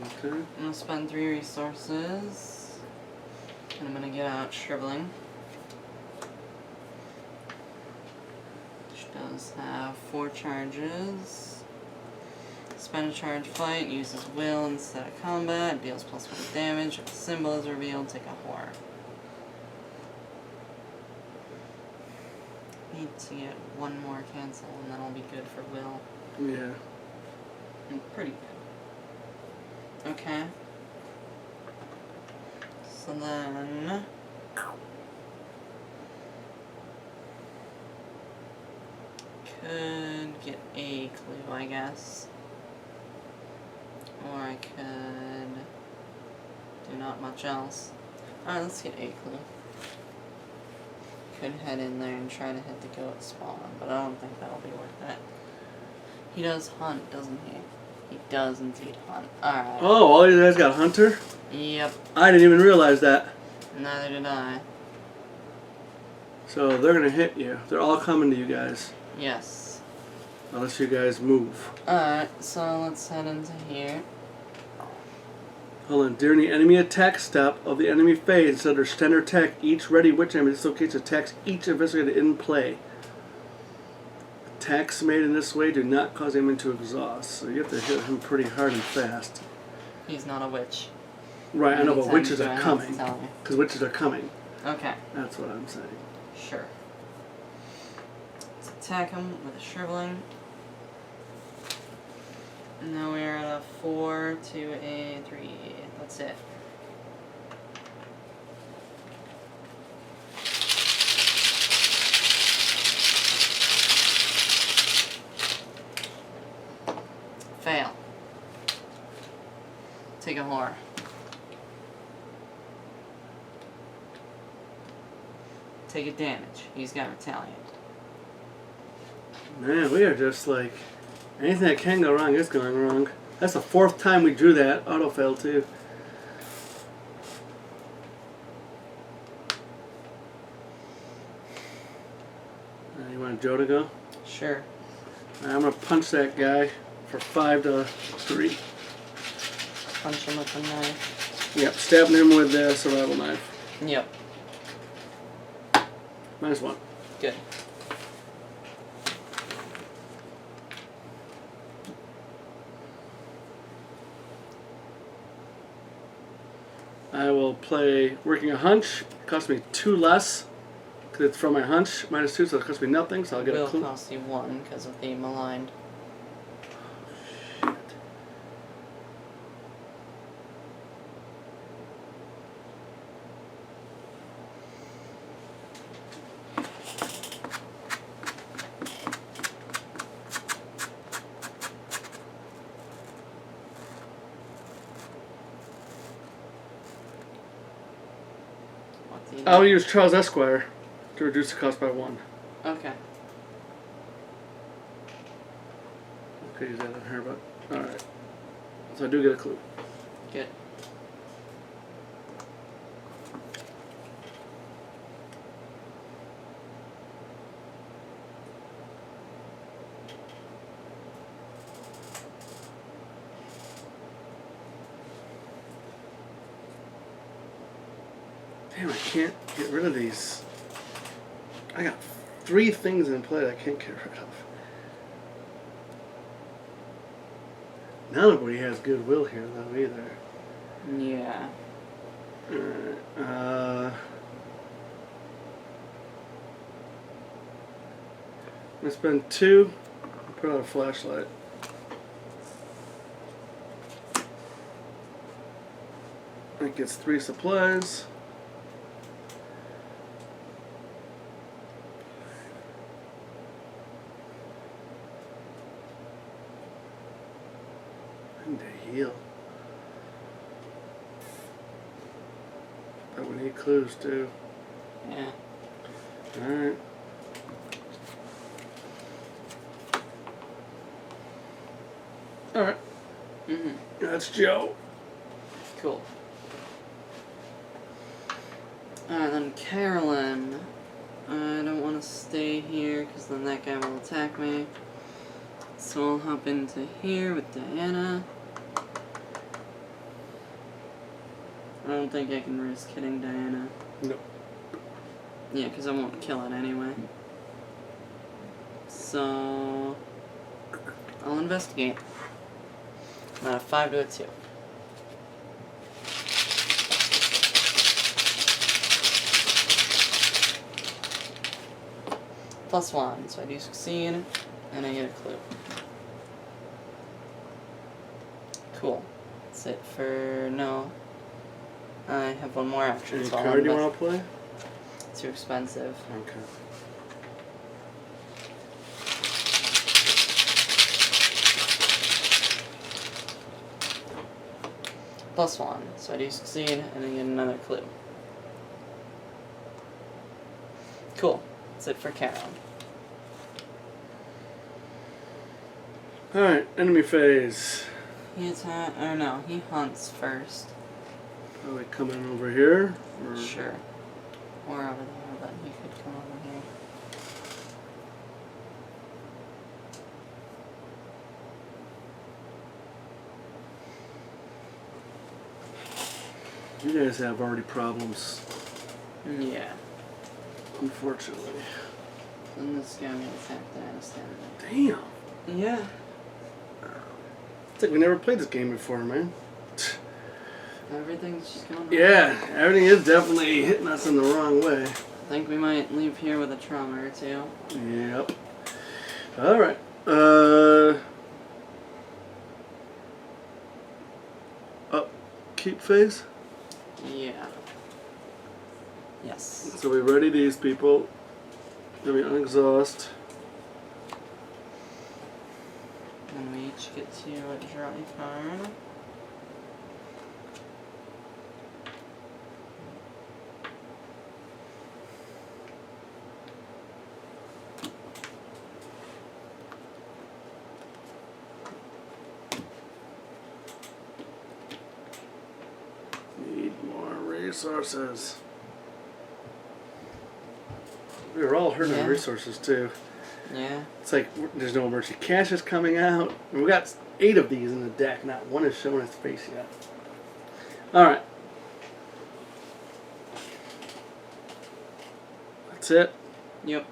Okay. I'm gonna spend 3 resources. And I'm gonna get out Shriveling. Which does have 4 charges. Spend a charge fight, uses will instead of combat, deals +1 damage. If the symbol is revealed, take a horror. Need to get 1 more cancel and then I'll be good for will. Yeah. And pretty good. Okay. So then could get a clue, I guess. Or I could do not much else. Alright, let's get a clue. Could head in there and try to hit the goat spawn, but I don't think that'll be worth it. He does hunt, doesn't he? He does indeed hunt. Alright. Oh, all you guys got Hunter? Yep. I didn't even realize that. Neither did I. So they're gonna hit you. They're all coming to you guys. Yes. Unless you guys move. Alright, so let's head into here. Hold on. During the enemy attack step of the enemy phase, instead of their standard attack, each ready witch enemy dislocates attacks each investigator in play. Attacks made in this way do not cause the enemy to exhaust, so you have to hit him pretty hard and fast. He's not a witch. Right, I know, but Anytime witches do I are have to coming. tell you? Because witches are coming. Okay, That's what I'm saying. sure. Let's attack him with a shriveling. And now we're at a 4 to a 3. That's it. Fail. Take a horror. Take a damage. He's got retaliate. Man, we are just like... Anything that can go wrong is going wrong. That's the 4th time we drew that. Auto fail too. You want Joe to go? Sure. I'm going to punch that guy for 5 to 3. punch him with a knife. Yep, stabbing him with the survival knife. Yep. -1. Good. I will play Working a Hunch. It costs me 2 less. Because it's from my hunch. -2, so it costs me nothing. So I'll get a clue. It will cost you 1 because of the maligned. I'll use Charles Esquire to reduce the cost by 1. Okay. Okay, use that on her, but alright. So I do get a clue. Good. Damn, I can't get rid of these. I got 3 things in play that I can't get rid of. Nobody has goodwill here, though, either. Yeah. Alright, I'm gonna spend 2 and put out a flashlight. It gets 3 supplies. To heal. But we need clues too. Yeah. Alright. Alright. Mm-hmm. That's Joe. Cool. Alright, then Carolyn. I don't want to stay here because then that guy will attack me. So I'll hop into here with Diana. I don't think I can risk hitting Diana. Nope. Yeah, because I won't kill it anyway. So I'll investigate. I'm at a 5 to a 2. +1, so I do succeed, and I get a clue. Cool. That's it for no. I have one more action. Any So card you want to play? Too expensive. Okay. +1, so I do succeed, and I get another clue. Cool. That's it for Carol. Alright, enemy phase. He he hunts first. Probably coming over here. Or Sure. Or over there, but he could come over here. You guys have already problems, Yeah. unfortunately. And this guy will attack Diana standing. Damn. Yeah. It's like we never played this game before, man. Everything's just going on. Yeah, everything is definitely hitting us in the wrong way. I think we might leave here with a trauma or two. Yep. Alright. Upkeep phase? Yeah. Yes. So we ready these people. Then we unexhaust. And we each get to draw a card. Need more resources. We were all hurting on resources too. Yeah. It's like there's no emergency caches coming out. And we got 8 of these in the deck. Not one is showing its face yet. Alright. That's it. Yep.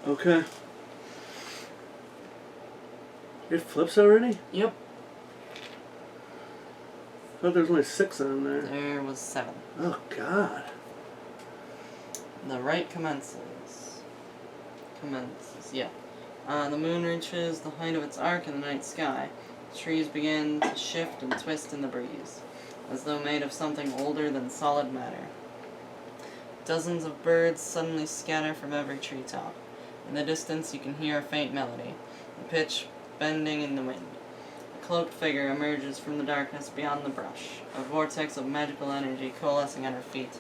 Okay. It flips already? Yep. I thought there was only 6 on there. There was 7. Oh, God. The rite commences. Yeah. The moon reaches the height of its arc in the night sky. The trees begin to shift and twist in the breeze, as though made of something older than solid matter. Dozens of birds suddenly scatter from every treetop. In the distance you can hear a faint melody, the pitch bending in the wind. A cloaked figure emerges from the darkness beyond the brush, a vortex of magical energy coalescing at her feet.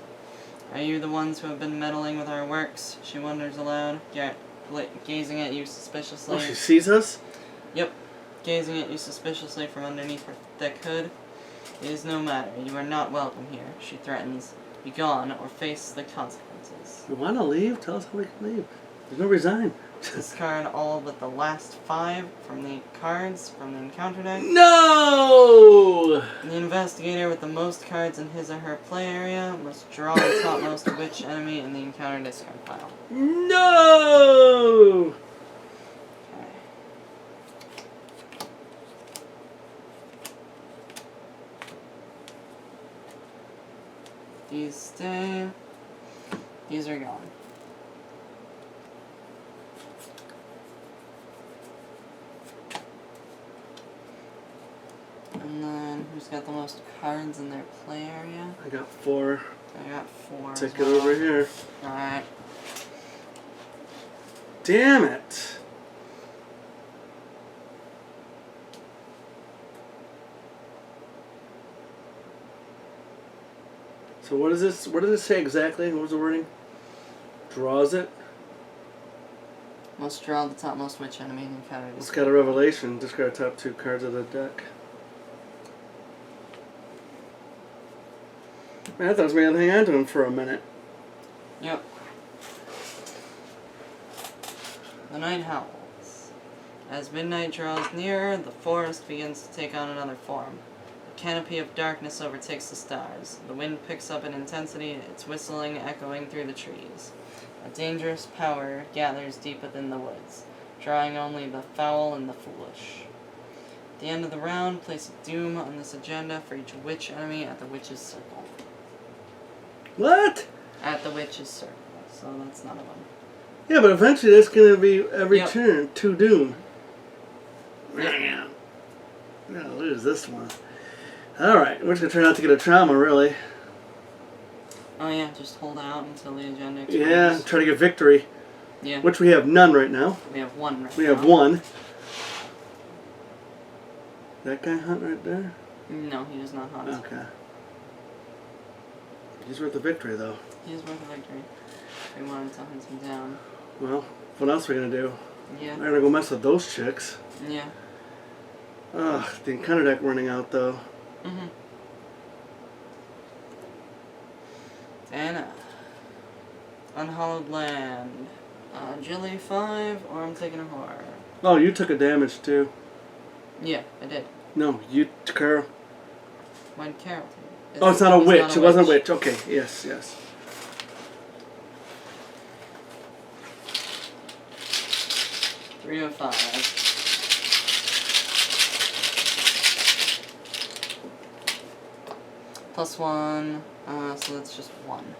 Are you the ones who have been meddling with our works? She wonders aloud, gazing at you suspiciously. Oh, she sees us? Yep, gazing at you suspiciously from underneath her thick hood. It is no matter, you are not welcome here, she threatens. Be gone, or face the consequences. You want to leave? Tell us how we can leave. There's no resign. Discard all but the last 5 from the cards from the encounter deck. No! The investigator with the most cards in his or her play area must draw the topmost witch enemy in the encounter discard pile. No! Okay. These stay. These are gone. And then, who's got the most cards in their play area? I got 4. I got 4. Take it over here. Alright. Damn it! So what is this? What does it say exactly? What was the wording? Draws it? Must draw the topmost witch enemy in the encounter It's discard. got a revelation. Discard top 2 cards of the deck. Man, I thought I was going to hang on to him for a minute. Yep. The night howls. As midnight draws nearer, the forest begins to take on another form. A canopy of darkness overtakes the stars. The wind picks up in intensity, its whistling echoing through the trees. A dangerous power gathers deep within the woods, drawing only the foul and the foolish. At the end of the round, place a doom on this agenda for each witch enemy at the witch's circle. What? At the witch's circle, so that's none of them. Yeah, but eventually that's going to be every Yep. turn. 2 doom. Yep. Man. I'm going to lose this one. Alright, we're just going to try not to get a trauma, really. Oh yeah, just hold out until the agenda expires. Yeah, try to get victory. Yeah. Which we have none right now. We have 1 right We now. have 1. That guy hunt right there? No, he does not hunt. Okay. He's worth the victory, though. He is worth a victory. We wanted to hunt him down. Well, what else are we going to do? Yeah. I'm going to go mess with those chicks. Yeah. Ugh, the encounter deck running out, though. Mm-hmm. Dana. Unhallowed Land. Agility 5, or I'm taking a horror. Oh, you took a damage, too. Yeah, I did. No, you, Carol. Why did Carol take it? Oh, it's not a He's witch. not It wasn't a witch. Okay, yes, yes. Three of 5. +1, so that's just 1.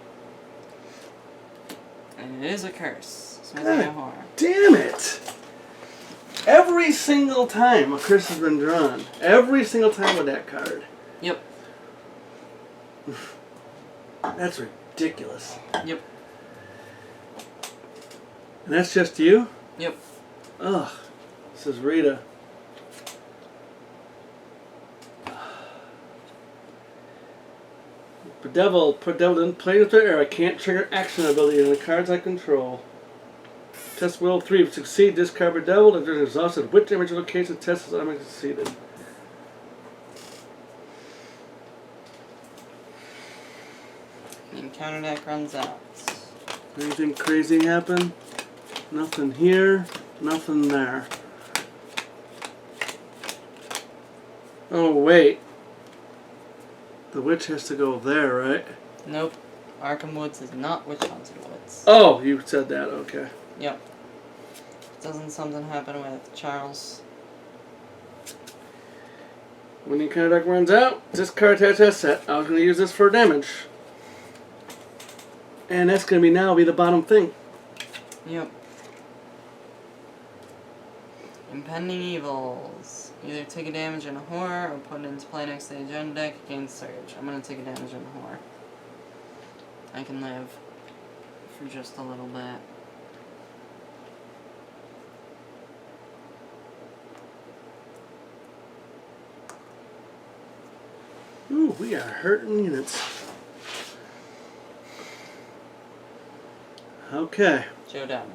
And it is a curse, so I'm taking a horror. Damn it! Every single time a curse has been drawn. Every single time with that card. Yep. That's ridiculous. Yep. And that's just you? Yep. Ugh. This is Rita. Put devil in play with their I can't trigger action ability on the cards I control. Test will 3. If succeed, discard Bedevil. If there's an exhausted witch damage location, test is automatically succeeded. The encounter deck runs out. Anything crazy happen? Nothing here. Nothing there. Oh, wait. The witch has to go there, right? Nope. Arkham Woods is not Witch Haunted Woods. Oh, you said that. Okay. Yep. Doesn't something happen with Charles? When your card deck runs out, discard test set. I was going to use this for damage. And that's going to be the bottom thing. Yep. Impending Evils. Either take a damage in a horror or put it into play next to the agenda deck against Surge. I'm going to take a damage in a horror. I can live for just a little bit. Ooh, we are hurting units. Okay. Joe Diamond.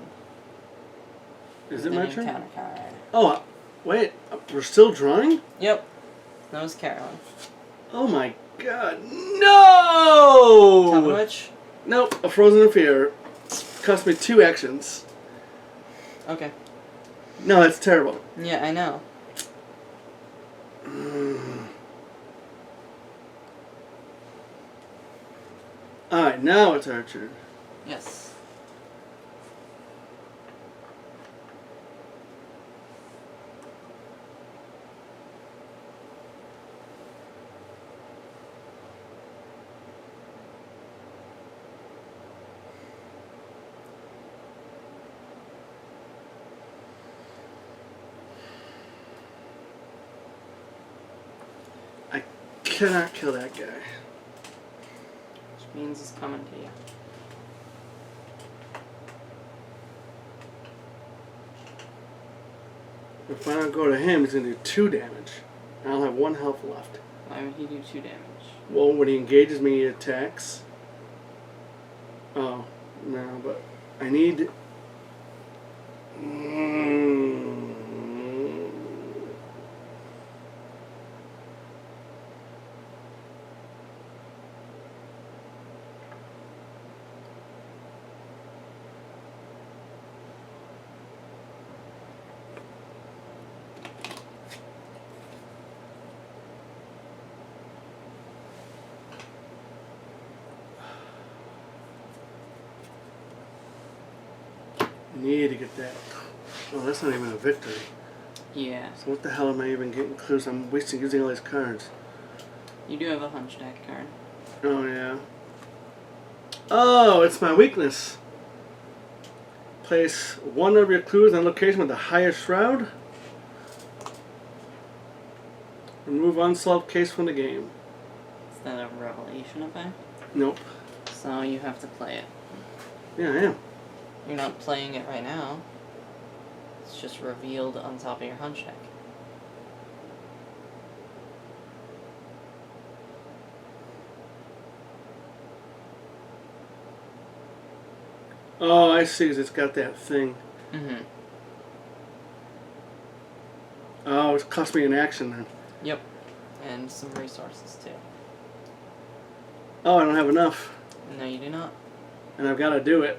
Is it my Then turn? Counter card. Oh, wait. We're still drawing? Yep. That was Carolyn. Oh my god. No! Coven Witch? Nope. A Frozen in Fear. Cost me 2 actions. Okay. No, that's terrible. Yeah, I know. Alright, now it's our turn. Yes. I cannot kill that guy. Which means it's coming to you. If I don't go to him, he's going to do 2 damage. I'll have 1 health left. Why would he do 2 damage? Well, when he engages me, he attacks. Oh, no, but I need... need to get that. Oh, that's not even a victory. Yeah. So what the hell am I even getting clues? I'm using all these cards. You do have a Hunchback card. Oh, yeah. Oh, it's my weakness. Place 1 of your clues on location with the highest shroud. Remove unsolved case from the game. Is that a revelation effect? Nope. So you have to play it. Yeah, I am. You're not playing it right now. It's just revealed on top of your hunch deck. Oh, I see. 'Cause it's got that thing. Mm-hmm. Oh, it's cost me an action then. Yep. And some resources too. Oh, I don't have enough. No, you do not. And I've got to do it.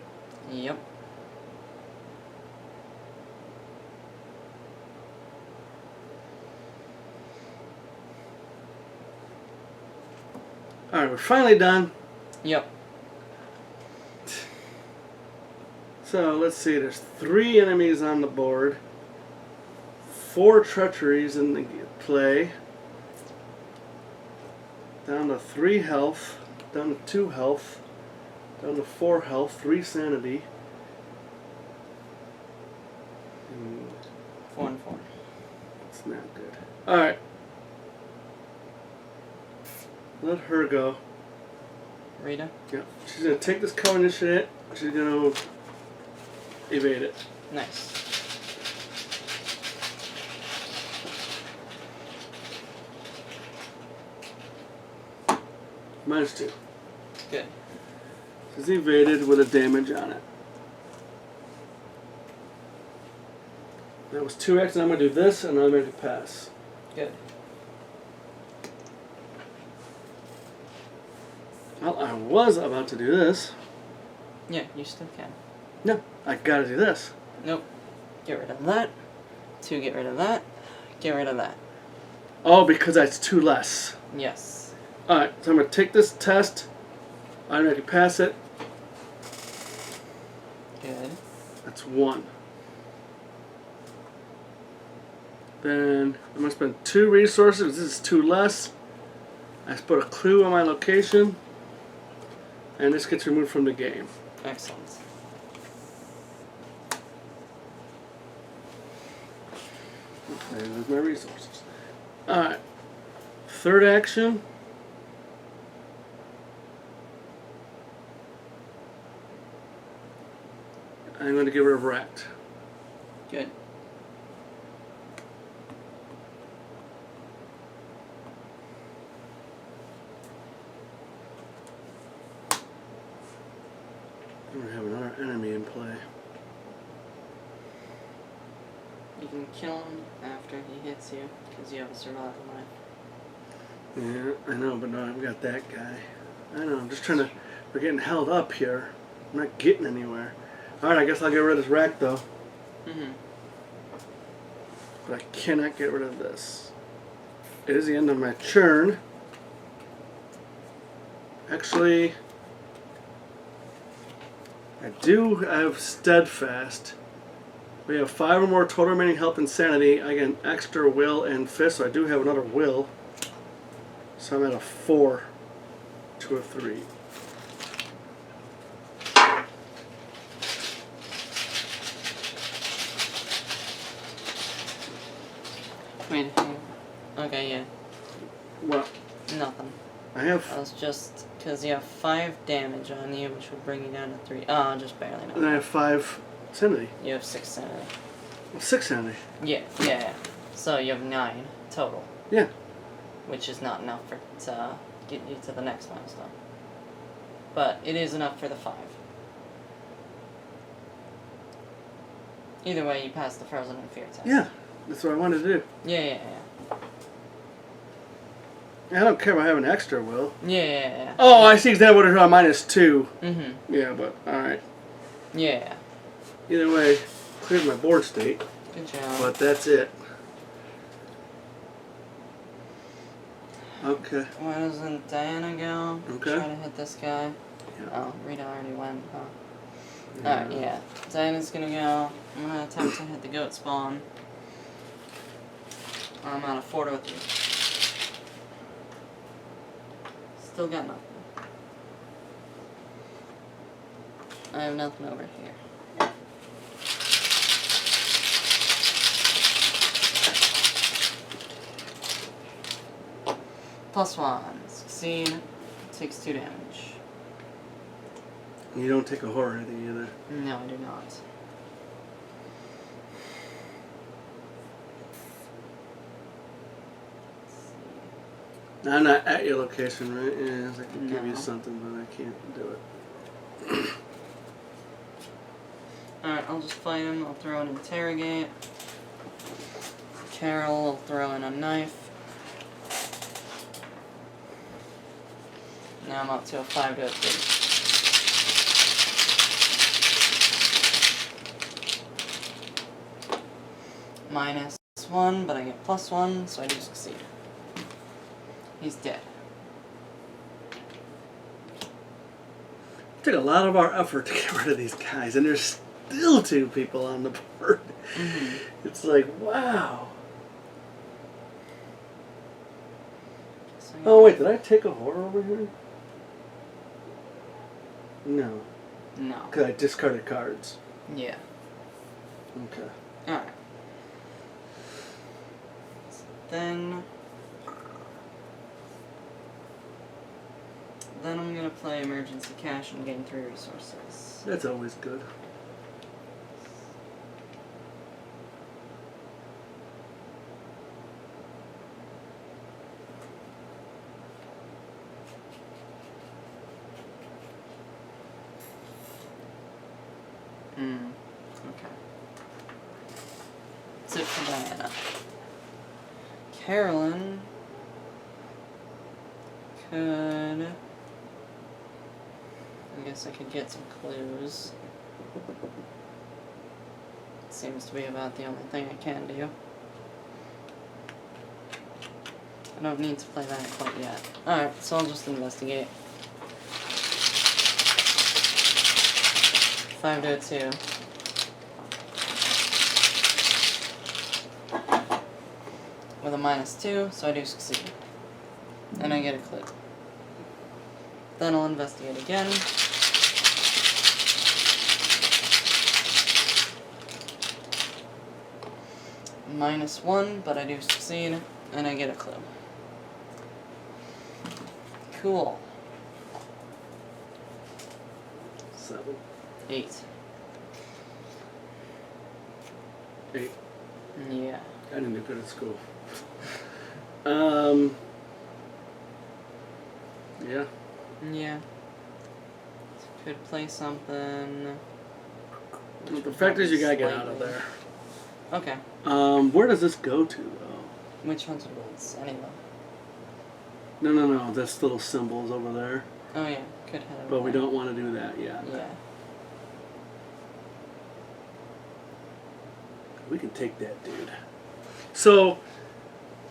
Yep. Alright, we're finally done. Yep. So, let's see. There's 3 enemies on the board. 4 treacheries in the play. Down to 3 health. Down to 2 health. Down to 4 health. 3 sanity. 4 and 4. It's not good. Alright. Let her go. Rita? Yeah. She's going to take this Coven initiative. She's going to evade it. Nice. -2. Good. She's evaded with a damage on it. That was 2 actions. I'm going to do this and I'm going to pass. Good. Well, I was about to do this. Yeah, you still can. No, I got to do this. Nope. Get rid of that. 2, get rid of that. Get rid of that. Oh, because that's 2 less. Yes. Alright, so I'm going to take this test. I don't know if I can pass it. Good. That's 1. Then I'm going to spend 2 resources. This is 2 less. I put a clue on my location. And this gets removed from the game. Excellent. There's my resources. Alright. Third action. I'm going to get rid of Rat. Good. I'm going to have another enemy in play. You can kill him after he hits you, because you have a survival knife. Yeah, I know, but no, I've got that guy. I know, I'm just trying to... We're getting held up here. I'm not getting anywhere. Alright, I guess I'll get rid of this rack, though. Mm-hmm. But I cannot get rid of this. It is the end of my churn. Actually... I do have Steadfast. We have 5 or more total remaining health and sanity. I get an extra will and fist, so I do have another will. So I'm at a 4 to a 3. Wait, okay, yeah. What? Nothing. I have... That was just because you have 5 damage on you, which would bring you down to 3. Oh, just barely. And I have 5 sanity. You have 6 sanity. Well, 6 sanity. Yeah. So you have 9 total. Yeah. Which is not enough for to get you to the next milestone. But it is enough for the 5. Either way, you pass the Frozen and Fear test. Yeah. That's what I wanted to do. Yeah. I don't care about having extra will. Yeah. Oh, I see that would have -2. Mm-hmm. Yeah, but alright. Yeah. Either way, cleared my board state. Good job. But that's it. Okay. Why doesn't Diana go? Okay. Try to hit this guy. Yeah. Oh, Rita already went, huh? Alright, yeah. Diana's gonna go. I'm gonna attempt to hit the goat spawn. I'm at a 4 to a 3. Still got nothing. I have nothing over here. +1. Succeed. Takes 2 damage. You don't take a horror hit either. No, I do not. I'm not at your location, right? Yeah, I can give you No. something, but I can't do it. Alright, I'll just fight him. I'll throw an interrogate. Carol will throw in a knife. Now I'm up to a 5 to a 3. -1, but I get +1, so I do succeed. He's dead. It took a lot of our effort to get rid of these guys, and there's still 2 people on the board. Mm-hmm. It's like, wow. So Oh, wait, did I take a horror over here? No, no. because I discarded cards. Yeah. Okay. Alright. Then I'm gonna play emergency cash and gain 3 resources. That's always good. Okay. That's it for Diana. Carolyn could... I guess I could get some clues. seems to be about the only thing I can do. I don't need to play that quite yet. Alright, so I'll just investigate. 5 to a 2. With a -2, so I do succeed. And I get a clue. Then I'll investigate again. -1, but I do succeed, and I get a clue. Cool. 7. 8. 8. Yeah. I didn't do good at school. Yeah. Yeah. Could play something. Well, the fact is, you gotta get out of there. Okay. Where does this go to, though? Which one's the ones? Anyway. No. This little symbol's over there. Oh yeah, could head over But we there. don't want to do that yet. Yeah. We can take that, dude. So,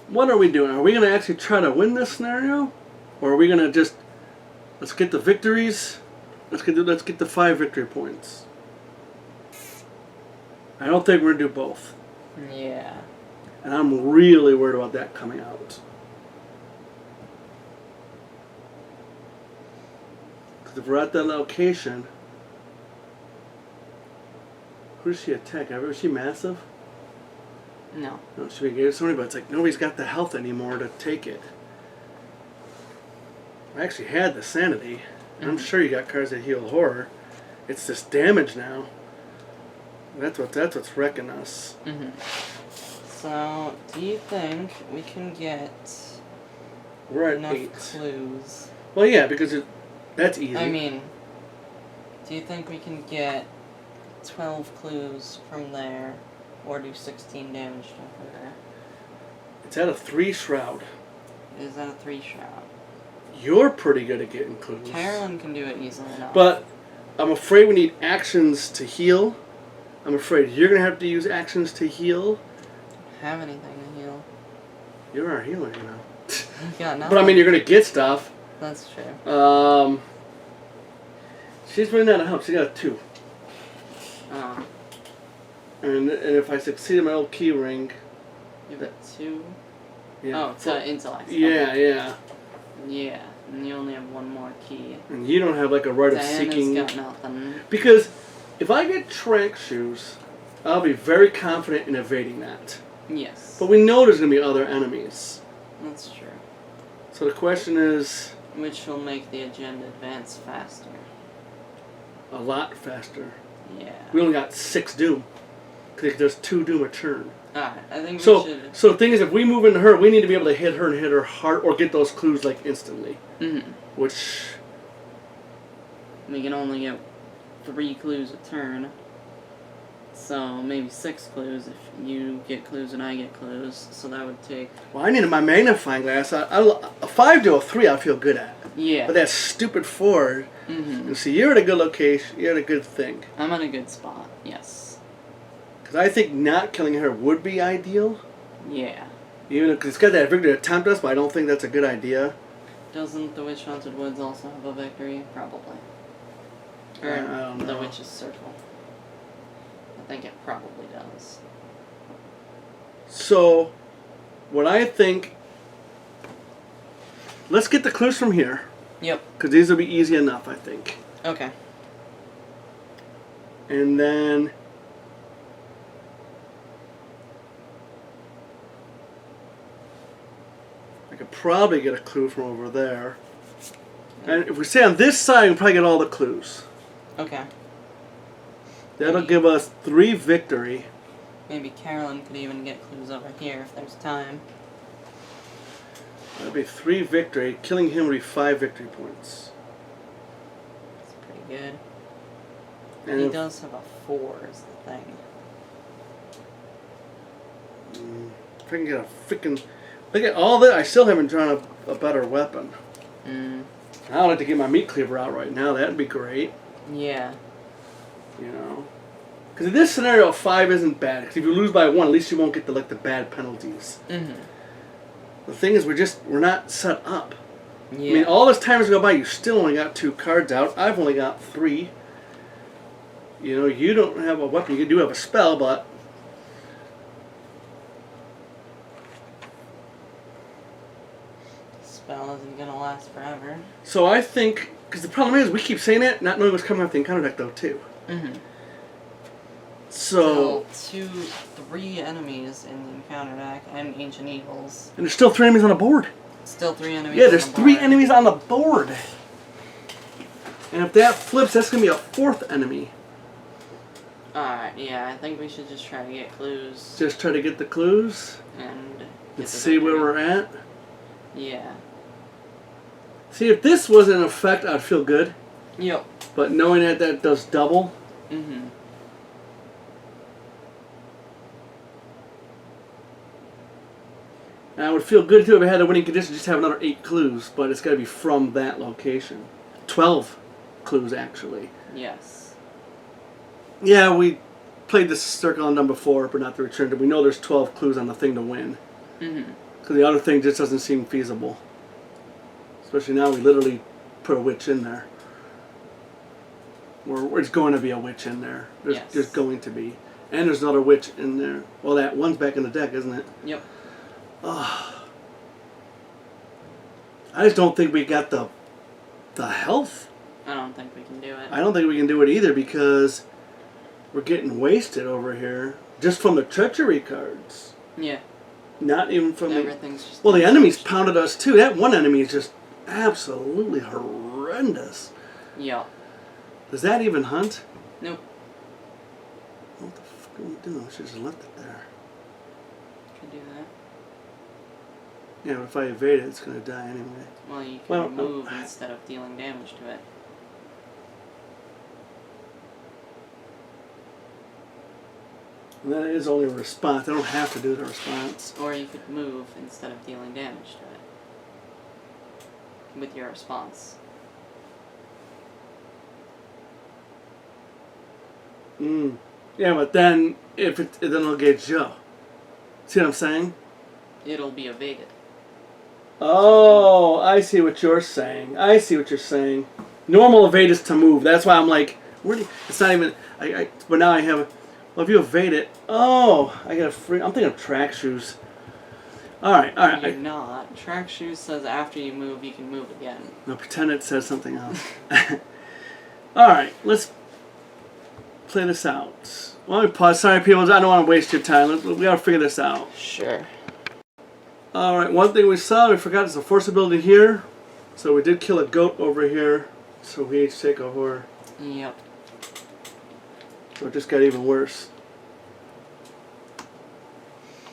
what are we doing? Are we going to actually try to win this scenario? Or are we going to just, let's get the victories, let's get the 5 victory points. I don't think we're going to do both. Yeah. And I'm really worried about that coming out. Because if we're at that location, who does she attack? Is she massive? No. No, she would give somebody, but it's like nobody's got the health anymore to take it. I actually had the sanity. I'm sure you got cards that heal horror. It's this damage now. That's what's wrecking us. So, do you think we can get We're at enough 8. clues? Well, yeah, because that's easy. I mean, do you think we can get 12 clues from there, or do 16 damage to her? It's at a 3 shroud. Is that a 3 shroud? You're pretty good at getting clues. Carolyn can do it easily enough. But I'm afraid we need actions to heal. I'm afraid you're going to have to use actions to heal. Have anything to heal? You're our healer, you know. Yeah, no. But I mean, you're going to get stuff. That's true. She's running out of help. She got a 2. Oh. And if I succeed in my old key ring... You've got 2? Yeah. Oh, to intellect. Yeah, okay. yeah. Yeah, and you only have 1 more key. And you don't have like a right of Diana's seeking... got nothing. Because if I get trank shoes, I'll be very confident in evading that. Yes. But we know there's going to be other enemies. That's true. So the question is... Which will make the agenda advance faster. A lot faster. Yeah. We only got 6 Doom. Because there's 2 Doom a turn. Alright, I think we So should... the thing is, if we move into her, we need to be able to hit her and hit her hard, or get those clues like instantly. Which... We can only get 3 clues a turn. So maybe 6 clues if you get clues and I get clues. So that would take... Well, I needed my magnifying glass. A 5 to a 3 I feel good at. Yeah. But that stupid 4... And see, you're at a good location. You're at a good thing. I'm at a good spot, yes. Because I think not killing her would be ideal. Yeah. Even because it's got that victory to tempt us, but I don't think that's a good idea. Doesn't the Witch Haunted Woods also have a victory? Probably. Or I don't know. the Witch's Circle. I think it probably does. So, what I think... Let's get the clues from here. Yep. Because these will be easy enough, I think. Okay. And then... I could probably get a clue from over there. And if we stay on this side, we can probably get all the clues. Okay. That'll give us 3 victory. Maybe Carolyn could even get clues over here if there's time. That'll be 3 victory. Killing him would be 5 victory points. That's pretty good. And He if, does have a 4 is the thing. if I can get a freaking... Look at all that. I still haven't drawn a better weapon. I'd like to get my meat cleaver out right now. That'd be great. Yeah. You know. Because in this scenario, 5 isn't bad. Because if you lose by 1, at least you won't get the bad penalties. Mm-hmm. The thing is, we're not set up. Yeah. I mean, all this time has gone by. You still only got 2 cards out. I've only got 3. You know, you don't have a weapon. You do have a spell, but Spell isn't gonna last forever. so I think because the problem is we keep saying it, not knowing what's coming off the encounter deck though too. Mm-hmm. So 3 enemies in the encounter deck and Ancient Eagles. and there's still 3 enemies on the board. Still 3 enemies. Yeah, there's on the 3 board. enemies on the board. And if that flips, that's gonna be a 4th enemy. Alright, yeah, I think we should just try to get clues Just try to get the clues and and see where we're at. Yeah. See, if this was in effect, I'd feel good. Yep. But knowing that that does double, Mm-hmm. and I would feel good too if I had a winning condition, just have another 8 clues, but it's got to be from that location. 12 clues, actually. Yes. Yeah, we played this circle undone before, but not the return. We know there's 12 clues on the thing to win. Mm-hmm. Because the other thing just doesn't seem feasible. Especially now we literally put a witch in there. It's going to be a witch in there. There's going to be. And there's another witch in there. Well, that one's back in the deck, isn't it? Yep. I just don't think we got the health. I don't think we can do it. I don't think we can do it either because we're getting wasted over here. Just from the treachery cards. Yeah. Not even from Everything's just... Well, the enemies pounded us too. That one enemy is just absolutely horrendous. Yeah. Does that even hunt? Nope. What the fuck are we doing? I should just left it there. Could do that. Yeah, but if I evade it, it's going to die anyway. Well, you can Well, move instead of dealing damage to it. And that is only a response. I don't have to do the response. Or you could move instead of dealing damage to it. With your response. Yeah, but then then it'll get Joe. See what I'm saying? It'll be evaded. Oh, I see what you're saying. I see what you're saying. Normal evade is to move. That's why I'm like, it's not even. But now I have. Well, if you evade it, I got a free. I'm thinking of track shoes. All right. You're not. Track shoes says after you move, you can move again. No, pretend it says something else. All right, let's play this out. Well, let me pause. Sorry, people. I don't want to waste your time. We gotta figure this out. Sure. All right. One thing we forgot is the force ability here. So we did kill a goat over here. So we each take a horror. Yep. So it just got even worse.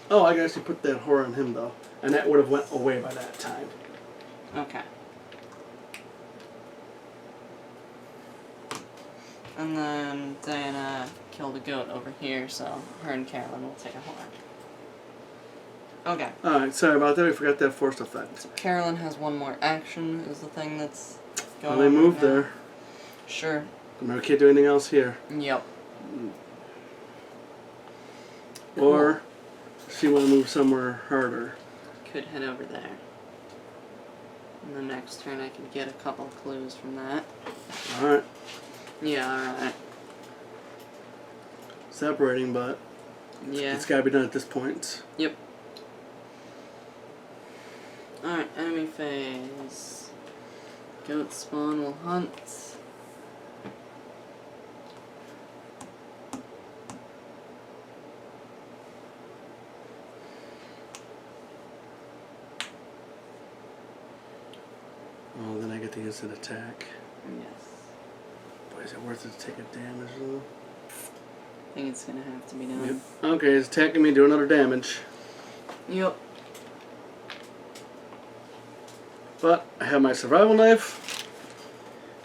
Oh, I guess you put that horror on him though, and that would have went away by that time. Okay. And then Diana killed a goat over here, so her and Carolyn will take a horn. Okay. All right. Sorry about that. We forgot that force effect. So Carolyn has one more action. Is the thing that's going Well, on they moved right now. there. Sure. We can't do anything else here. Yep. Or she want to move somewhere harder. Could head over there. And the next turn I could get a couple clues from that. Alright. Yeah, alright. Separating, but Yeah. it's got to be done at this point. Yep. Alright, enemy phase. Goat spawn will hunt. Oh, then I get the instant attack. Yes. Boy, is it worth it to take a damage though? I think it's gonna have to be done. Yep. Okay, it's attacking me, do another damage. Yep. But I have my survival knife.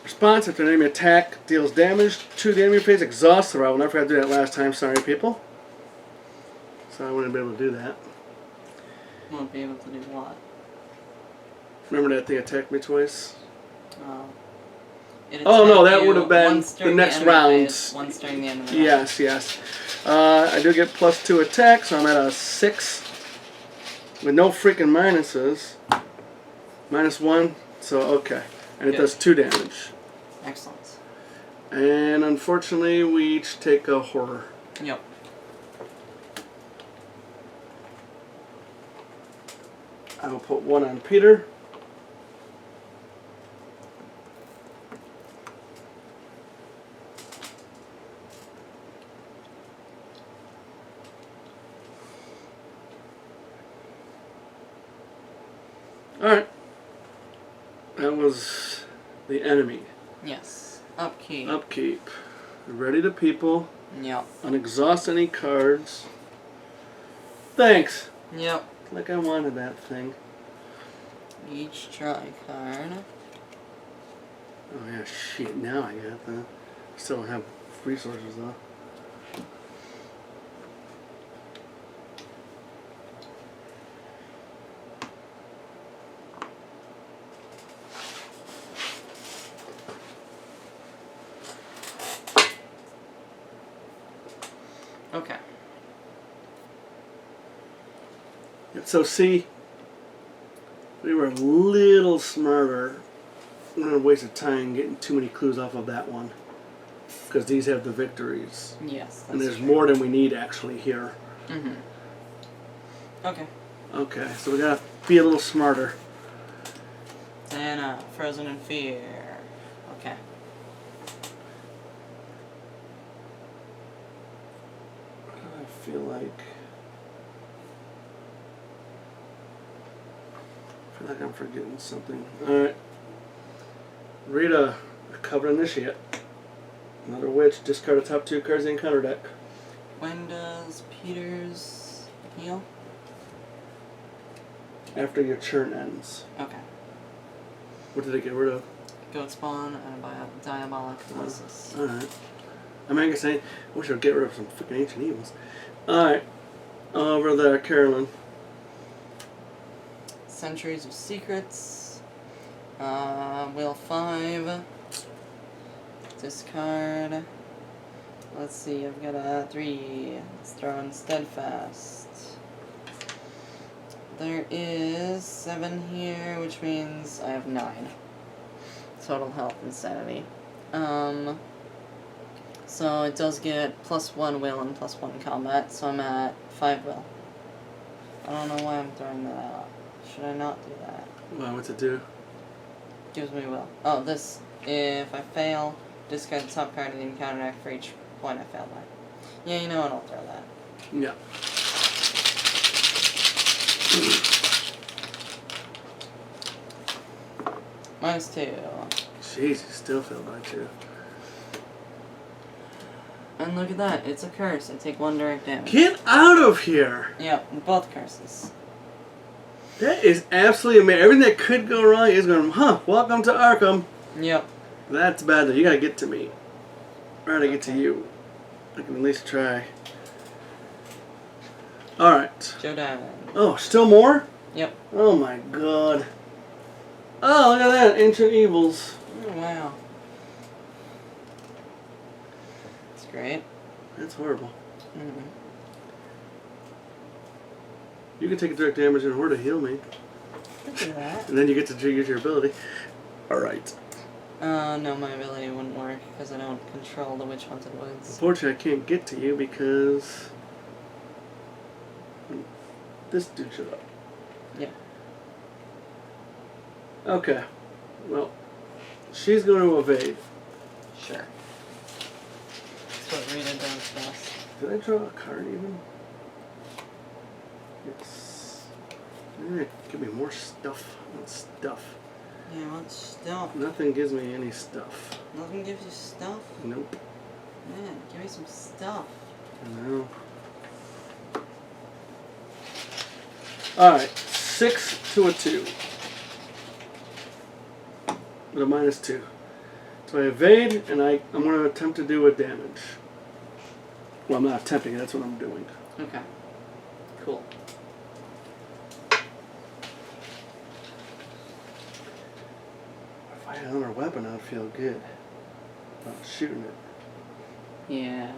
Response after an enemy attack deals damage to the enemy phase. Exhaust survival knife. I forgot to do that last time. Sorry, people. So I wouldn't be able to do that. Won't be able to do what? Remember that thing attacked me twice? Oh. It Oh, no, attacked that you would have been once the during next enemy round. phase, once during the end of the round. Yes, yes. I do get +2 attack, so I'm at a 6 with no freaking minuses. -1, so okay. And it Good. does 2 damage. Excellent. And unfortunately, we each take a horror. Yep. I will put 1 on Peter. Alright. That was the enemy. Yes. Upkeep. Upkeep. Ready to people. Yep. Unexhaust any cards. Thanks. Yep. Like I wanted that thing. Each try card. Oh yeah, shit, now I got that. Still don't have resources though. Okay. So see, we were a little smarter. I'm not waste of time getting too many clues off of that one. Because these have the victories. Yes, that's And there's true. more than we need actually here. Mm-hmm. Okay. Okay, so we gotta be a little smarter. Diana, Frozen in Fear. Okay. I feel like I'm forgetting something. Alright. Read a Coven Initiate. Another witch. Discard the top 2 cards in counter deck. When does Peter's heal? After your turn ends. Okay. What did I get rid of? Goat Spawn and Diabolic Colossus. Alright. I mean, I guess I wish I'd get rid of some freaking ancient evils. Alright. Over there, Carolyn. Centuries of Secrets. Wheel 5. Discard. Let's see, I've got a 3. Let's throw in Steadfast. There is 7 here, which means I have 9. Total health and sanity. So it does get +1 will and +1 combat, so I'm at 5 will. I don't know why I'm throwing that out. Should I not do that? Well, what's it do? Gives me will. Oh, this. If I fail, discard the top card of the encounter deck for each point I failed by. Yeah, you know what? I'll throw that. Yeah. -2. Jeez, you still failed by 2. And look at that. It's a curse. I take 1 direct damage. Get out of here! Yep, both curses. That is absolutely amazing. Everything that could go wrong is going, welcome to Arkham. Yep. That's bad though. You gotta get to me. Or to get to you. I can at least try. Alright. Joe Diamond. Oh, still more? Yep. Oh my god. Oh, look at that. Ancient Evils. Oh, wow. That's great. That's horrible. Mm-hmm. You can take a direct damage and Horde to heal me. Could do that. And then you get to use your ability. Alright. No, my ability wouldn't work because I don't control the Witch Haunted Woods. Unfortunately, I can't get to you because this dude showed up. Yeah. Okay. Well, she's going to evade. Sure. That's what Rita does best. Did I draw a card even? It's... give me more stuff. What stuff? Yeah, what stuff? Nothing gives me any stuff. Nothing gives you stuff? Nope. Man, give me some stuff. No. Alright. 6 to a 2. With a -2. So I evade, and I'm going to attempt to do a damage. Well, I'm not attempting, that's what I'm doing. Okay. Cool. If I had another weapon, I'd feel good. shooting it. Yeah.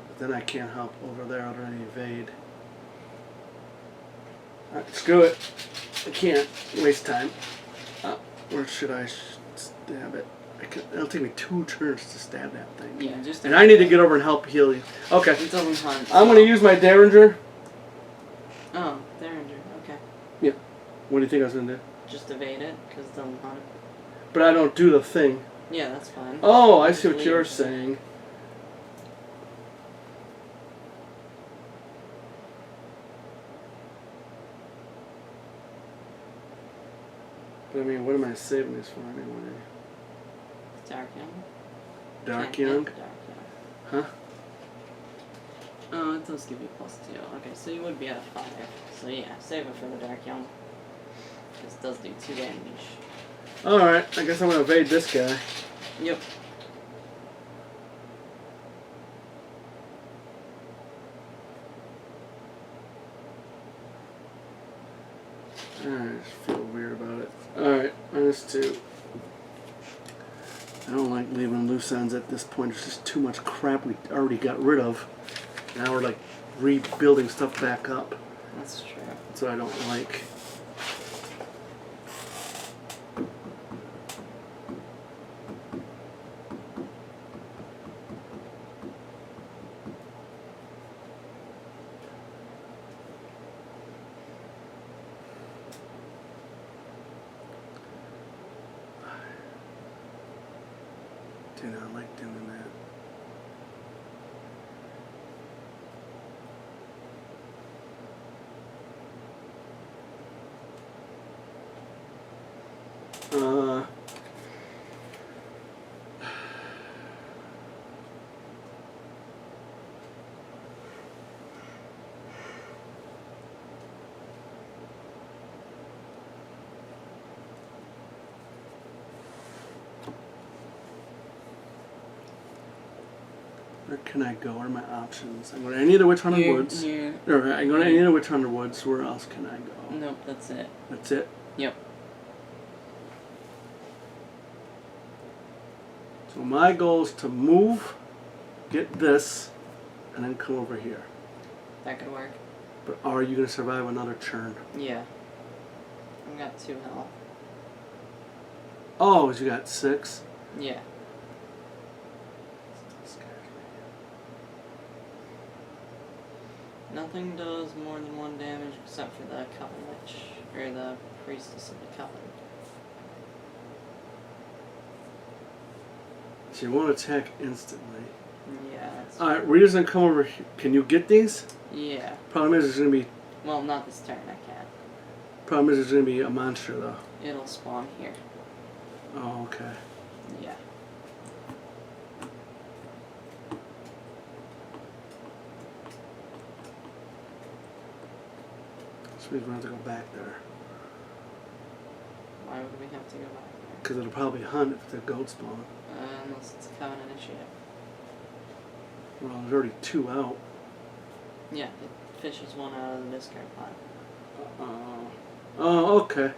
But then I can't hop over there or any evade. Alright, screw it. I can't waste time. Where should I stab it? It'll take me 2 turns to stab that thing. Yeah, just. And I need to get over and help heal you. Okay. It doesn't hunt. I'm going to use my Derringer. Oh, Derringer. Okay. Yeah. What do you think I was going to do? Just evade it, because it doesn't hunt. But I don't do the thing. Yeah, that's fine. Oh, I see what you're saying. But I mean, what am I saving this for anyway? Dark Young. Dark Can't Young? hit Dark Young. Huh? Oh, it does give you +2. Okay, so you would be at a 5. So yeah, save it for the Dark Young. This does do 2 damage. Alright, I guess I'm going to evade this guy. Yep. I just feel weird about it. Alright, -2. I don't like leaving loose ends at this point. There's just too much crap we already got rid of. Now we're like rebuilding stuff back up. That's true. That's what I don't like. Do not like doing that. Where can I go? What are my options? I'm going to any of the Witch Hunter Woods. Here. Or I'm going to any of the Witch Hunter Woods. Where else can I go? Nope, that's it. That's it? Yep. So my goal is to move, get this, and then come over here. That could work. But are you going to survive another churn? Yeah. I've got 2 health. Oh, you got 6? Yeah. Nothing does more than 1 damage except for the Coven Witch, or the Priestess of the Coven. So you won't attack instantly. Yeah, that's Alright, we're just going to come over here. Can you get these? Yeah. Problem is there's going to be... Well, not this turn, I can't. Problem is there's going to be a monster, though. It'll spawn here. Oh, okay. Yeah. So we're going to have to go back there. Why would we have to go back there? Because it'll probably hunt if the goat spawn. Unless it's a Coven Initiative. Well, there's already 2 out. Yeah, it fishes 1 out of the discard pile. Oh, okay.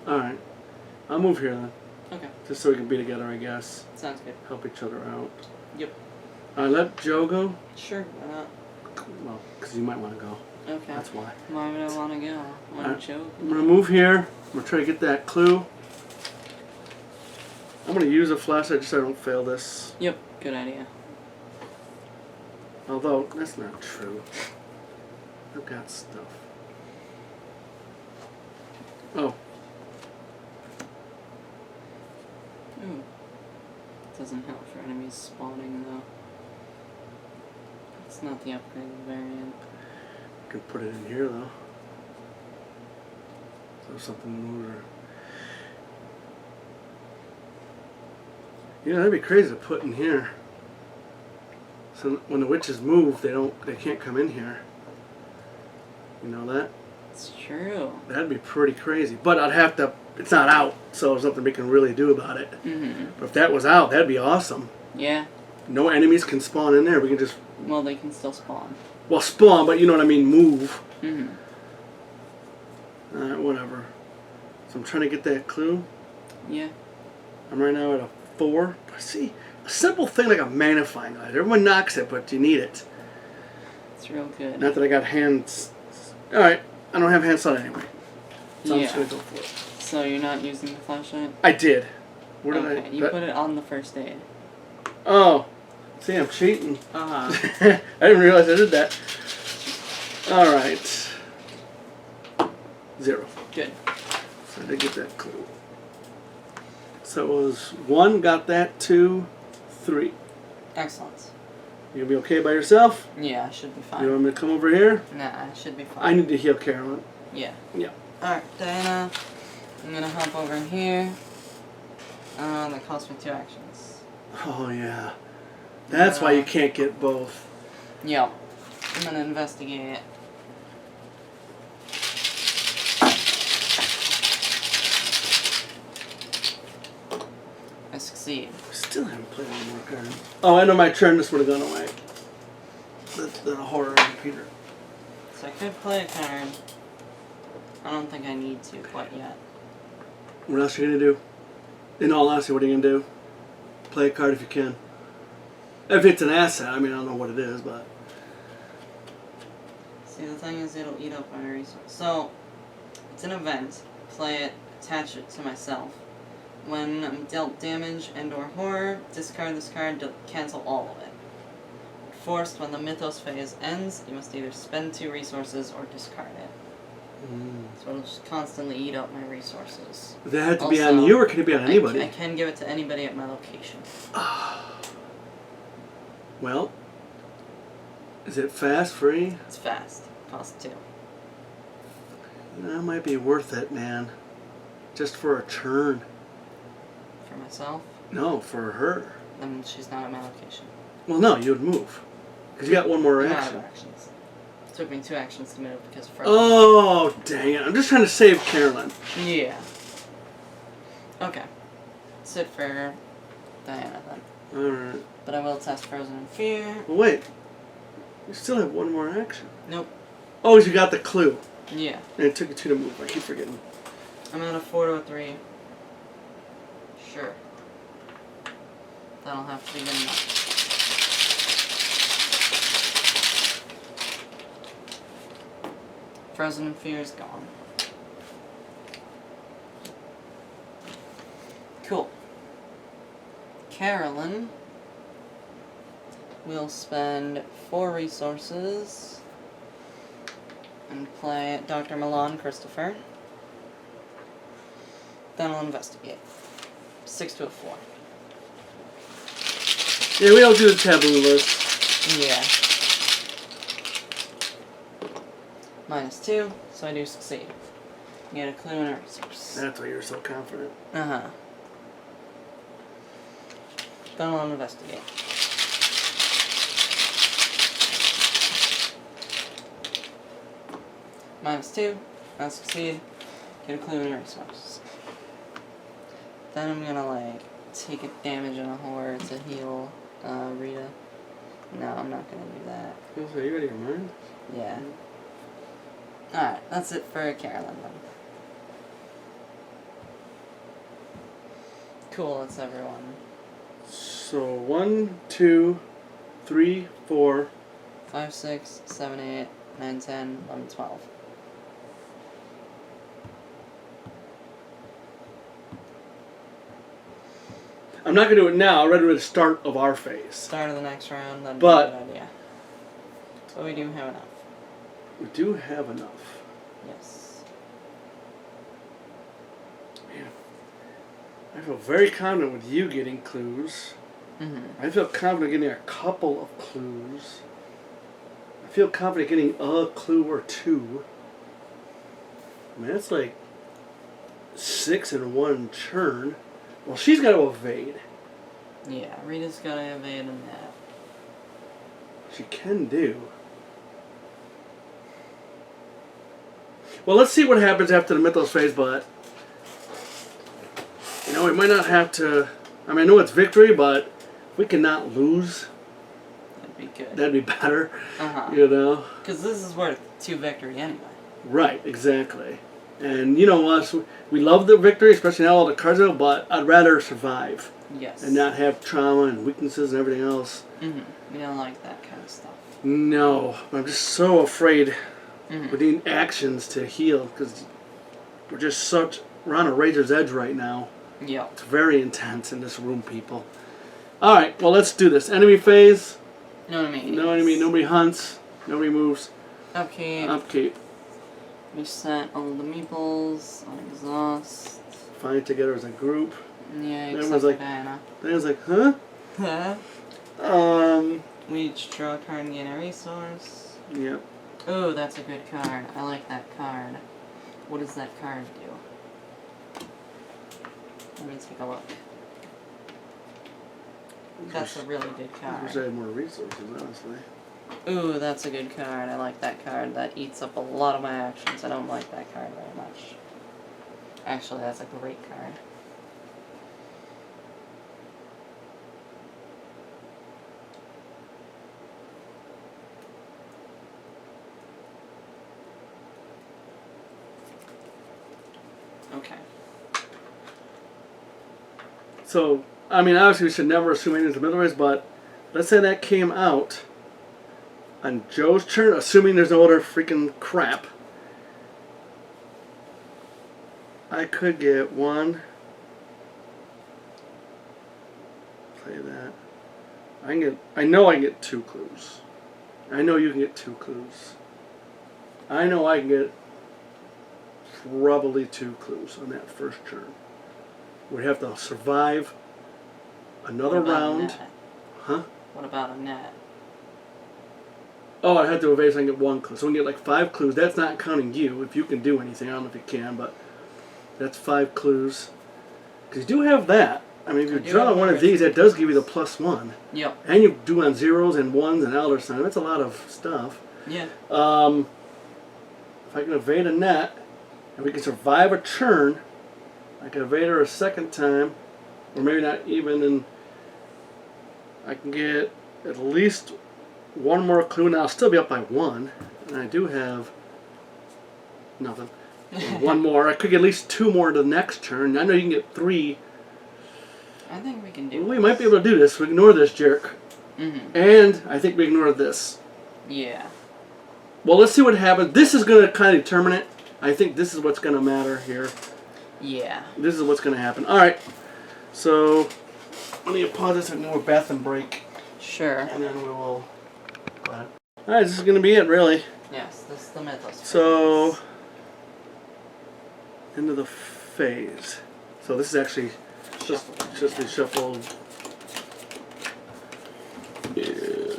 Alright. I'll move here then. Okay. Just so we can be together, I guess. Sounds good. Help each other out. Yep. Let Joe go. Sure, why not? Well, because you might want to go. Okay. That's why. Why would I want to go? Want Alright. to choke? I'm going to move here. I'm going to try to get that clue. I'm going to use a flashlight just so I don't fail this. Yep, good idea. Although, that's not true. I've got stuff. Oh. Ooh. Doesn't help for enemies spawning, though. It's not the upgraded variant. I can put it in here, though. So something moves or... Yeah, that'd be crazy to put in here. So when the witches move, they can't come in here. You know that? It's true. That'd be pretty crazy. But I'd have to, it's not out, so there's nothing we can really do about it. Mm-hmm. But if that was out, that'd be awesome. Yeah. No enemies can spawn in there. We can just, Well, they can still spawn. well, spawn, but you know what I mean, move. Mm-hmm. Alright, whatever. So I'm trying to get that clue. Yeah. I'm right now at a 4. But see, A simple thing like a magnifying glass. Everyone knocks it, but you need it. It's real good. Not that I got hands. All right, I don't have hands on anyway, so I'm Yeah. just gonna go for it. So you're not using the flashlight? I did. Where did Okay, you put it on the first aid. Oh, see, I'm cheating. Uh-huh. I didn't realize I did that. All right. 0. Good. So I did get that clue. So it was 1, got that, 2, 3. Excellent. You gonna be okay by yourself? Yeah, I should be fine. You want me to come over here? Nah, I should be fine. I need to heal Carolyn. Yeah. Yeah. Alright, Diana, I'm gonna hop over here. That costs me 2 actions. Oh yeah. That's why you can't get both. Yep. I'm gonna investigate. I succeed. Still haven't played any more cards. Oh, I know my turn. This would have gone away. The horror repeater. So I could play a card. I don't think I need to quite yet. What else are you gonna do? In all honesty, what are you gonna do? Play a card if you can. If it's an asset, I mean, I don't know what it is, but See, the thing is, it'll eat up my resource. So, it's an event. Play it, attach it to myself. When I'm dealt damage and/or horror, discard this card to cancel all of it. Forced, when the Mythos phase ends, you must either spend 2 resources or discard it. So it'll just constantly eat up my resources. Does that have to be on Also, you, or can it be on anybody? I can give it to anybody at my location. Well, is it fast, free? It's fast. Costs 2. That might be worth it, man. Just for a turn. For myself, No, for her. then she's not at my location. Well, no, you would move. Because you got one more I'm out action. of actions. It took me 2 actions to move because of Oh, dang it. I'm just trying to save Carolyn. Yeah. Okay. Sit for Diana then. Alright. But I will test Frozen in Fear. Well, wait. You still have one more action. Nope. Oh, you got the clue. Yeah. And it took you 2 to move. I keep forgetting. I'm at a 4 to a 3. Sure. That'll have to be good enough. Frozen in Fear is gone. Cool. Carolyn will spend 4 resources and play Dr. Milan Christopher. Then I'll investigate. 6 to a 4. Yeah, we don't do the taboo list. Yeah. -2, so I do succeed. Get a clue and a resource. That's why you're so confident. Uh-huh. Then I'll investigate. -2, I succeed. Get a clue and a resource. Then I'm gonna, like, take a damage and a horror to heal Rita. No, I'm not gonna do that. So you ready to mind? Yeah. Alright, that's it for Carolyn then. Cool, that's everyone. So 1, 2, 3, 4. 5, 6, 7, 8, 9, 10, 11, 12. I'm not going to do it now. I'll read it at the start of our phase. Start of the next round, that'd But- be a good idea. But we do have enough. We do have enough. Yes. Man, I feel very confident with you getting clues. Mm-hmm. I feel confident getting a couple of clues. I feel confident getting a clue or 2. I mean, that's like 6 in one turn. Well, she's got to evade. Yeah, Rita's gotta evade in that. She can do. Well, let's see what happens after the Mythos phase, but you know, we might not have to. I mean, I know it's victory, but if we cannot lose, That'd be good. that'd be better. Uh-huh. You know? Because this is worth 2 victory anyway. Right, exactly. And you know us, we love the victory, especially now all the cards out, but I'd rather survive. Yes. And not have trauma and weaknesses and everything else. We don't like that kind of stuff. No, I'm just so afraid we need actions to heal because we're on a razor's edge right now. Yep. It's very intense in this room, people. Alright, well, let's do this. Enemy phase. No enemy. No enemy, nobody hunts, nobody moves. Upkeep. Upkeep. Reset all the meeples on exhaust. Find together as a group. Yeah, Everyone's except like, for Diana. Diana's like, huh? We each draw a card and gain a resource. Yep. Oh, that's a good card. I like that card. What does that card do? Let me take a look. That's a really good I wish I card. had more resources, honestly. Ooh, that's a good card. I like that card. That eats up a lot of my actions. I don't like that card very much. Actually, that's a great card. Okay. So, I mean, obviously we should never assume anything's the middle race, but let's say that came out on Joe's turn, assuming there's no other freaking crap. I could get one. Play that. I know I can get 2 clues. I know you can get 2 clues. I know I can get probably 2 clues on that first turn. We'd have to survive another What about a round. net? Huh? What about a net? Oh, I had to evade so I can get 1 clue. So we can get like 5 clues. That's not counting you, if you can do anything. I don't know if you can, but that's 5 clues. Because you do have that. I mean, if you I do draw have one of these, that does give you the +1. Yep. And you do on 0s and 1s and elder sign. That's a lot of stuff. Yeah. If I can evade a net, and we can survive a turn, I can evade her a second time, or maybe not even, and I can get at least 1 more clue, and I'll still be up by 1. And I do have nothing. 1 more. I could get at least 2 more the next turn. I know you can get 3. I think we can do We this. might be able to do this. We ignore this jerk. And I think we ignore this. Yeah. Well, let's see what happens. This is going to kind of determine it. I think this is what's going to matter here. Yeah. This is what's going to happen. Alright. So, let me pause this and do a bathroom break. Sure. And then we will... Alright, this is going to be it, really. Yes, this is the mythos. So, into the phase. So this is actually just be shuffled. Yeah.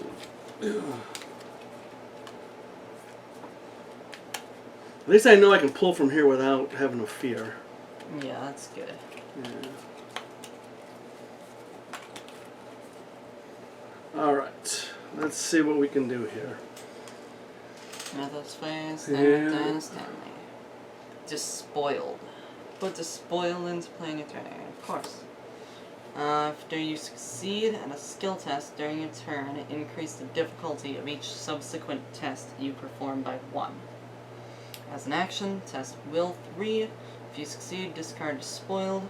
At least I know I can pull from here without having a fear. Yeah, that's good. Yeah. Alright, let's see what we can do here. Mythos phase, Yeah. Diana Stanley. Despoiled. Put Despoiled into playing your turn area, of course. After you succeed at a skill test during your turn, increase the difficulty of each subsequent test you perform by 1. As an action, test Will 3. If you succeed, discard Despoiled.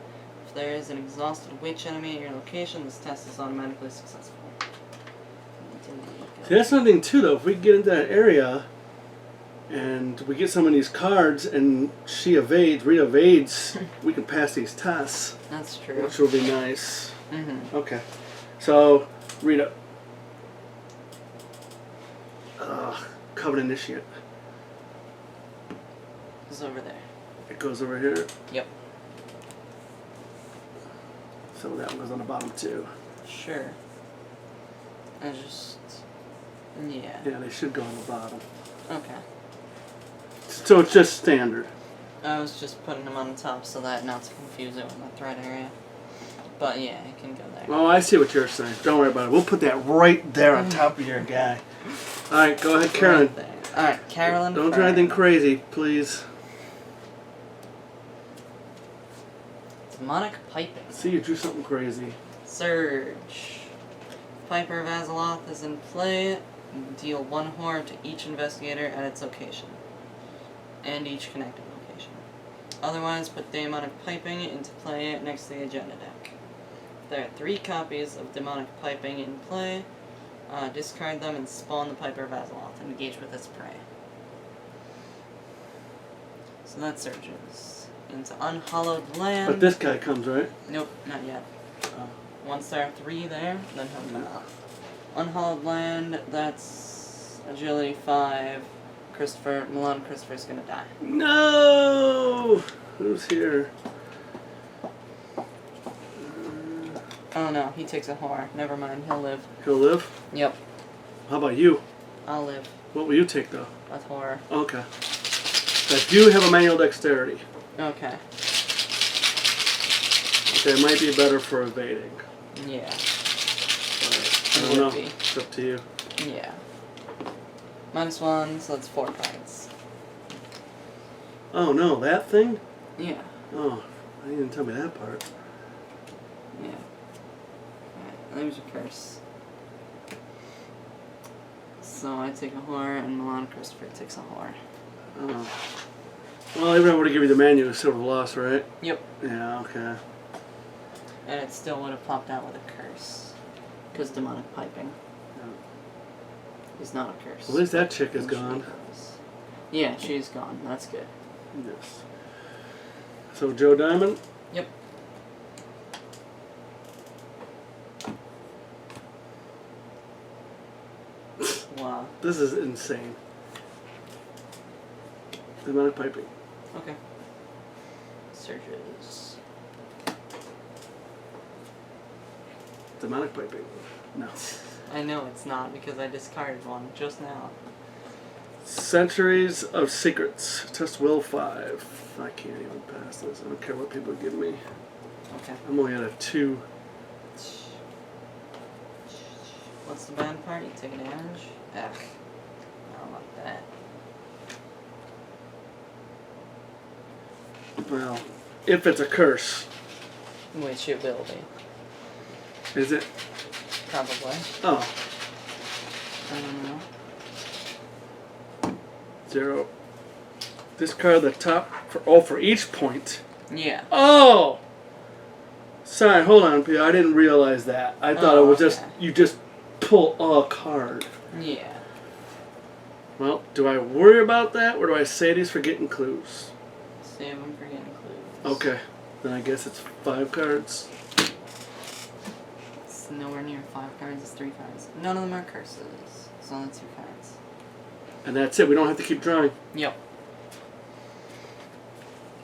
If there is an exhausted witch enemy at your location, this test is automatically successful. See, that's something too, though. If we get into that area and we get some of these cards and she evades, re-evades, we can pass these tests. That's true. Which will be nice. Mm-hmm. Okay. So, Rita. Coven Initiate. It's over there. It goes over here. Yep. So that one goes on the bottom too. Sure. I just... Yeah. Yeah, they should go on the bottom. Okay. So it's just standard. I was just putting them on the top so that not to confuse it with my threat area. But yeah, it can go there. Oh, I see what you're saying. Don't worry about it. We'll put that right there on top of your guy. Alright, go ahead, Carolyn. Right there. Alright, Carolyn. Don't try anything crazy, please. Demonic Piping. See, you drew something crazy. Surge. Piper of Azeroth is in play. Deal 1 horror to each investigator at its location. And each connected location. Otherwise, put Demonic Piping into play next to the agenda deck. If there are 3 copies of Demonic Piping in play, discard them and spawn the Piper of Azeroth and engage with its prey. So that surges into Unhallowed Land. But this guy comes, right? Nope, not yet. Oh. Once there are 3 there, then he'll come out. Unhallowed Land, that's Agility 5. Milan Christopher's gonna die. No! Who's here? Oh no, he takes a horror. Never mind, he'll live. He'll live? Yep, How about you? I'll live. What will you take, though? That's horror. Okay. I do have a manual dexterity. Okay. Okay, it might be better for evading. Yeah. I don't Would know. be. It's up to you. Yeah. -1, so that's 4 cards. Oh, no, that thing? Yeah. Oh, you didn't tell me that part. Yeah. Alright, there's your curse. So I take a horror, and Milan Christopher takes a horror. Oh. Well, even if I were to give you the manual, it's still a loss, right? Yep. Yeah, okay. And it still would have popped out with a curse. Because Demonic Piping is not a curse. At least that chick is gone. Yeah, she's gone. That's good. Yes. So, Joe Diamond? Yep. Wow. This is insane. Demonic piping. Okay. Surges. Demonic piping. No. I know it's not because I discarded one just now. Centuries of Secrets. Test Will 5. I can't even pass this. I don't care what people give me. Okay. I'm only at a 2. What's the bad part? You take damage? Ugh. I don't like that. Well, if it's a curse. Which it will be. Is it? Probably. Oh. I don't know. 0. Discard the top for each point. Yeah. Oh! Sorry, hold on, Peter. I didn't realize that. I thought it was just, okay. you just pull a card. Yeah. Well, do I worry about that, or do I say these for getting clues? Save them for getting clues. Okay. Then I guess it's 5 cards. It's nowhere near 5 cards, it's 3 cards. None of them are curses. It's only 2 cards. And that's it. We don't have to keep drawing. Yep.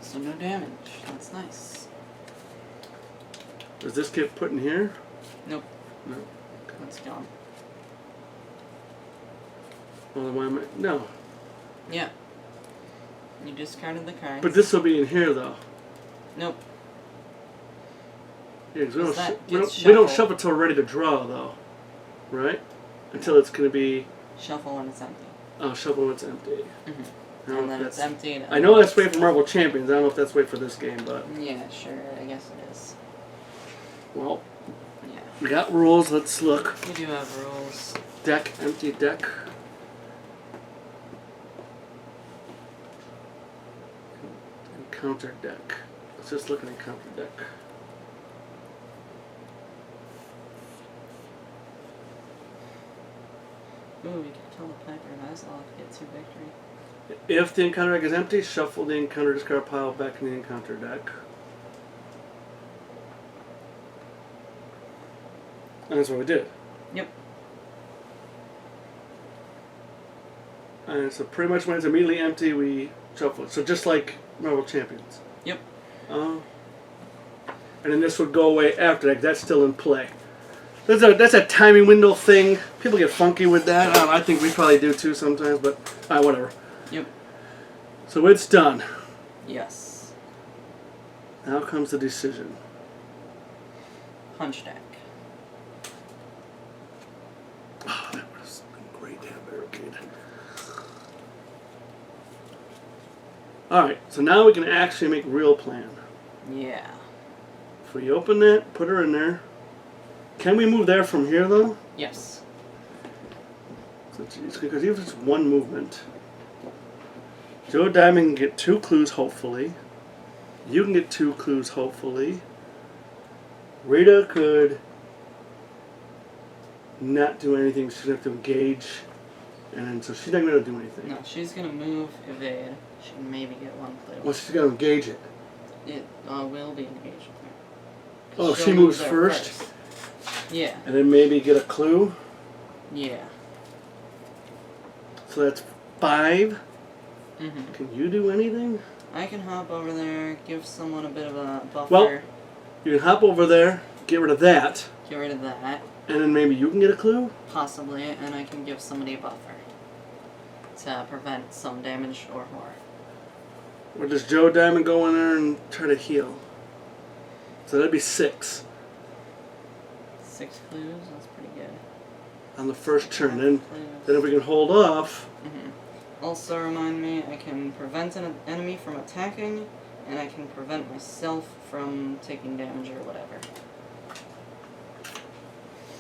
So no damage. That's nice. Does this get put in here? Nope. No. That's gone. Well, then why am I... No. Yeah. You discarded the cards. But this will be in here, though. Nope. Yeah, 'cause we don't, That we gets don't shuffled. shuffle until we're ready to draw, though. Right? Until it's going to be... Shuffle when it's empty. Oh, shuffle when it's empty. Mm-hmm. I don't know And then if it's that's- empty. And I know that's way for Marvel Champions. I don't know if that's way for this game, but... Yeah, sure. I guess it is. Well, Yeah. we got rules. Let's look. We do have rules. Deck, empty deck. Encounter deck. Let's just look at encounter deck. Ooh, we can tell the Piper of Azeroth gets your victory. If the encounter deck is empty, shuffle the encounter discard pile back in the encounter deck. And that's what we did. Yep. And so pretty much when it's immediately empty, we shuffle it. So just like Marvel Champions. Yep. And then this would go away after that. That's still in play. That's a timing window thing. People get funky with that. I think we probably do too sometimes, but whatever. Yep. So it's done. Yes. Now comes the decision. Punch deck. Oh, that would have been great to have barricade. Alright, so now we can actually make real plan. Yeah. If we open that, put her in there. Can we move there from here though? Yes. So because even if it's one movement. Joe Diamond can get 2 clues, hopefully. You can get 2 clues, hopefully. Rita could not do anything. She's going to have to engage. And so she's not going to do anything. No, she's gonna move, evade. She can maybe get 1 clue. Well, she's going to engage it. It will be engaged with her. Oh, She'll she move moves there first? Yeah. And then maybe get a clue. Yeah. So that's 5. Mm-hmm. Can you do anything? I can hop over there, give someone a bit of a buffer. Well, you can hop over there, get rid of that, get rid of that, and then maybe you can get a clue? possibly, and I can give somebody a buffer to prevent some damage or horror. Or does Joe Diamond go in there and try to heal? So that'd be 6 6 clues, that's pretty good. on the first turn. Then Clues. if we can hold off, Also remind me, I can prevent an enemy from attacking, and I can prevent myself from taking damage or whatever.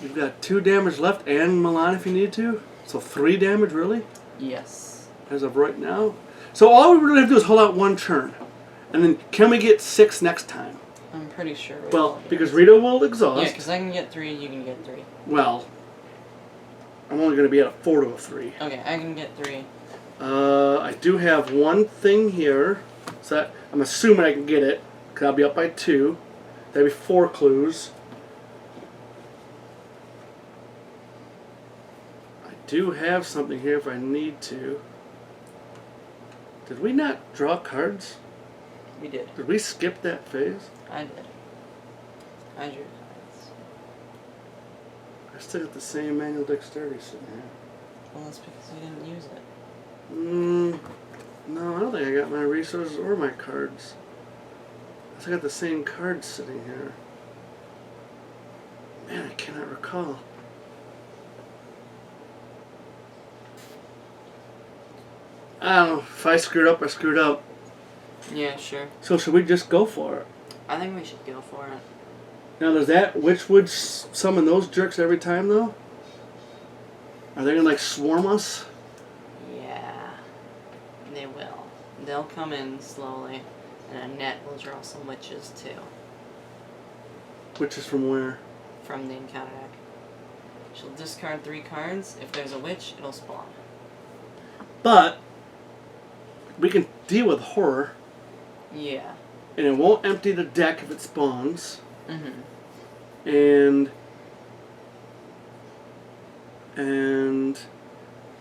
you've got 2 damage left and Milan if you need to. So 3 damage, really? Yes. As of right now. So all we really have to do is hold out 1 turn. And then can we get 6 next time? I'm pretty sure we will Well, get because it. Rita will exhaust. Yeah, because I can get 3, you can get 3. Well, I'm only going to be at a 4 to a 3. Okay, I can get 3. I do have 1 thing here. So that, I'm assuming I can get it. Because I'll be up by 2. That'd be 4 clues. I do have something here if I need to. Did we not draw cards? We did. Did we skip that phase? I did. I drew cards. I still got the same manual dexterity sitting here. Well, that's because you didn't use it. No, I don't think I got my resources or my cards. I still got the same cards sitting here. Man, I cannot recall. I don't know. If I screwed up, I screwed up. Yeah, sure. So should we just go for it? I think we should go for it. Now, does that Witchwood summon those jerks every time, though? Are they gonna, like, swarm us? Yeah. They will. They'll come in slowly, and Annette will draw some witches, too, Witches from where? from the encounter deck. She'll discard 3 cards. If there's a witch, it'll spawn. But we can deal with horror, Yeah. and it won't empty the deck if it spawns. Mm-hmm. And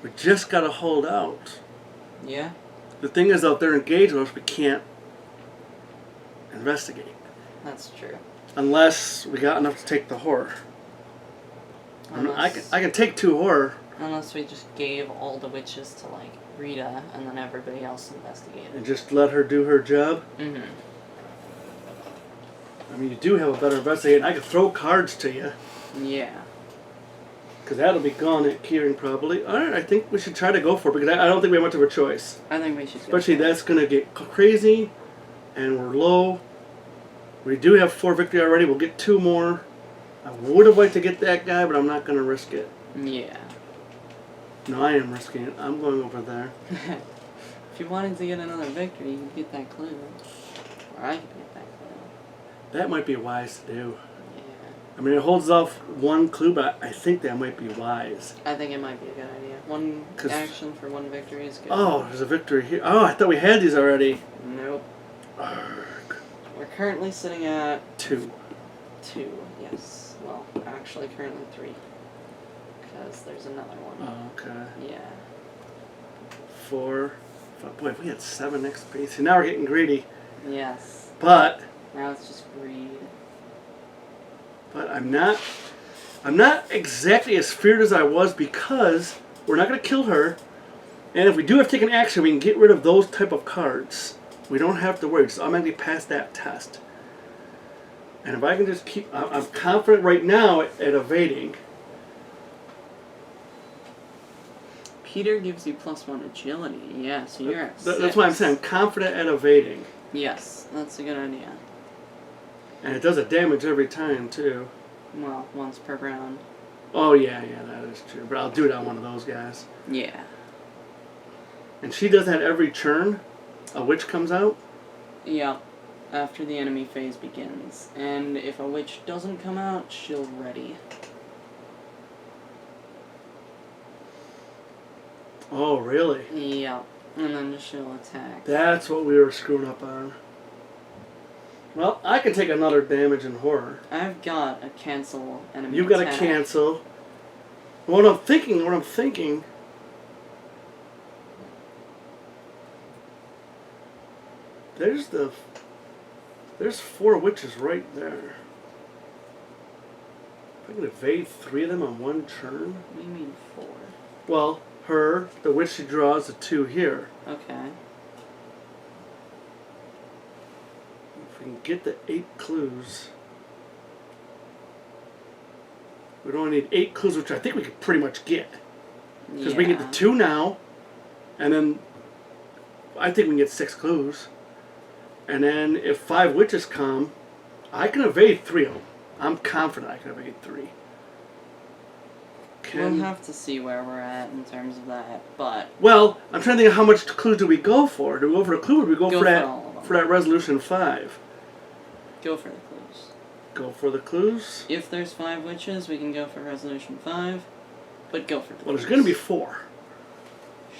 we just gotta hold out. Yeah? The thing is, though, if they're engaged with us, we can't investigate That's true. unless we got enough to take the horror. I Unless, can take 2 horror. unless we just gave all the witches to, like, Rita, and then everybody else investigated. And just let her do her job. Mm-hmm. I mean, you do have a better investigator. I could throw cards to you. Yeah. Because that'll be gone at Keyring probably. Alright, I think we should try to go for it. Because I don't think we have much of a choice. I think we should Especially go for it. that's going to get crazy. And we're low. We do have 4 victory already. We'll get 2 more. I would have liked to get that guy, but I'm not going to risk it. Yeah. No, I am risking it. I'm going over there. If you wanted to get another victory, you could get that clue. Or I could get that clue. That might be wise to do. Yeah. I mean, it holds off 1 clue, but I think that might be wise. I think it might be a good idea. 1 action for 1 victory is good. Oh, there's a victory here. Oh, I thought we had these already. Nope. Arrgh. We're currently sitting at 2. 2, yes. Well, actually currently 3. Because there's another one. Oh, okay. Yeah. 4. 5. Boy, if we had 7 XP. See, now we're getting greedy. Yes. But Now it's just greed. I'm not exactly as feared as I was because we're not going to kill her. And if we do have to take an action, we can get rid of those type of cards. We don't have to worry. Just automatically pass that test. And if I can just keep... I'm confident right now at evading. Peter gives you +1 agility. Yeah, so you're at 6. That's why I'm saying I'm confident at evading. Yes, that's a good idea. And it does a damage every time, too. Well, once per round. Oh, yeah, that is true. But I'll do it on one of those guys. Yeah. And she does that every turn. A witch comes out. Yeah. after the enemy phase begins. And if a witch doesn't come out, she'll ready. Oh, really? Yeah. And then she'll attack. That's what we were screwing up on. Well, I can take another damage in horror. I've got a cancel enemy You've got attack. to cancel. What I'm thinking... There's 4 witches right there. If I can evade 3 of them on one turn. What do you mean 4? Well, her, the witch she draws, the 2 here. Okay. If we can get the 8 clues. We'd only need 8 clues, which I think we could pretty much get. Because we get the 2 now, and then I think we can get 6 clues. And then if 5 witches come, I can evade 3 of them. I'm confident I can evade 3. We'll have to see where we're at in terms of that, but... Well, I'm trying to think of how much clues do we go for? Do we go for the clue or do we go for that resolution 5? Go for the clues. Go for the clues? If there's 5 witches, we can go for resolution 5, but go for the clues. Well, there's going to be 4.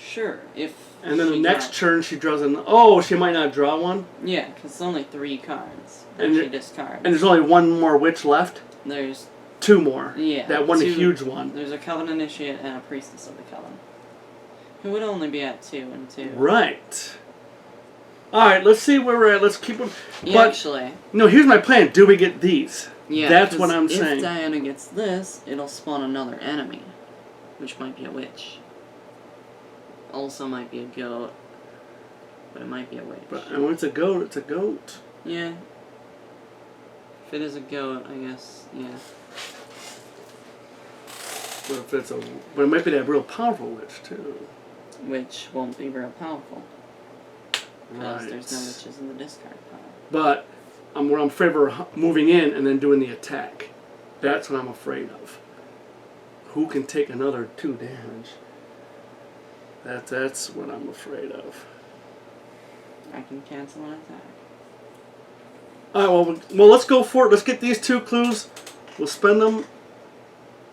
Sure, if... And then the next turn she draws an... Oh, she might not draw one? Yeah, because it's only 3 cards that she discards. And there's only 1 more witch left? There's 2 more. Yeah. That one huge one. There's a Coven Initiate and a Priestess of the Coven. Who would only be at 2 and 2. Right. Alright, let's see where we're at. Let's keep them... Yeah, actually... No, here's my plan. Do we get these? Yeah, that's what I'm saying. If Diana gets this, it'll spawn another enemy. Which might be a witch. Also might be a goat. But it might be a witch. But when it's a goat, it's a goat. Yeah. If it is a goat, I guess, yeah. But if it's but it might be that real powerful witch too. Which won't be real powerful. Because Right. there's no witches in the discard pile. But I'm in favor of moving in and then doing the attack. That's what I'm afraid of. Who can take another 2 damage? That's what I'm afraid of. I can cancel an attack. Alright, well, let's go for it. Let's get these 2 clues. We'll spend them.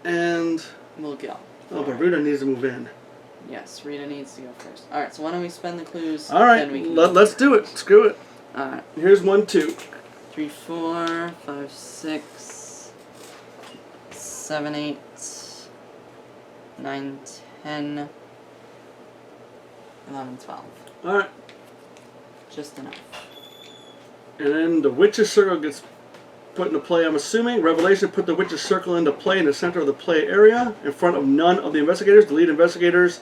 And... We'll go. Oh, but Rita needs to move in. Yes, Rita needs to go first. Alright, so why don't we spend the clues, Alright, then we can let's do it. Screw it. Alright. Here's 1, 2. 3, 4, 5, 6, 7, 8, 9, 10, 11, 12. Alright. Just enough. And then the Witch's Circle gets put into play, I'm assuming. Revelation put the Witch's Circle into play in the center of the play area, in front of none of the investigators. The lead investigators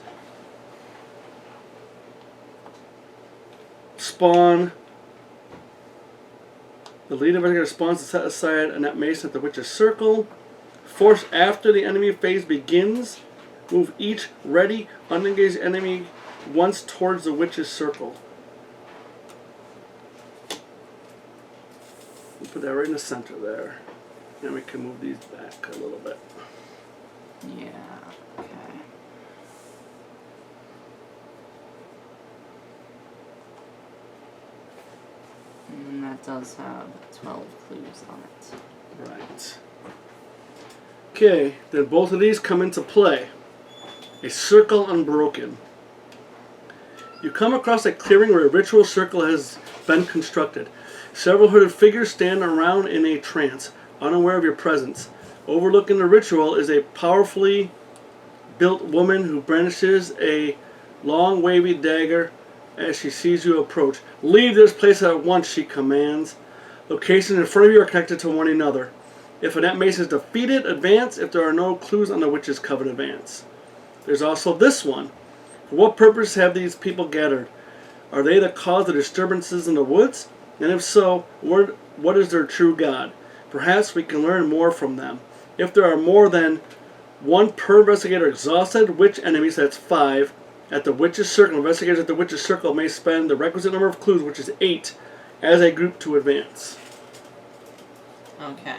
spawn. The lead investigator spawns to set aside a net mace at the Witch's Circle. Force after the enemy phase begins. Move each ready, unengaged enemy once towards the Witch's Circle. We'll put that right in the center there. And we can move these back a little bit. Yeah, okay. And that does have 12 clues on it. Right. Okay, then both of these come into play. A circle unbroken. You come across a clearing where a ritual circle has been constructed. Several hooded figures stand around in a trance, unaware of your presence. Overlooking the ritual is a powerfully built woman who brandishes a long wavy dagger as she sees you approach. Leave this place at once, she commands. Locations in front of you are connected to one another. If a net mace is defeated, advance. If there are no clues on the Witch's Coven, advance. There's also this one. For what purpose have these people gathered? Are they the cause of disturbances in the woods? And if so, what is their true god? Perhaps we can learn more from them. If there are more than 1 per investigator exhausted, witch enemies, that's 5. At the Witch's Circle, investigators at the Witch's Circle may spend the requisite number of clues, which is 8, as a group to advance. Okay.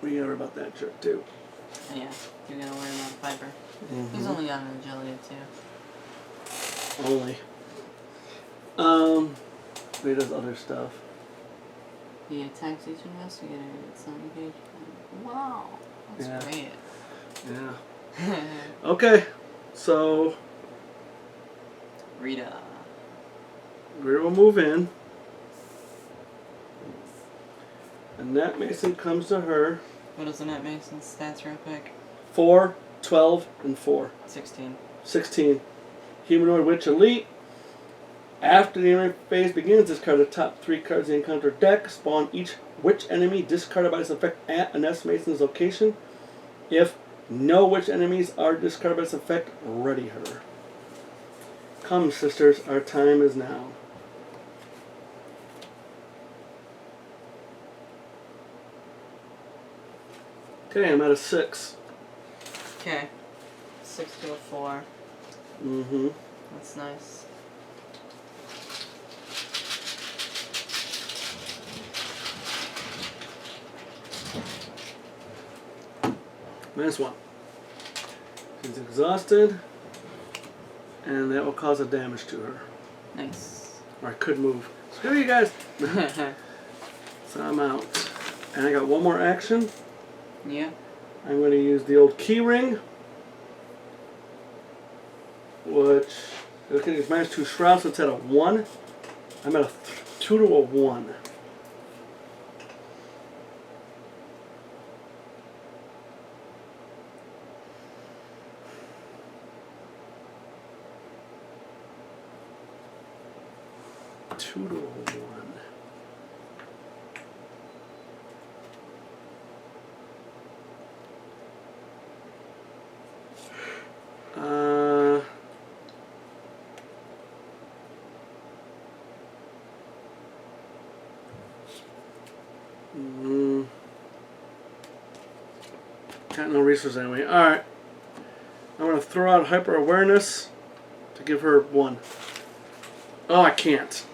We gotta worry about that jerk too. Yeah, you're gonna worry about Piper. He's only got an agility too. Only. He does other stuff. He attacks each investigator. It's not engaged. Wow. That's great. Yeah. Okay. So. Rita. Rita will move in. Annette Mason comes to her. What is Annette Mason's stats real quick? 4, 12, and 4. 16. 16. Humanoid Witch Elite. After the enemy phase begins, discard the top 3 cards of the encounter deck. Spawn each witch enemy discarded by this effect at Annette Mason's location. If no witch enemies are discarded by this effect, ready her. Come, sisters, our time is now. Okay, I'm at a 6. Okay. 6 to a 4. Mm-hmm. That's nice. -1. She's exhausted, and that will cause a damage to her. Nice. Or I could move. Screw you guys! So I'm out. And I got one more action. Yeah. I'm going to use the old key ring, which is -2 shroud, so it's at a 1. I'm at a 2 to a 1. Two to a 1. Got no resources anyway. Alright. I'm going to throw out Hyper Awareness to give her 1. Oh, I can't.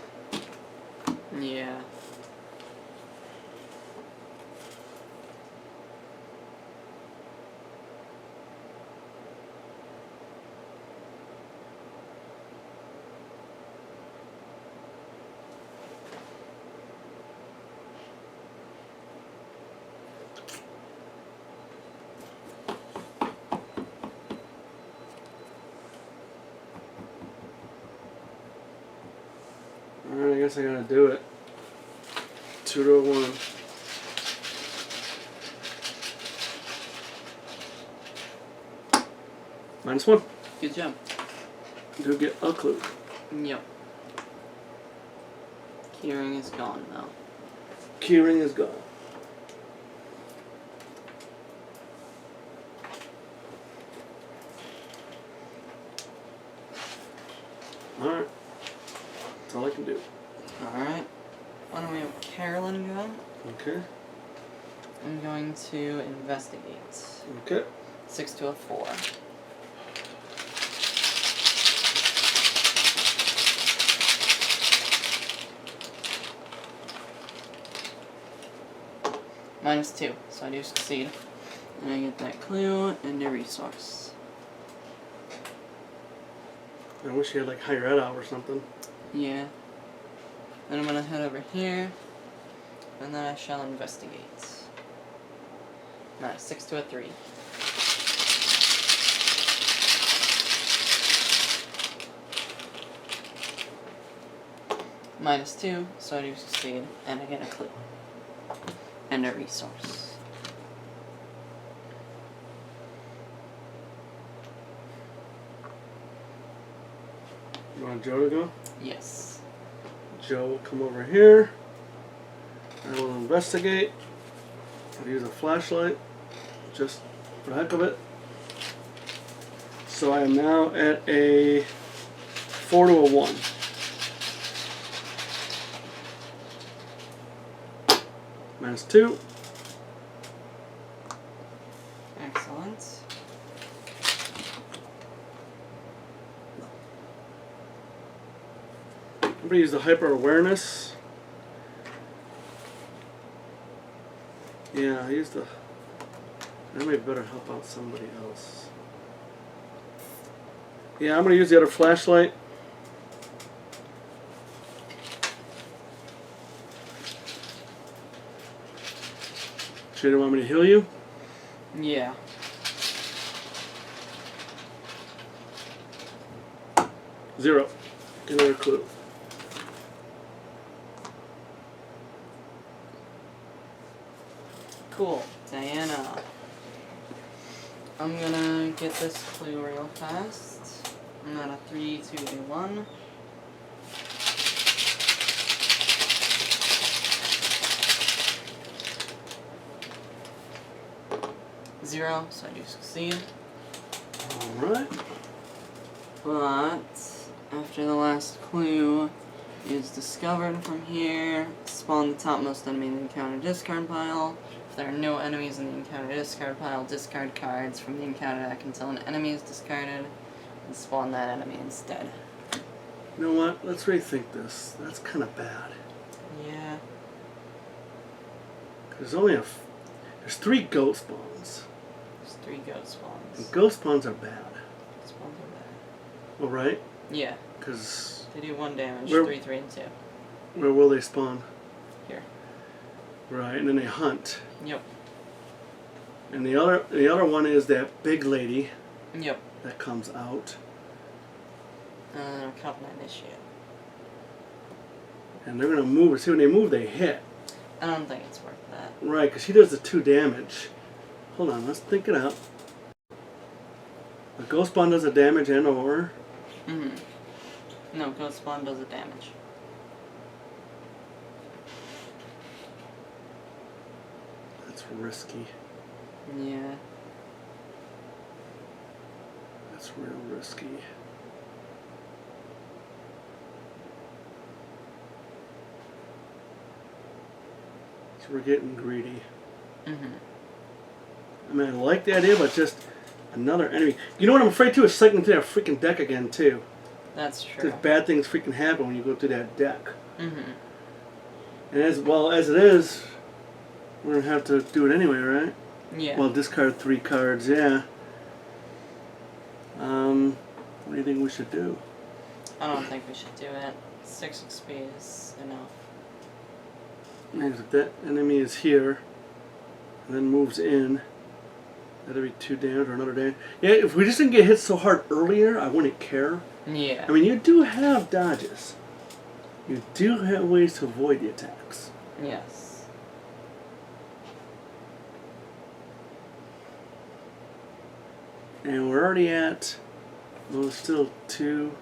Yeah. Alright, I guess I gotta do it. 2 to a 1. -1. Good job. Do get a clue. Yep. Keyring is gone now. Keyring is gone. Alright. That's all I can do. Alright. Why don't we have Carolyn go? Okay. I'm going to investigate. Okay. 6 to a 4. -2, so I do succeed. And I get that clue and a resource. I wish you had like higher ed out or something. Yeah. Then I'm gonna head over here, and then I shall investigate. Nice, 6 to a 3. -2, so I do succeed, and I get a clue. And a resource. You want Joe to go? Yes. Joe will come over here. I will investigate. I'll use a flashlight just for the heck of it. So I am now at a 4 to a 1. -2. Excellent. I'm going to use the hyper awareness. Yeah, I used the. I may better help out somebody else. Yeah, I'm going to use the other flashlight. Sure, you want me to heal you? Yeah. Zero. Get another clue. Cool. Diana. I'm gonna get this clue real fast. I'm at a 3, 2, 1. Zero, so I do succeed. Alright. But after the last clue is discovered from here, spawn the topmost enemy in the encounter discard pile. If there are no enemies in the encounter discard pile, discard cards from the encounter deck until an enemy is discarded, and spawn that enemy instead. You know what? Let's rethink this. That's kind of bad. Yeah. There's only there's 3 ghost spawns. There's 3 ghost spawns. And ghost spawns are bad. Spawns are bad. Well, right? Yeah. Because They do 1 damage, Where- 3, 3, and 2. where will they spawn? Here. Right, and then they hunt. Yep. And the other one is that big lady Yep. that comes out. Coven initiate. And they're going to move. See, when they move, they hit. I don't think it's worth that. Right, because he does the 2 damage. Hold on, let's think it up. The ghost spawn does the damage and or. No, ghost spawn does the damage. That's risky. Yeah. That's real risky. So we're getting greedy. I mean, I like the idea, but just another enemy. You know what I'm afraid too is cycling through that freaking deck again too. That's true. Because bad things freaking happen when you go through that deck. Mm-hmm. And as well as it is, we're gonna have to do it anyway, right? Yeah. Well, discard 3 cards, yeah. What do you think we should do? I don't think we should do it. 6 XP is enough. Because if that enemy is here, and then moves in, that'll be 2 damage or another damage. Yeah, if we just didn't get hit so hard earlier, I wouldn't care. Yeah. I mean, you do have dodges. You do have ways to avoid the attacks. Yes. And we're already at, well, there's still 2,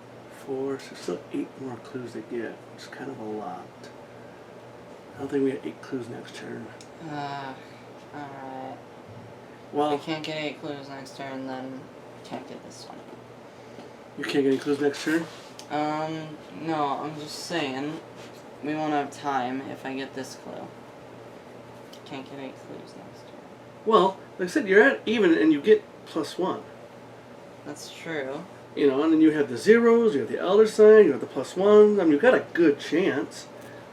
4, so there's still 8 more clues to get, which is kind of a lot. I don't think we have 8 clues next turn. Alright. Well, If we can't get 8 clues next turn, then we can't get this one. you can't get any clues next turn? No, I'm just saying, we won't have time if I get this clue. Can't get 8 clues next turn. Well, like I said, you're at even and you get +1. That's true. You know, and then you have the zeros, you have the elder sign, you have the +1s. I mean, you've got a good chance.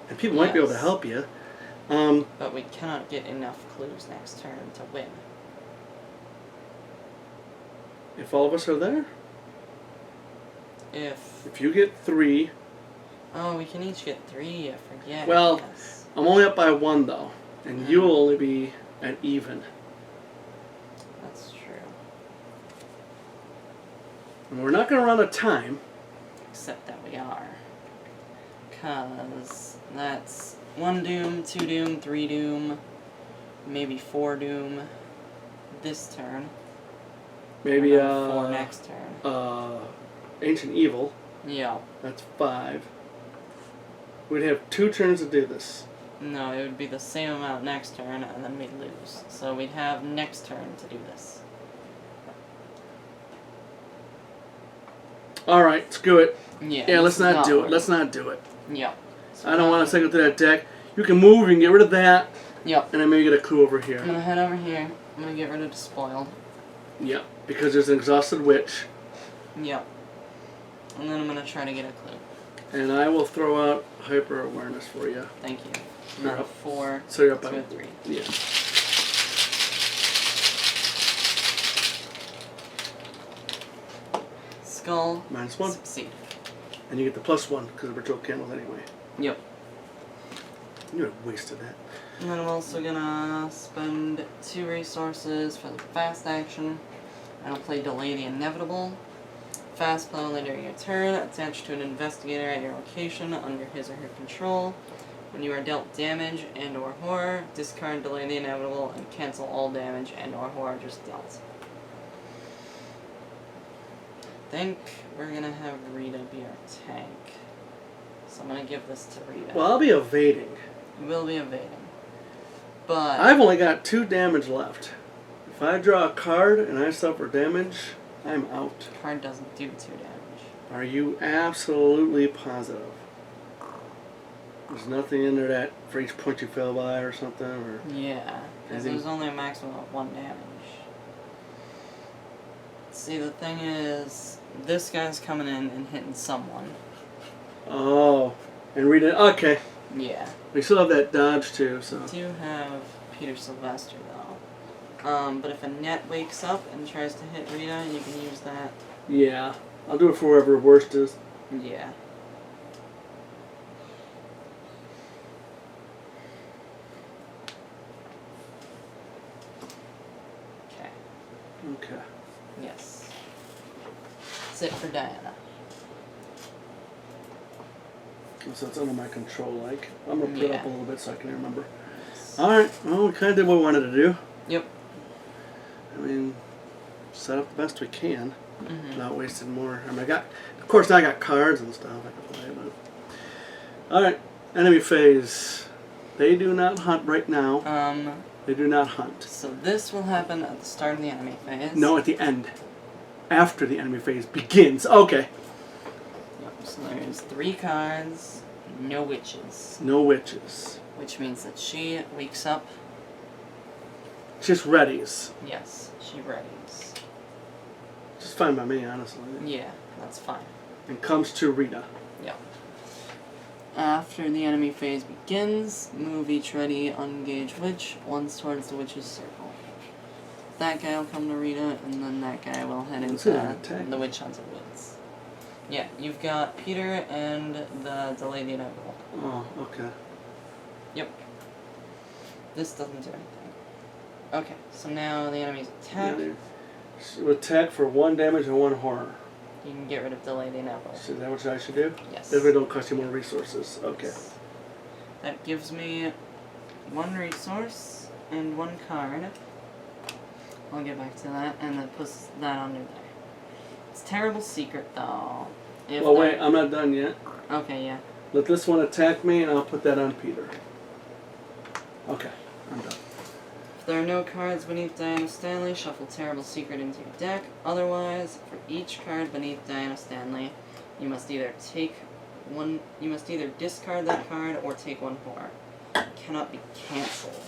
And people might be able to Yes. help you. But we cannot get enough clues next turn to win. If all of us are there, If... you get 3, Oh, we can each get 3, I forget. Well- Yes. I'm only up by 1 though. And you'll only be at even. That's true. And we're not going to run out of time. Except that we are. Because that's 1 doom, 2 doom, 3 doom, maybe 4 doom this turn. Maybe, and then 4 next turn. Ancient Evil. Yeah. That's 5. We'd have 2 turns to do this. No, it would be the same amount next turn, and then we'd lose. So we'd have next turn to do this. Alright, screw it. Yeah. Yeah, let's this is not do it. worth Let's not do it. Yeah. So I don't want to cycle through that deck. You can move, you can get rid of that, Yep. and then maybe get a clue over I'm here. gonna head over here. I'm gonna get rid of Despoiled. Yep, because there's an exhausted witch. Yep. And then I'm gonna try to get a clue. And I will throw out hyper awareness for you. Thank you. I'm You're at a up. 4 So you're up to by a 3. Yeah. Skull. -1. Succeed. And you get the +1 because of ritual candles anyway. Yep. You wasted that. And then I'm also gonna spend 2 resources for the fast action. And I'll play Delay the Inevitable. Fast play only during your turn. Attached to an investigator at your location under his or her control. When you are dealt damage and or horror, discard Delay the Inevitable and cancel all damage and or horror just dealt. I think we're gonna have Rita be our tank. So I'm gonna give this to Rita. Well, I'll be evading. You will be evading. But I've only got 2 damage left. If I draw a card and I suffer damage, I'm out. card doesn't do 2 damage. Are you absolutely positive? There's nothing in there that for each point you fell by or something? Or Yeah, because there's only a maximum of 1 damage. See, the thing is, this guy's coming in and hitting someone. Oh, and read it. Okay. Yeah. We still have that dodge too, so. I do have Peter Sylvester though. But if a net wakes up and tries to hit Rita, you can use that. Yeah, I'll do it for whoever worst is. Yeah. Okay. Okay. Yes. That's it for Diana. So it's under my control, like. I'm gonna put it Yeah. up a little bit so I can remember. Alright, well, we kind of did what we wanted to do. Yep. I mean, set up the best we can. Mm-hmm. Without wasting more. I mean, of course, I got cards and stuff I can play, but. Alright, enemy phase. They do not hunt right now. They do not hunt. So this will happen at the start of the enemy phase. No, at the end. After the enemy phase begins. Okay. Yep, so there's 3 cards, no witches. No witches. Which means that she wakes up. Just readies. Yes, she readies. Just fine by me, honestly. Yeah, that's fine. And comes to Rita. Yep. After the enemy phase begins, move each ready, unengaged witch once towards the witch's circle. That guy will come to Rita, and then that guy will head Let's into do an attack. the Witch Hunter Woods. Yeah, you've got Peter and the Delay the Inevitable. Oh, okay. Yep. This doesn't do anything. Okay, so now the enemy's attack. So attack for 1 damage and 1 horror. You can get rid of Delay the Inevitable. So is that what I should do? Yes. If it don't cost you more resources. Okay. That gives me 1 resource and 1 card. I'll get back to that, and that puts that under there. It's Terrible Secret, though. Well, wait, I'm not done yet. Okay, yeah. Let this one attack me, and I'll put that on Peter. Okay, I'm done. If there are no cards beneath Diana Stanley, shuffle Terrible Secret into your deck. Otherwise, for each card beneath Diana Stanley, you must either discard that card or take 1 horror. It cannot be cancelled.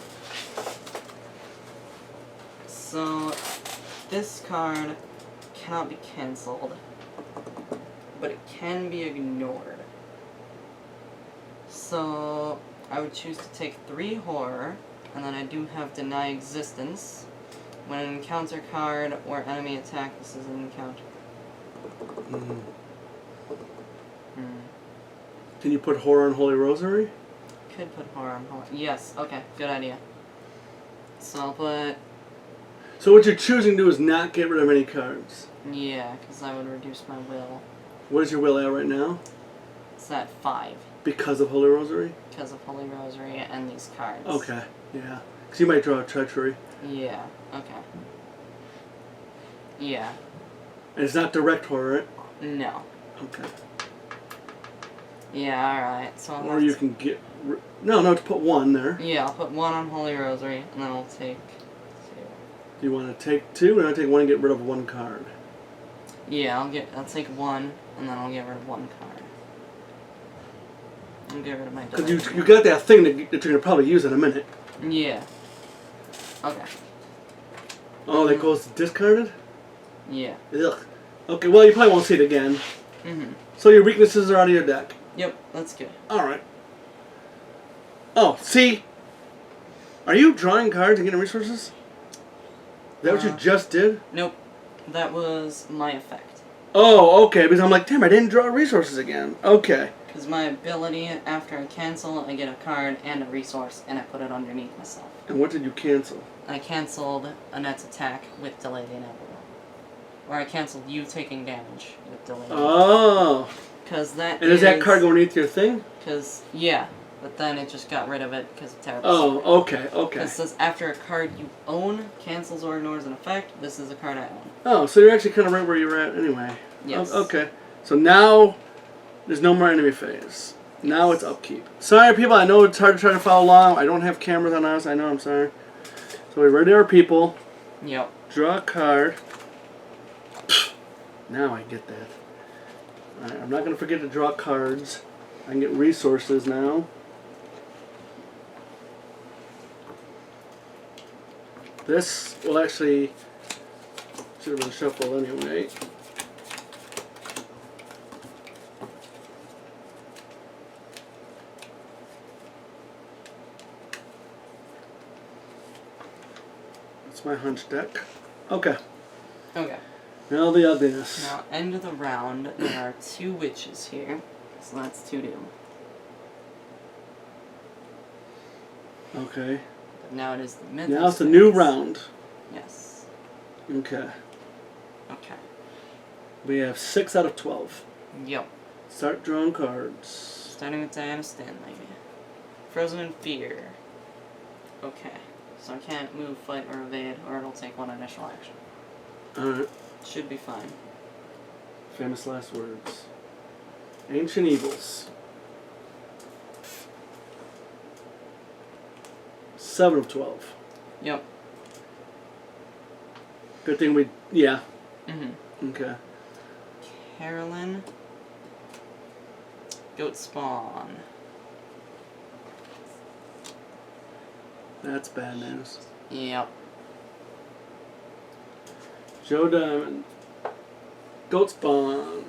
So, this card cannot be cancelled, but it can be ignored. So, I would choose to take 3 horror, and then I do have Deny Existence. When an encounter card or enemy attack, this is an encounter. Can you put horror on Holy Rosary? Could put horror on horror. Yes, okay, good idea. So I'll put... So what you're choosing to do is not get rid of any cards. Yeah, because I would reduce my will. What is your will at right now? It's at 5. Because of Holy Rosary? Because of Holy Rosary and these cards. Okay, yeah. Because you might draw a treachery. Yeah, okay. Yeah. And it's not direct horror, right? No. Okay. Yeah, alright. So Or you can get... No, to put 1 there. Yeah, I'll put 1 on Holy Rosary, and then I'll take 2. Do you want to take 2, or I take 1 and get rid of 1 card? Yeah, I'll take 1, and then I'll get rid of 1 card. I'll get rid of my... Because you got that thing that you're going to probably use in a minute. Yeah. Okay. Oh, that goes discarded? Yeah. Ugh. Okay, well, you probably won't see it again. Mm-hmm. So your weaknesses are out of your deck. Yep, that's good. Alright. Oh, see? Are you drawing cards and getting resources? Is that what you just did? Nope. That was my effect. Oh, okay, because I'm like, damn, I didn't draw resources again. Okay. Because my ability, after I cancel, I get a card and a resource, and I put it underneath myself. And what did you cancel? I canceled Annette's attack with Delayed Inevitable. Or I canceled you taking damage with Delayed Inevitable. Oh. Because that And is that card going underneath your thing? Because, yeah. But then it just got rid of it because of terrible. Oh, okay, okay. It says after a card you own cancels or ignores an effect, this is a card I own. Oh, so you're actually kind of right where you're at anyway. Yes. Okay. So now there's no more enemy phase. Now it's upkeep. Sorry, people. I know it's hard to try to follow along. I don't have cameras on us. I know. I'm sorry. So we ready our people. Yep. Draw a card. Now I get that. Alright, I'm not going to forget to draw cards. I can get resources now. This will actually should have been shuffled anyway. That's my hunch deck. Okay. Okay. Now the ugliness. Now, end of the round, there are 2 witches here. So that's 2 doom. Okay. But now it is the myth. Now it's a new round. Yes. Okay. Okay. We have 6 out of 12. Yep. Start drawing cards. Starting with Diana Stanley. Frozen in Fear. Okay. So I can't move, fight, or evade, or it'll take 1 initial action. Alright. Should be fine. Famous last words. Ancient Evils. 7 of 12. Yep. Good thing we... Yeah. Mm-hmm. Okay. Carolyn. Goat Spawn. That's bad news. Yep. Joe Diamond. Goat Spawn.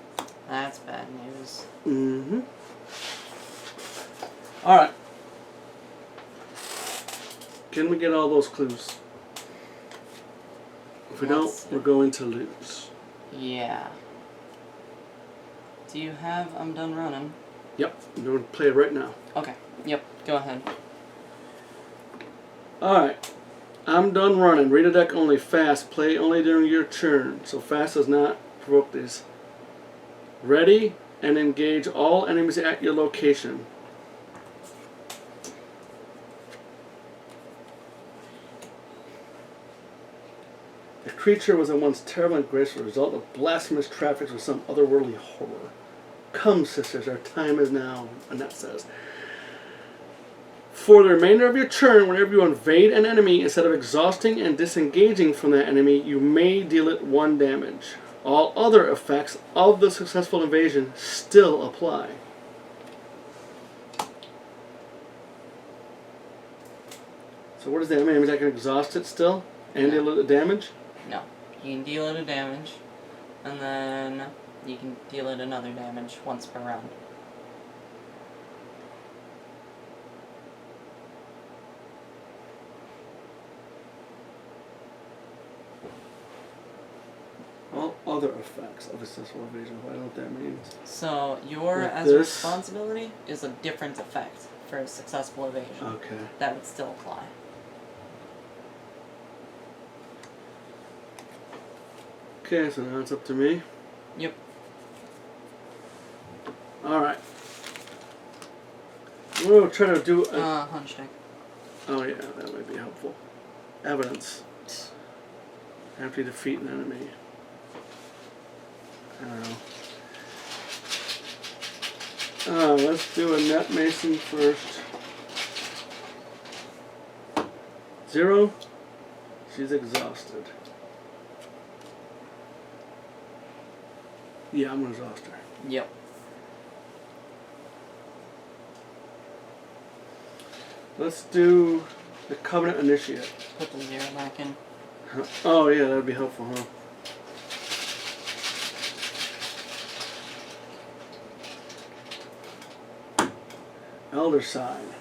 That's bad news. Mm-hmm. Alright. Can we get all those clues? If we don't, we're going to lose. Yeah. Do you have I'm Done Running? Yep. I'm going to play it right now. Okay. Yep. Go ahead. Alright. I'm done running. Read a deck only. Fast. Play only during your turn. So fast does not provoke these. Ready and engage all enemies at your location. The creature was at once terrible and graceful, result of blasphemous traffics with some otherworldly horror. Come, sisters, our time is now, Annette says. For the remainder of your turn, whenever you invade an enemy, instead of exhausting and disengaging from that enemy, you may deal it 1 damage. All other effects of the successful invasion still apply. So what does that mean? Is that going to exhaust it still? And deal it the damage? No. You can deal it a damage, and then you can deal it another damage once per round. All other effects of a successful invasion. I don't know what that means. So your Like as a this? responsibility is a different effect for a successful evasion. Okay. That would still apply. Okay, so now it's up to me. Yep. Alright. We'll try to do Hunch deck. Oh yeah, that might be helpful. Evidence. After you defeat an enemy. I don't know. Let's do a net mason first. 0. She's exhausted. Yeah, I'm gonna exhaust her. Yep. Let's do the Covenant Initiate. Put the 0 back in. Oh yeah, that'd be helpful, huh? Elder Sign.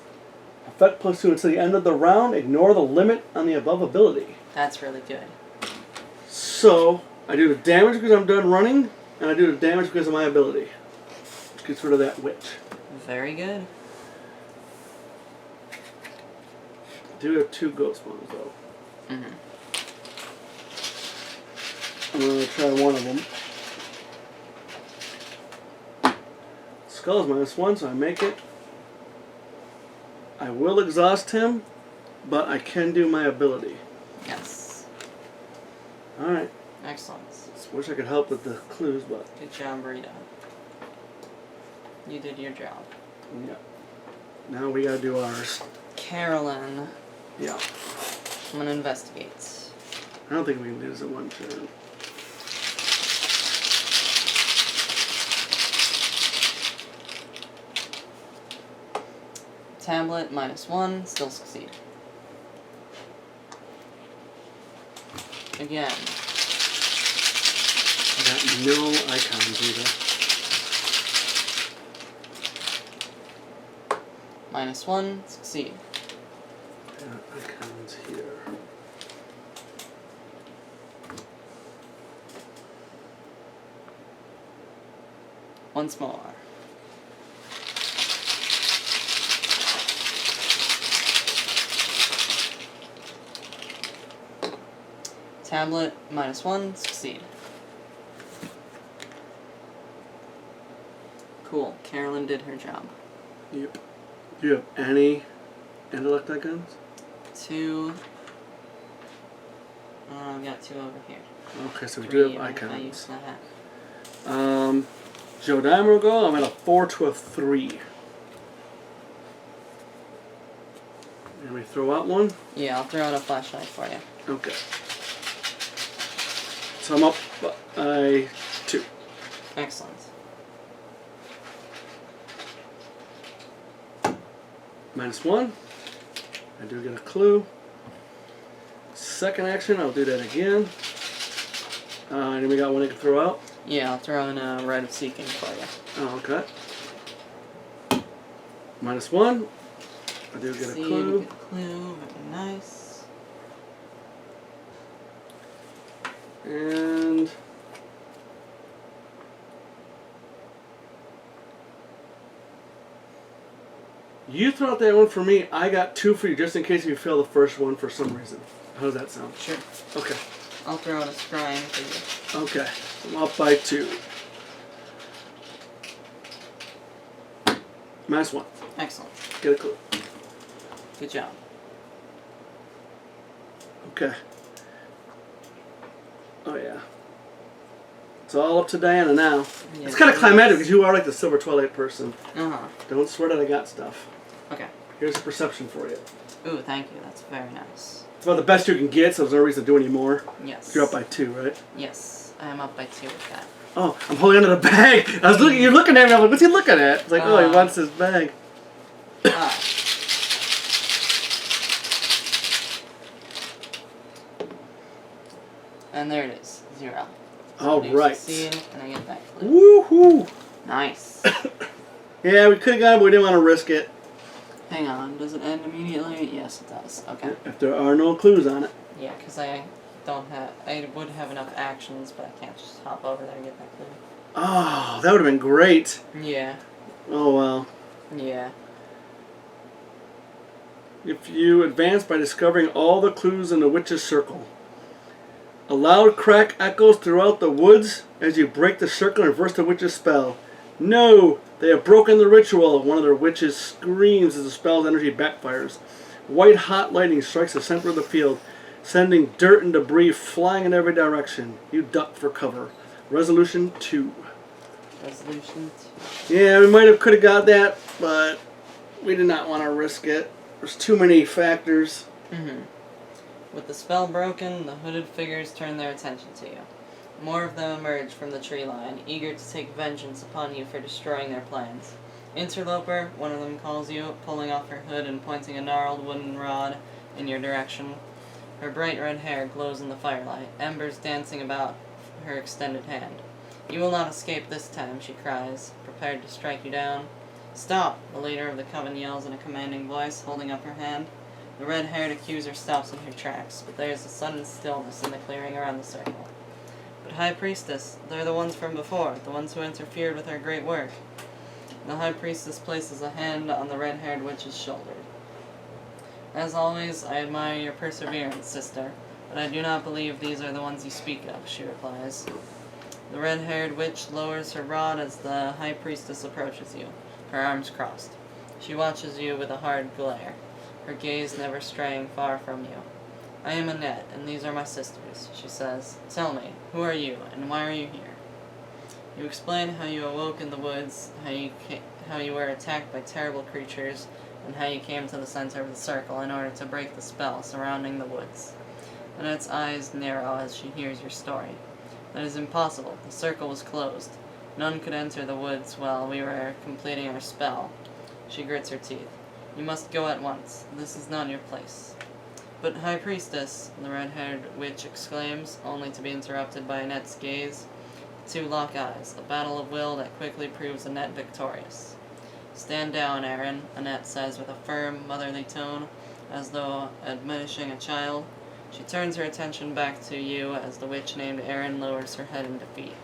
Effect +2 until the end of the round. Ignore the limit on the above ability. That's really good. So, I do the damage because I'm done running, and I do the damage because of my ability. Which gets rid of that witch. Very good. I do have 2 ghost ones though. Mm-hmm. I'm going to try one of them. Skull is -1, so I make it. I will exhaust him, but I can do my ability. Yes. Alright. Excellent. Wish I could help with the clues, but... Good job, Rita. You did your job. Yeah. Now we gotta do ours. Carolyn. Yeah. I'm gonna investigate. I don't think we can do this in one turn. Tablet -1, still succeed. Again. I got no icons either. -1, succeed. I got icons here. Once more. Tablet -1, succeed. Cool. Carolyn did her job. Yep. Do you have any intellect icons? 2. I've got 2 over here. Okay, so we 3, do have I icons. used that. Joe Dimer will go. I'm at a 4 to a 3. And we throw out one? Yeah, I'll throw out a flashlight for you. Okay. So I'm up by 2. Excellent. -1. I do get a clue. Second action, I'll do that again. And then we got one I can throw out. Yeah, I'll throw in a Rite of Seeking for you. Oh, okay. -1. I do get a clue. Get a clue. Very nice. And you throw out that one for me. I got 2 for you just in case you fail the first one for some reason. How does that sound? Sure. Okay. I'll throw out a scrying for you. Okay. I'm up by 2. -1. Excellent. Get a clue. Good job. Okay. Oh yeah. It's all up to Diana now. Yeah, It's kind of climactic because you are like the Silver Twilight person. Uh-huh. Don't swear that I got stuff. Okay. Here's a perception for you. Ooh, thank you. That's very nice. It's about the best you can get, so there's no reason to do any more. Yes. You're up by 2, right? Yes. I am up by 2 with that. Oh, I'm holding onto the bag. I was looking. You're looking at me. I'm like, what's he looking at? It's like, oh, he wants his bag. Ah. And there it is. 0. All You right. succeed, and I get that clue. Woohoo! Nice. Yeah, we could have gone, but we didn't want to risk it. Hang on. Does it end immediately? Yes, it does. Okay. If there are no clues on it. Yeah, because I don't have... I would have enough actions, but I can't just hop over there and get that clue. Oh, that would have been great. Yeah. Oh, well. Yeah. If you advance by discovering all the clues in the witch's circle. A loud crack echoes throughout the woods as you break the circle and reverse the witch's spell. No! They have broken the ritual. One of the witches screams as the spell's energy backfires. White hot lightning strikes the center of the field, sending dirt and debris flying in every direction. You duck for cover. Resolution 2. Resolution 2. Yeah, we could have got that, but we did not want to risk it. There's too many factors. Mm-hmm. With the spell broken, the hooded figures turn their attention to you. More of them emerge from the tree line, eager to take vengeance upon you for destroying their plans. Interloper, one of them calls you, pulling off her hood and pointing a gnarled wooden rod in your direction. Her bright red hair glows in the firelight, embers dancing about her extended hand. You will not escape this time, she cries, prepared to strike you down. Stop, the leader of the Coven yells in a commanding voice, holding up her hand. The red-haired accuser stops in her tracks, but there is a sudden stillness in the clearing around the circle. But High Priestess, they're the ones from before, the ones who interfered with our great work. The High Priestess places a hand on the red-haired witch's shoulder. As always, I admire your perseverance, sister, but I do not believe these are the ones you speak of, she replies. The red-haired witch lowers her rod as the High Priestess approaches you, her arms crossed. She watches you with a hard glare, her gaze never straying far from you. I am Annette, and these are my sisters, she says. Tell me, who are you, and why are you here? You explain how you awoke in the woods, how you were attacked by terrible creatures, and how you came to the center of the circle in order to break the spell surrounding the woods. Annette's eyes narrow as she hears your story. That is impossible. The circle was closed. None could enter the woods while we were completing our spell. She grits her teeth. You must go at once. This is not your place. But High Priestess, the red-haired witch exclaims, only to be interrupted by Annette's gaze. The two lock eyes, a battle of will that quickly proves Annette victorious. Stand down, Aaron, Annette says with a firm, motherly tone, as though admonishing a child. She turns her attention back to you as the witch named Aaron lowers her head in defeat.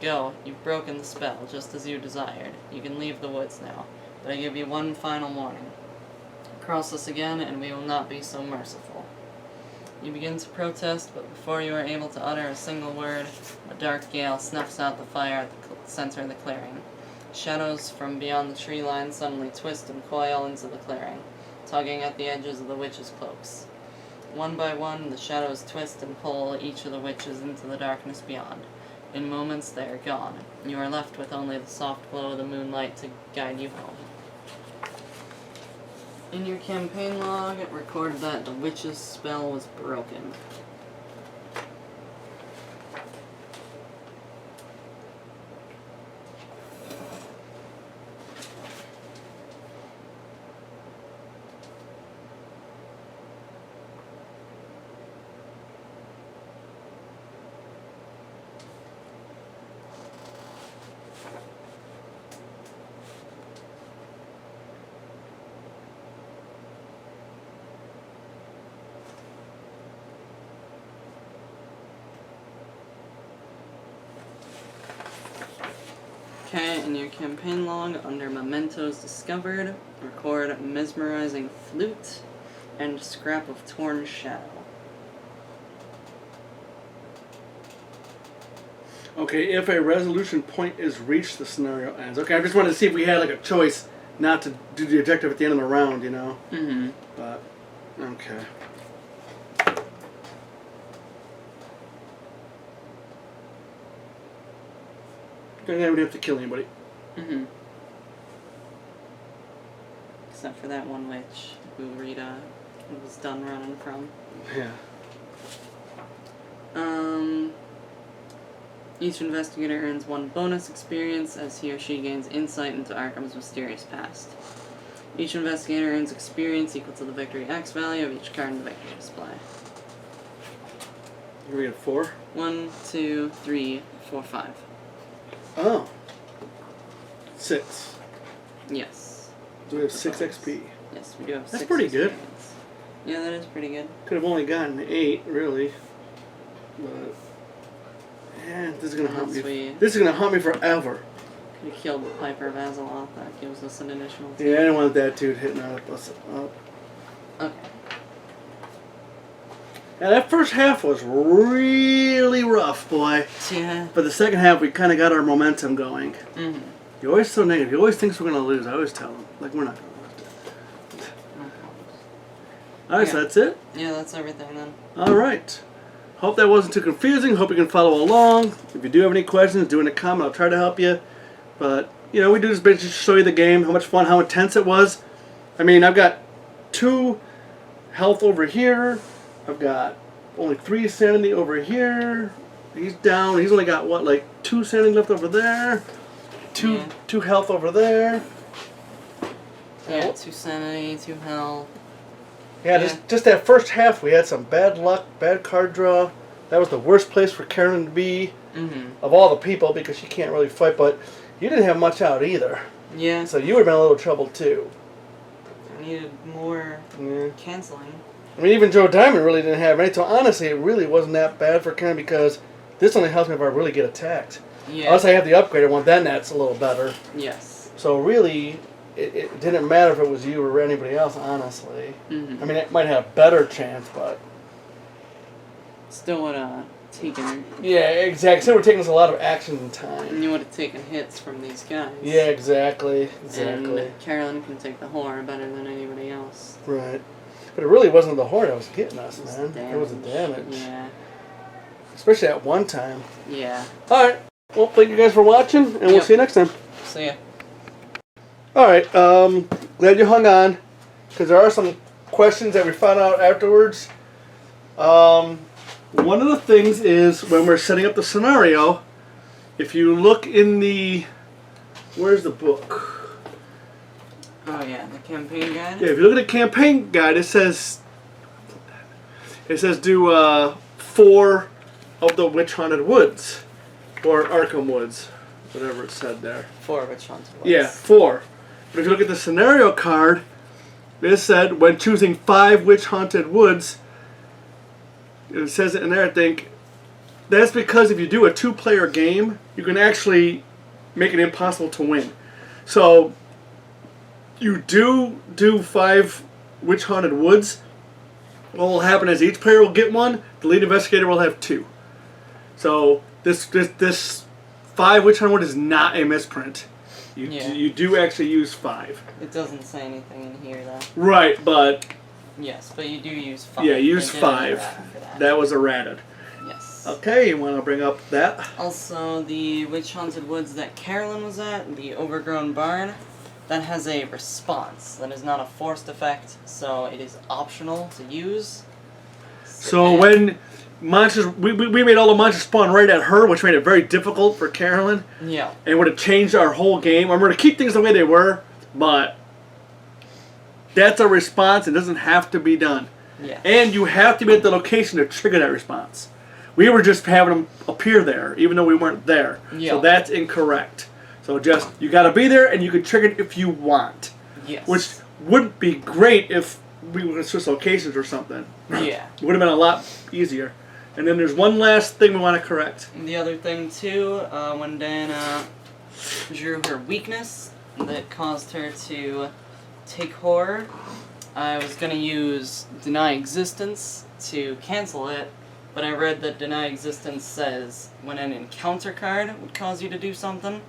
Go, you've broken the spell, just as you desired. You can leave the woods now, but I give you one final warning. Cross us again, and we will not be so merciful. You begin to protest, but before you are able to utter a single word, a dark gale snuffs out the fire at the center of the clearing. Shadows from beyond the tree line suddenly twist and coil into the clearing, tugging at the edges of the witches' cloaks. One by one, the shadows twist and pull each of the witches into the darkness beyond. In moments, they are gone. You are left with only the soft glow of the moonlight to guide you home. In your campaign log, record that the witch's spell was broken. Okay, in your campaign log, under Mementos Discovered, record Mesmerizing Flute and Scrap of Torn Shadow. Okay, if a resolution point is reached, the scenario ends. Okay, I just wanted to see if we had like a choice not to do the objective at the end of the round, you know? Mm-hmm. But, okay. I would have to kill anybody. Mm-hmm. Except for that one witch who Rita was done running from. Yeah. Each investigator earns one bonus experience as he or she gains insight into Arkham's mysterious past. Each investigator earns experience equal to the victory X value of each card in the victory display. Here we have 4. 1, 2, 3, 4, 5. Oh. 6. Yes. So we have 6 XP. Yes, we do have 6. That's pretty good. experience. Yeah, that is pretty good. Could have only gotten 8, really. But yeah, this is gonna haunt me. Sweet. This is gonna haunt me forever. Could have killed the Piper of Azeroth. That gives us an additional 2. Yeah, I didn't want that dude hitting us up. Okay. Yeah, that first half was really rough, boy. Yeah. But the second half, we kind of got our momentum going. Mm-hmm. You're always so negative. You always think we're gonna lose. I always tell him, like, we're not gonna lose. All right, so that's it. Yeah, that's everything then. All right. Hope that wasn't too confusing. Hope you can follow along. If you do have any questions, do in a comment. I'll try to help you. But, you know, we do this basically to show you the game, how much fun, how intense it was. I mean, I've got 2 health over here. I've got only 3 sanity over here. He's down. He's only got, what, like 2 sanity left over there. 2 health over there. Yeah, 2 sanity, 2 health. Yeah, just that first half, we had some bad luck, bad card draw. That was the worst place for Karen to be of all the people because she can't really fight. But you didn't have much out either. Yeah. So you would have been in a little trouble too. I needed more canceling. I mean, even Joe Diamond really didn't have any. So honestly, it really wasn't that bad for Karen because this only helps me if I really get attacked. Yeah. Unless I have the upgraded one, then that's a little better. Yes. So really, it didn't matter if it was you or anybody else, honestly. Mm-hmm. I mean, it might have a better chance, but... Still would have taken... Yeah, exactly. So we're taking us a lot of action and time. And you would have taken hits from these guys. Yeah, exactly. Exactly. And Carolyn can take the horror better than anybody else. Right. But it really wasn't the horn that was getting us, man. It was the damage. damage. Yeah. Especially at one time. Yeah. Alright. Well, thank you guys for watching, and we'll see you next time. See ya. Alright, glad you hung on, because there are some questions that we found out afterwards. One of the things is, when we're setting up the scenario, if you look in the... Where's the book? Oh yeah, the campaign guide? Yeah, if you look at the campaign guide, it says do 4 of the Witch-Haunted Woods, or Arkham Woods, whatever it said there. 4 Witch-Haunted Woods. Yeah, 4. But if you look at the scenario card, it said, when choosing 5 Witch-Haunted Woods, it says it in there, I think, that's because if you do a 2-player game, you can actually make it impossible to win. So, you do 5 Witch-Haunted Woods. What will happen is each player will get 1, the lead investigator will have 2. So, this 5 Witch-Haunted Wood is not a misprint. You do actually use 5. It doesn't say anything in here though. Right, but... Yes, but you do use 5. Yeah, use 5. That was errated. Yes. Okay, you want to bring up that? Also, the Witch-Haunted Woods that Carolyn was at, the Overgrown Barn, that has a response. That is not a forced effect, so it is optional to use. So when monsters... We made all the monsters spawn right at her, which made it very difficult for Carolyn. Yeah. And would have changed our whole game. I'm going to keep things the way they were, but... That's a response. It doesn't have to be done. Yeah. And you have to be at the location to trigger that response. We were just having them appear there, even though we weren't there. Yeah. So that's incorrect. So just, you got to be there, and you can trigger it if you want. Yes. Which would be great if we would switch locations or something. Yeah. It would have been a lot easier. And then there's one last thing we want to correct. And the other thing, too, when Diana drew her weakness that caused her to take horror, I was going to use Deny Existence to cancel it, but I read that Deny Existence says when an encounter card would cause you to do something,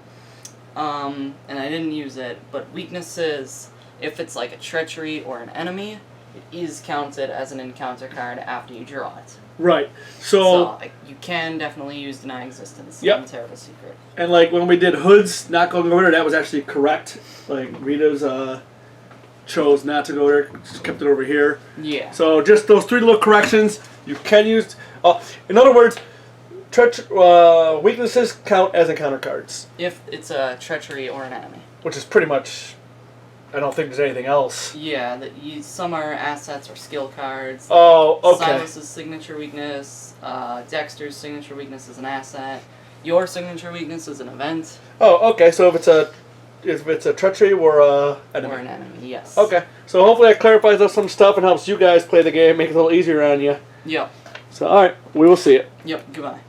and I didn't use it, but weaknesses, if it's like a treachery or an enemy, it is counted as an encounter card after you draw it. Right. So you can definitely use Deny Existence Yep. in Terrible Secret. And like when we did Hoods not going over there, that was actually correct. Like Rita's chose not to go there, just kept it over here. Yeah. So just those 3 little corrections. You can use. In other words, weaknesses count as encounter cards, If it's a treachery or an enemy. which is pretty much. I don't think there's anything else. Yeah, some are assets or skill cards. Oh, okay. Silas's signature weakness, Dexter's signature weakness is an asset. Your signature weakness is an event. Oh, okay. So if it's a treachery or a enemy. Or an enemy, yes. Okay. So hopefully that clarifies up some stuff and helps you guys play the game, make it a little easier on you. Yep. So all right, we will see it. Yep. Goodbye.